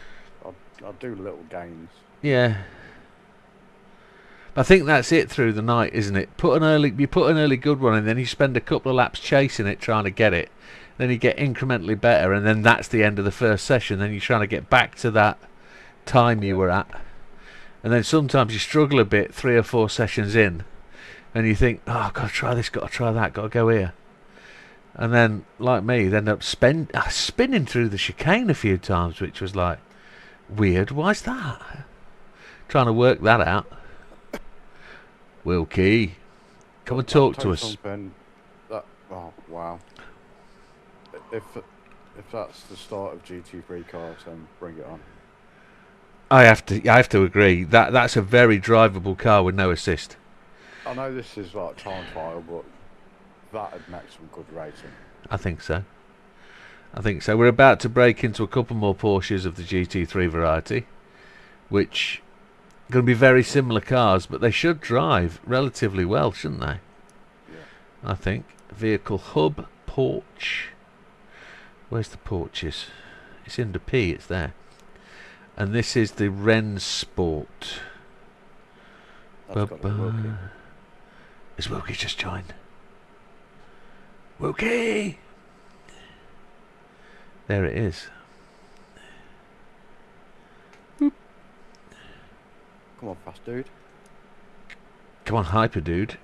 I do little gains. Yeah, I think that's it through the night, isn't it? You put an early good one, and then you spend a couple of laps chasing it, trying to get it. Then you get incrementally better, and then that's the end of the first session. Then you're trying to get back to that time you were at. And then sometimes you struggle a bit 3 or 4 sessions in, and you think, oh, I've got to try this, got to try that, got to go here. And then, like me, they end up spinning through the chicane a few times, which was like, weird, why's that? Trying to work that out. Wilkie, come and talk to us. Oh, wow. If that's the start of GT3 cars, then bring it on. I have to agree. That's a very drivable car with no assist. I know this is like time trial, but that'd make some good racing. I think so. We're about to break into a couple more Porsches of the GT3 variety, which are going to be very similar cars, but they should drive relatively well, shouldn't they? Yeah. I think. Vehicle hub, porch. Where's the porches? It's under P, it's there. And this is the Rennsport. Is Wilkie just joined? Wilkie! There it is. Boop. Come on, fast dude. Come on, hyper dude.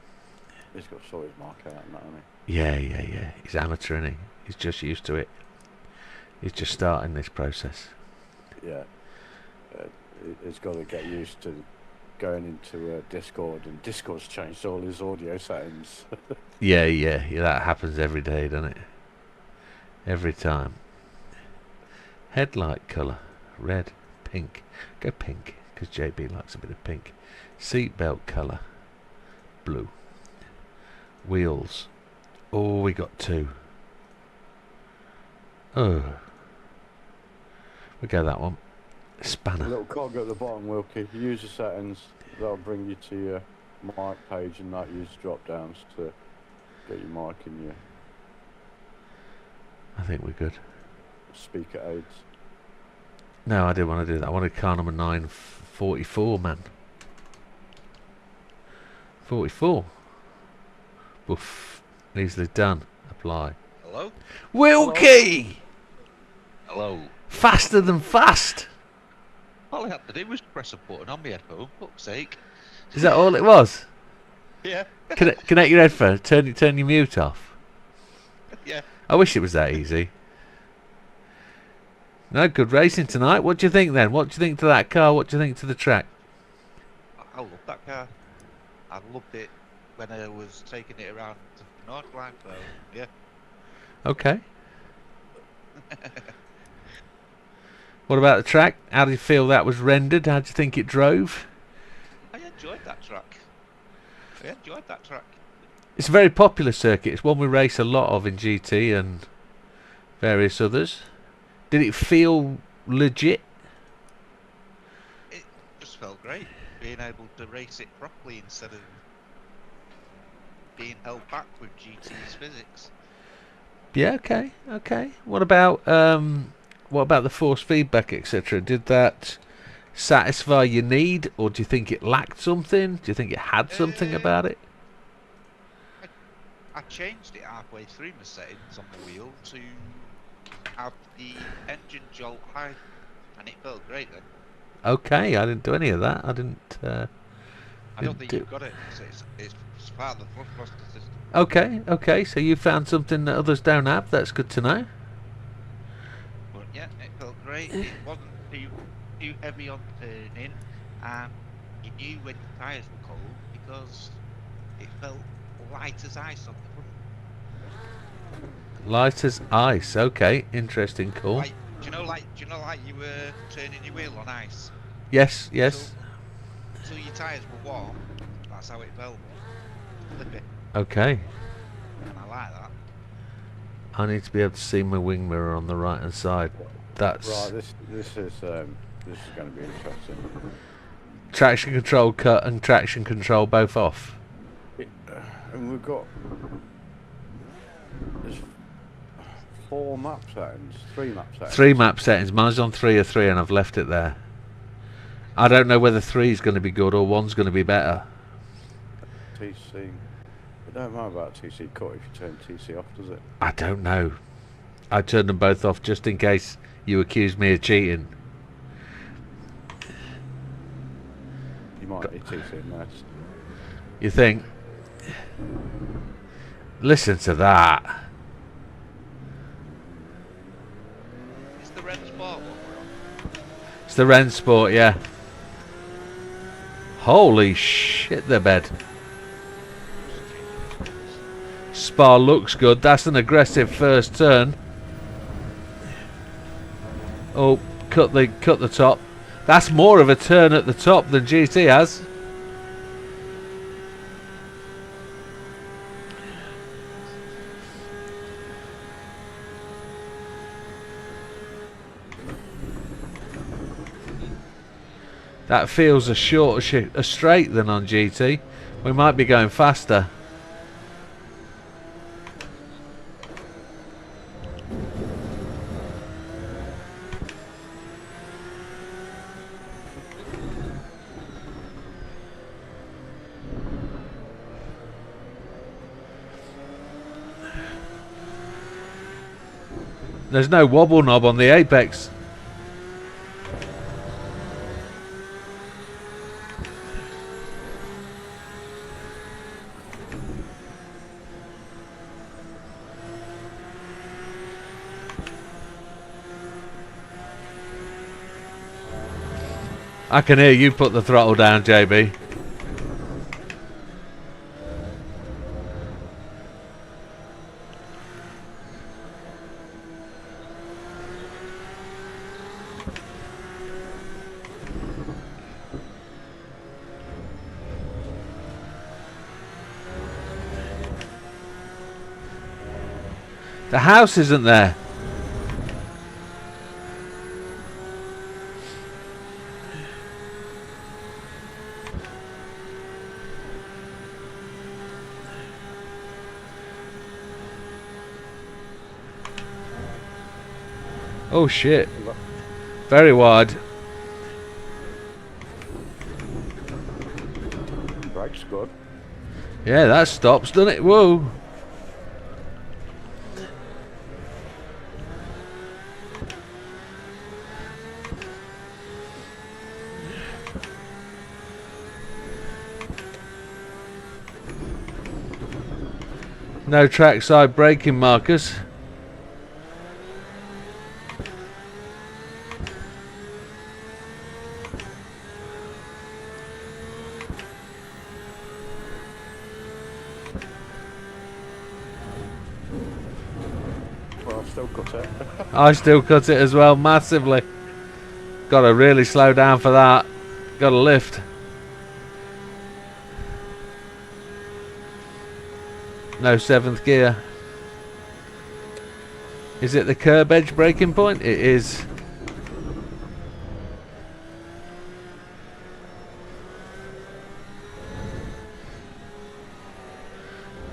He's got to sort his mark out and that, hasn't Yeah. He's amateur, isn't he? He's just used to it. He's just starting this process. Yeah. He's got to get used to going into Discord, and Discord's changed all his audio settings. Yeah, that happens every day, doesn't it? Every time. Headlight colour, red, pink. Go pink, because JB likes a bit of pink. Seatbelt colour, blue. Wheels. Oh, we got 2. Oh. We'll go that one. Spanner. A little cog at the bottom, Wilkie. User settings, that'll bring you to your mic page, and that use drop downs to get your mic and your I think we're good. speaker aids. No, I didn't want to do that. I wanted car number 944, man. 44. Woof. Easily done. Apply. Hello? Wilkie! Hello. Faster than fast! All I had to do was press a button on my headphone, fuck's sake. Is that all it was? Yeah. Connect your headphones, turn your mute off. Yeah. I wish it was that easy. No, good racing tonight. What do you think then? What do you think to that car? What do you think to the track? I love that car. I loved it when I was taking it around to Northline, so yeah. Okay. What about the track? How do you feel that was rendered? How do you think it drove? I enjoyed that track. It's It's a very popular circuit. It's one we race a lot of in GT, and various others. Did it feel legit? It just felt great being able to race it properly instead of being held back with GT's physics. Yeah, okay, okay. What about the force feedback, etc.? Did that satisfy your need, or do you think it lacked something? Do you think it had something about it? I changed it halfway through my settings on the wheel to have the engine jolt high, and it felt great then. Okay, I didn't do any of that. I didn't. I don't think you've got it. So it's part of the thrust cluster system. Okay, okay. So you found something that others don't have. That's good to know. But yeah, it felt great. It wasn't too heavy on turning, and you knew when your tyres were cold because it felt light as ice on the front. Light as ice. Okay, interesting. Cool. Like, do you know, like you were turning your wheel on ice. Yes, yes. Until your tyres were warm, that's how it felt. Flippy. Okay. And I like that. I need to be able to see my wing mirror on the right hand side. That's Right, this is going to be interesting. traction control cut and traction control both off. And we've got there's 4 map settings, 3 map settings. 3 map settings. Mine's on 3 or 3, and I've left it there. I don't know whether 3 is going to be good or 1's going to be better. TC. It don't matter about TC cut if you turn TC off, does it? I don't know. I turned them both off just in case you accuse me of cheating. You might need TC in there. You think? Listen to that. It's the Red Sport one we're on. It's the Ren Sport, yeah. Holy shit, the bed. Spa looks good. That's an aggressive first turn. Oh, cut the top. That's more of a turn at the top than GT has. That feels a shorter a straight than on GT. We might be going faster. There's no wobble knob on the Apex. I can hear you put the throttle down, JB. The house isn't there. Oh shit. Very wide. Brake's good. Yeah, that stops, doesn't it? Whoa. No trackside braking markers. Well, I've still cut it. I still cut it as well, massively. Got to really slow down for that. Got to lift. No 7th gear. Is it the curb edge braking point? It is.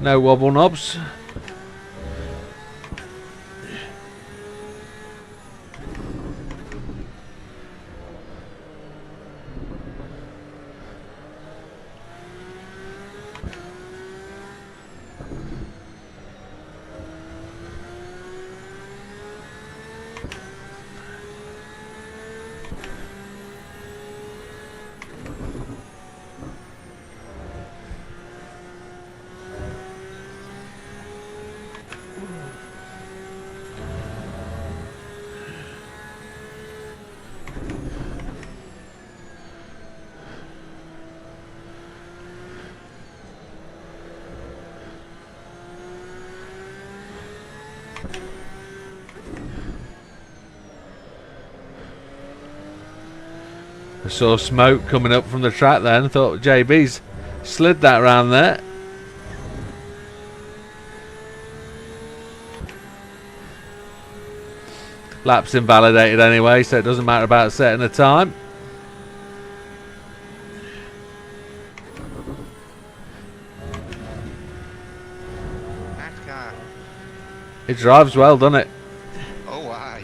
No wobble knobs. I saw smoke coming up from the track then. Thought JB's slid that round there. Lap's invalidated anyway, so it doesn't matter about setting a time. Nice car. It drives well, doesn't it? Oh, aye.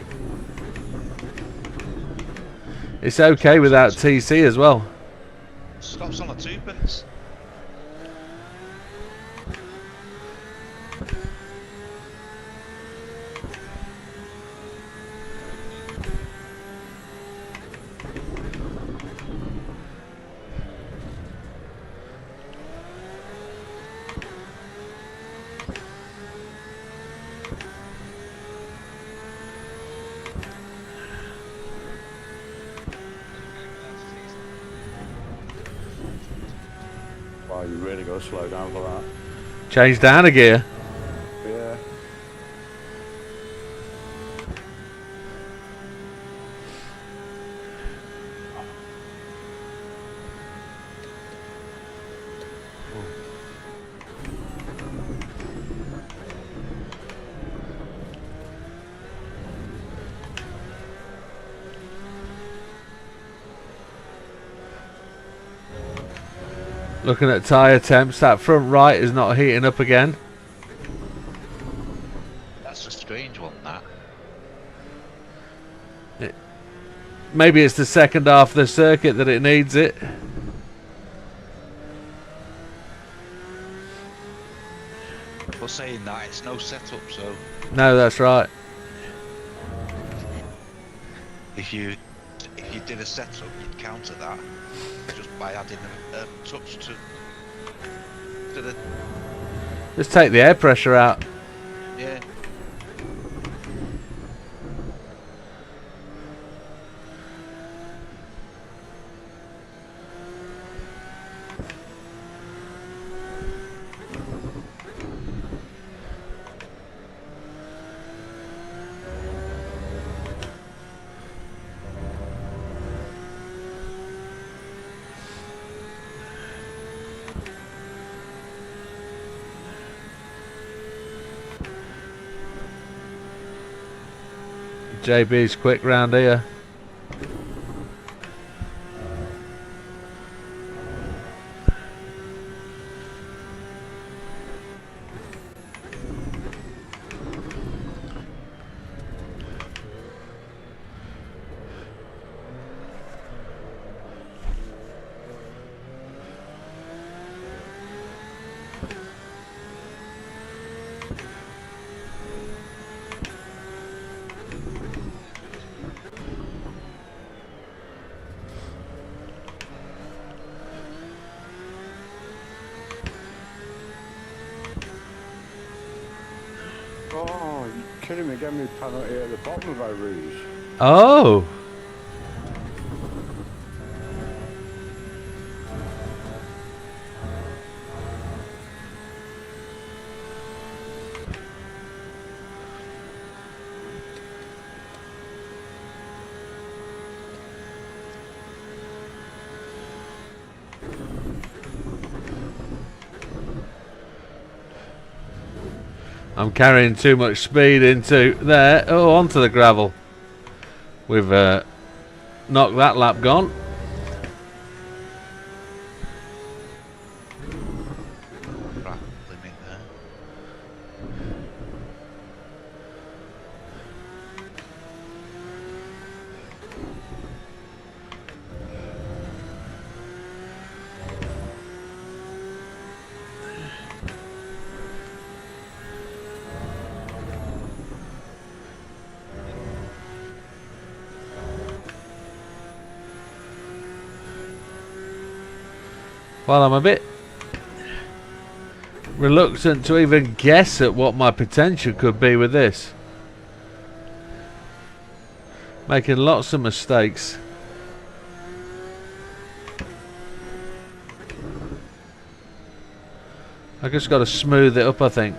It's okay without TC as well. Stops on a twopence. Wow, you really got to slow down for that. Change down a gear. Yeah. Looking at tyre temps, that front right is not heating up again. That's a strange one, that. Maybe it's the second half of the circuit that it needs it. But saying that, it's no setup, so No, that's right. if you did a setup, you'd counter that just by adding a touch to the Just take the air pressure out. yeah. JB's quick round here. Oh, you kidding me? Give me a penalty at the bottom of our rouge. Oh, I'm carrying too much speed into there. Oh, onto the gravel. We've knocked that lap gone. Right, limit there. Well, I'm a bit reluctant to even guess at what my potential could be with this. Making lots of mistakes. I just got to smooth it up, I think.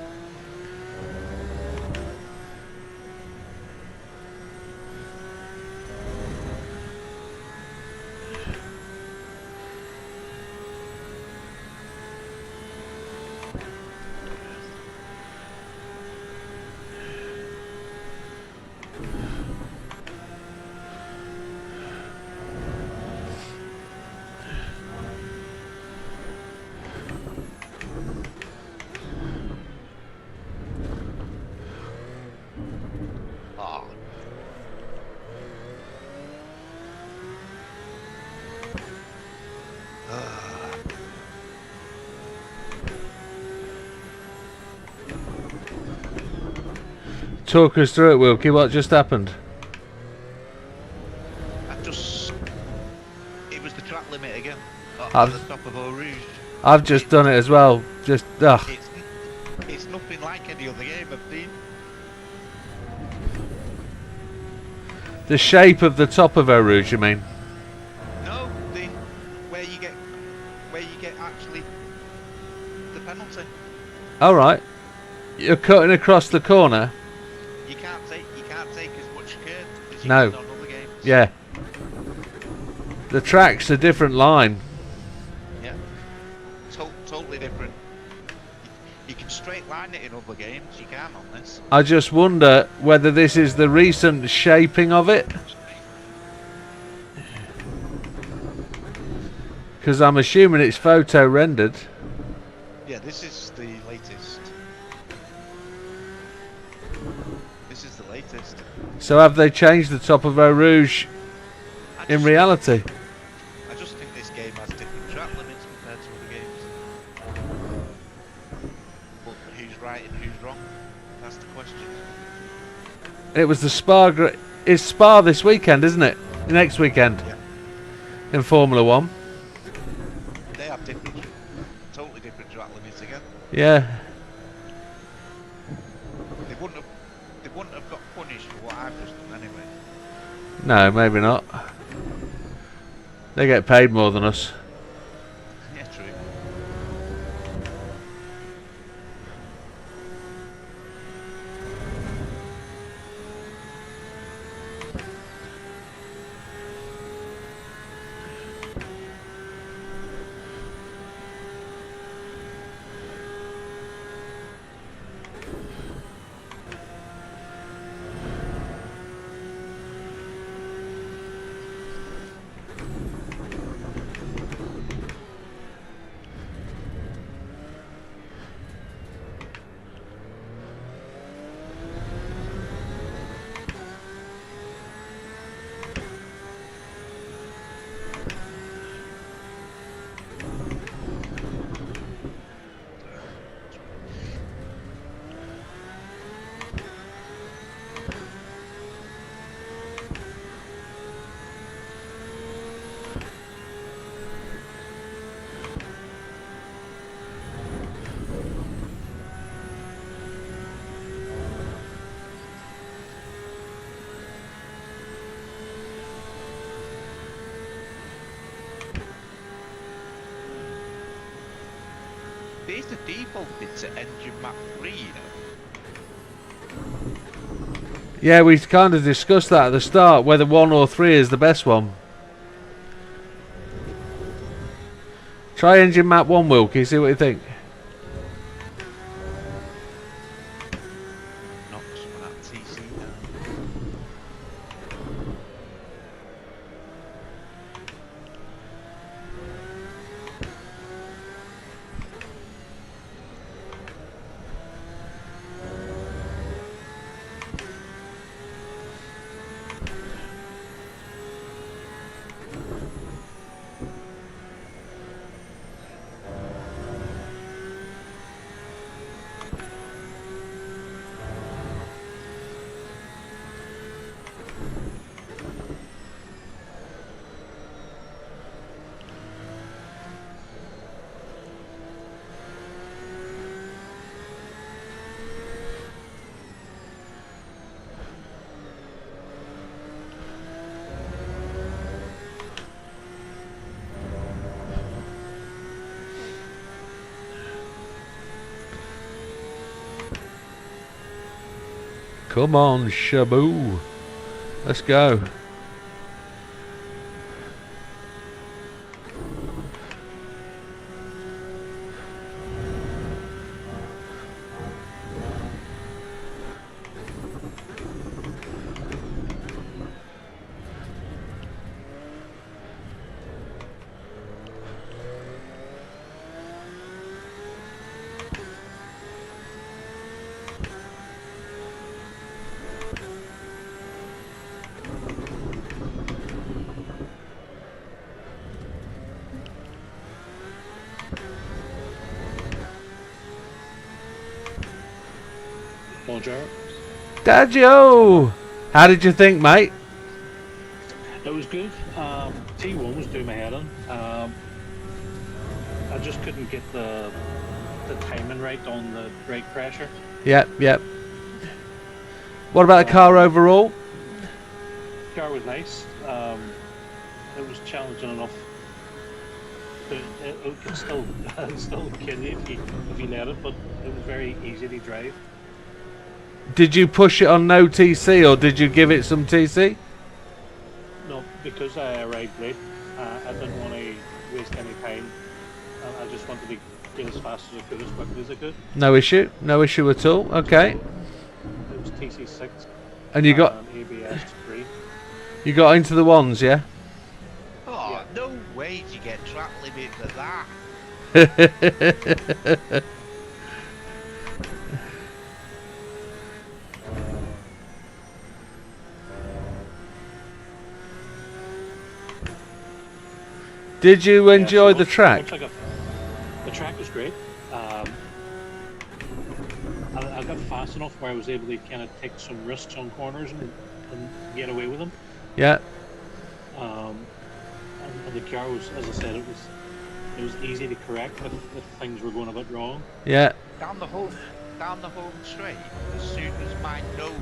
Oh, Talk us through it, Wilkie. What just happened? it was the track limit again. At I've- the top of Eau Rouge. I've just done it as well. Just, ugh. It's nothing like any other game I've seen. The shape of the top of Eau Rouge, you mean? No, where you get actually the penalty. Alright. You're cutting across the corner? You can't take as much curve as you No. can on other games. Yeah. The track's a different line. Yeah. Totally different. You can straight line it in other games. You can't on this. I just wonder whether this is the recent shaping of it. Because I'm assuming it's photo rendered. Yeah, this is the latest. This is the latest. So have they changed the top of Eau Rouge I in just- reality? I just think this game has different track limits compared to other games. But who's right and who's wrong? That's the question. It was the Spa. It's Spa this weekend, isn't it? Next weekend. Yeah. In Formula 1. They have totally different track limits again. Yeah. They wouldn't have got punished for what I've just done anyway. No, maybe not. They get paid more than us. Yeah, true. These are defaulted to engine map 3, you know. Yeah, we kind of discussed that at the start, whether 1 or 3 is the best one. Try engine map 1, Wilkie, see what you think. Come on, Shabu. Let's go. Well, Jared, Dadjo! How did you think, mate? it was good. T1 was doing my head in. I just couldn't get the timing right on the brake pressure. Yep, yep. What about the car overall? The car was nice. It was challenging enough. But it could still kill you if you let it, but it was very easy to drive. Did you push it on no TC or did you give it some TC? No, because I arrived late, I didn't want to waste any time. I just wanted to get as fast as I could, as quickly as I could. No issue, no issue at all. Okay. It was TC6. And you got ABS 3. you got into the ones, yeah? Oh, Yeah. no way do you get track limit for that. Did you enjoy the track? The track was great. I got fast enough where I was able to kind of take some risks on corners and get away with them. Yeah. And the car was, as I said, it was easy to correct if things were going a bit wrong. Yeah. Down the home straight, as soon as my nose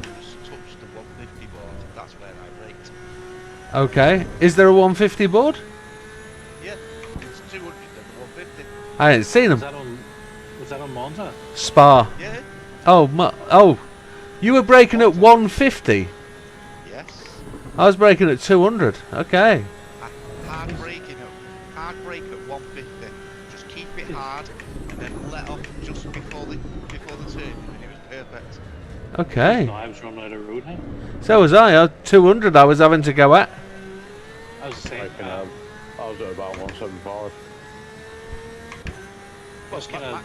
touched the 150 board, that's where I braked. Okay. Is there a 150 board? Yeah, it's 200 and 150. I ain't seen Was them. that on Monza? Spa. Yeah, Oh, you were braking at 150. yes. I was braking at 200. Okay. Hard brake at 150. Just keep it hard and then let off just before the turn, and it was perfect. Okay. No, I was running out of road. Hey? So was I. 200 I was having to go at. I was saying, I was at about 175. was kind of.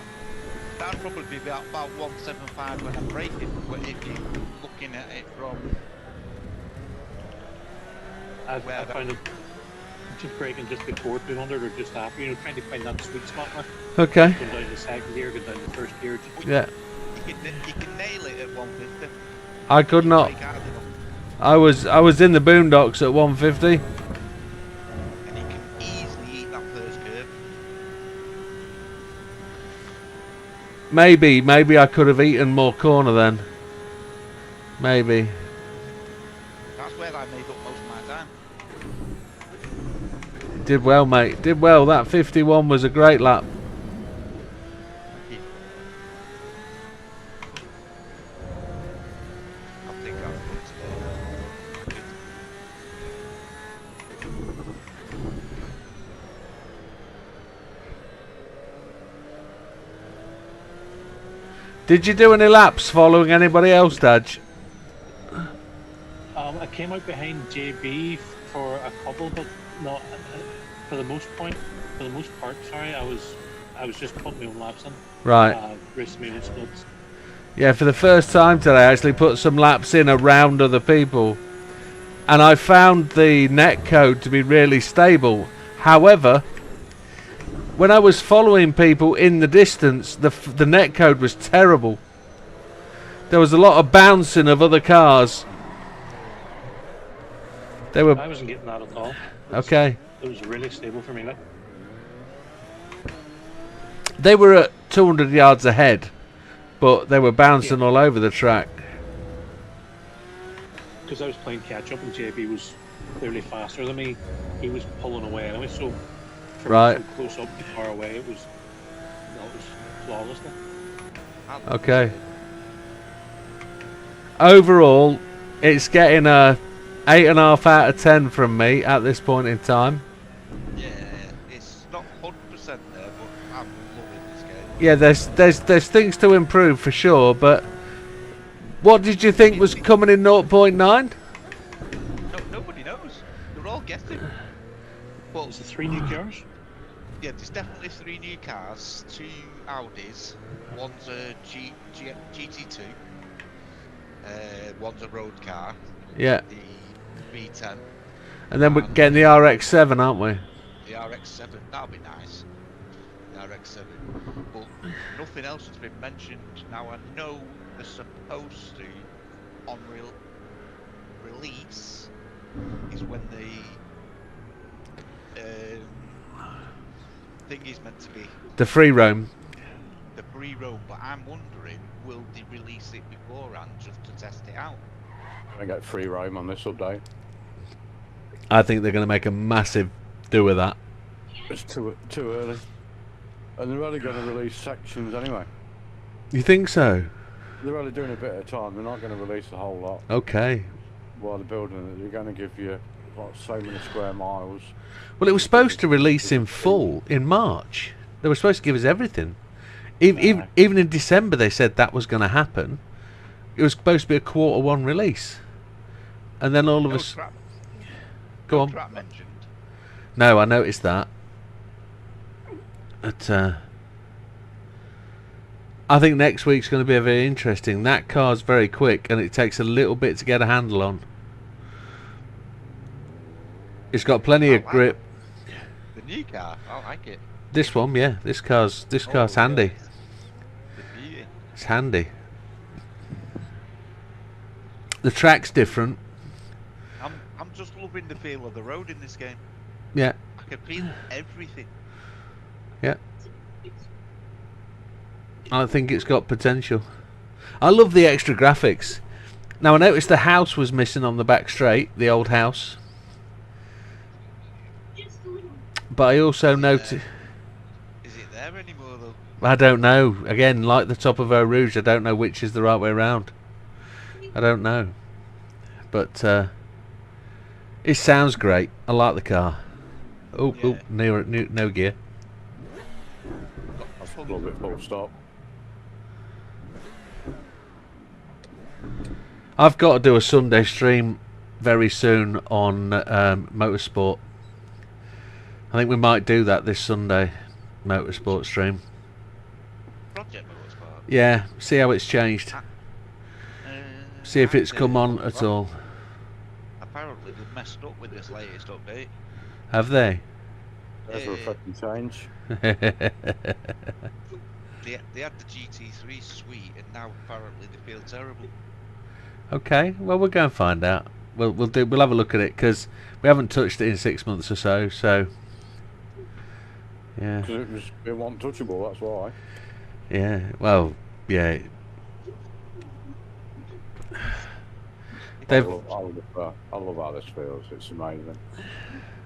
That'd probably be about 175 when I'm braking, but if you're looking at it from I where found it just braking just before 200 or just after, trying to find that sweet spot. Okay. Going down the second gear, going down the first gear. Yeah. you can nail it at 150. I could not. Brake hard enough, I was in the boondocks at 150. and you can easily eat that first curve. Maybe I could have eaten more corner then. Maybe. That's where I made up most of my time. Did well, mate. Did well. That 51 was a great lap. I think I've put today. Did you do any laps following anybody else, Dad? I came out behind JB for a couple, but not for the most part. Sorry, I was just putting my own laps in. Right. Racing my own splits. Yeah, for the first time today, I actually put some laps in around other people. And I found the net code to be really stable. However, when I was following people in the distance, the net code was terrible. There was a lot of bouncing of other cars. They were I wasn't getting that at all. okay. It was really stable for me. Like, They were at 200 yards ahead, but they were bouncing all over the track. because I was playing catch up and JB was clearly faster than me. He was pulling away anyway, so from Right. close up to far away, it was flawless. Okay. overall, it's getting a 8.5 out of 10 from me at this point in time. Yeah, it's not 100% there, but I'm loving this game. Yeah, there's things to improve for sure, but what did you think was coming in 0.9? No, nobody knows. They're all guessing. But Is it 3 new cars? yeah, there's definitely 3 new cars, 2 Audis, one's a GT2, one's a road car, Yeah, the V10, and then we're getting the RX-7, aren't we? the RX-7, that'll be nice, the RX-7, but nothing else has been mentioned. Now I know they're supposed to, on release, is when the thing is meant to be The free roam. the free roam, but I'm wondering, will they release it beforehand just to test it out? I get free roam on this update. I think they're going to make a massive do with that. It's too early. And they're only going to release sections anyway. You think so? They're only doing a bit at a time. They're not going to release the whole lot Okay. while they're building it. They're going to give you like so many square miles. Well, it was supposed to release in full in March. They were supposed to give us everything. Even in December, they said that was going to happen. It was supposed to be a quarter 1 release, and then all of us. Go on. Crap mentioned. No, I noticed that. But I think next week's going to be very interesting. That car's very quick, and it takes a little bit to get a handle on. It's got plenty of grip. The new car, I like it. This one, yeah, this car's handy. Yes. The beauty. It's handy. The track's different. I'm just loving the feel of the road in this game. Yeah, I can feel everything. yeah. I think it's got potential. I love the extra graphics. Now I noticed the house was missing on the back straight, the old house. But I also noticed. Is it there anymore though? I don't know. Again, like the top of Eau Rouge, I don't know which is the right way around. I don't know. But it sounds great. I like the car. Oh, Yeah. no gear. That's a little bit full stop. I've got to do a Sunday stream very soon on motorsport. I think we might do that this Sunday, motorsport stream. Project Motorsport. Yeah, see how it's changed. See if it's come on at all. Apparently they've messed up with this latest update. Have they? There's a refreshing change. They had the GT3 sweet, and now apparently they feel terrible. Okay, well we'll go and find out. We'll have a look at it because we haven't touched it in 6 months or so. So yeah, Because it wasn't touchable, that's why. yeah. Well, yeah. I They've love how this feels. It's amazing.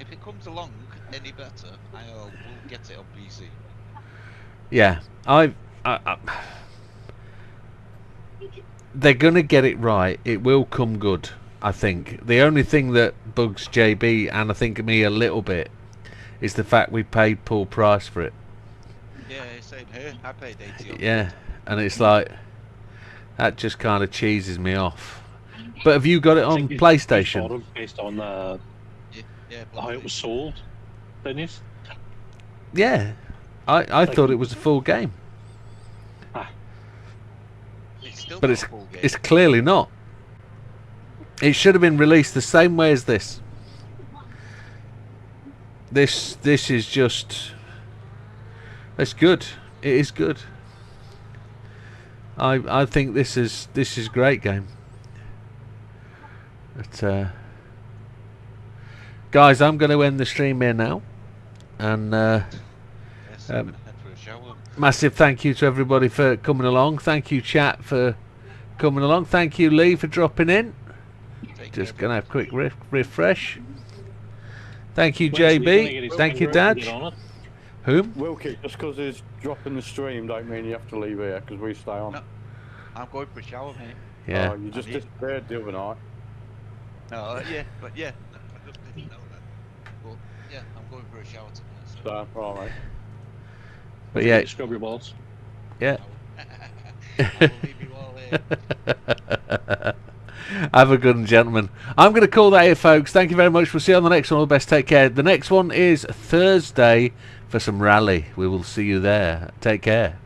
If it comes along any better, will get it on PC. yeah. They're gonna get it right. It will come good. I think the only thing that bugs JB and I think me a little bit is the fact we paid full price for it. Yeah, same here. I paid 80. Yeah, and it's like that just kind of cheeses me off. But have you got it on PlayStation? Based on Yeah, how it was sold, didn't it? Yeah, I thought it was a full game, It's still but not a full game. it's clearly not. It should have been released the same way as this. This is just. It's good. It is good. I think this is great game. But guys, I'm going to end the stream here now, and Yes, I'm gonna head for a shower. massive thank you to everybody for coming along. Thank you, chat, for coming along. Thank you, Lee, for dropping in. Take Just care. going to have a quick refresh. Thank you, When's he gonna get JB. his Thank you, finger out and Dad. get on it? Whom? Wilkie, just because he's dropping the stream don't mean you have to leave here because we stay on. No. I'm going for a shower, mate. Yeah. Oh, you just disappeared the other night. No, yeah, but yeah, I just didn't know that. But yeah, I'm going for a shower tonight, so So, right, mate. But yeah, Scrub your balls. yeah. I will leave you all here. Have a good one, gentlemen. I'm going to call that here, folks. Thank you very much. We'll see you on the next one. All the best. Take care. The next one is Thursday for some rally. We will see you there. Take care.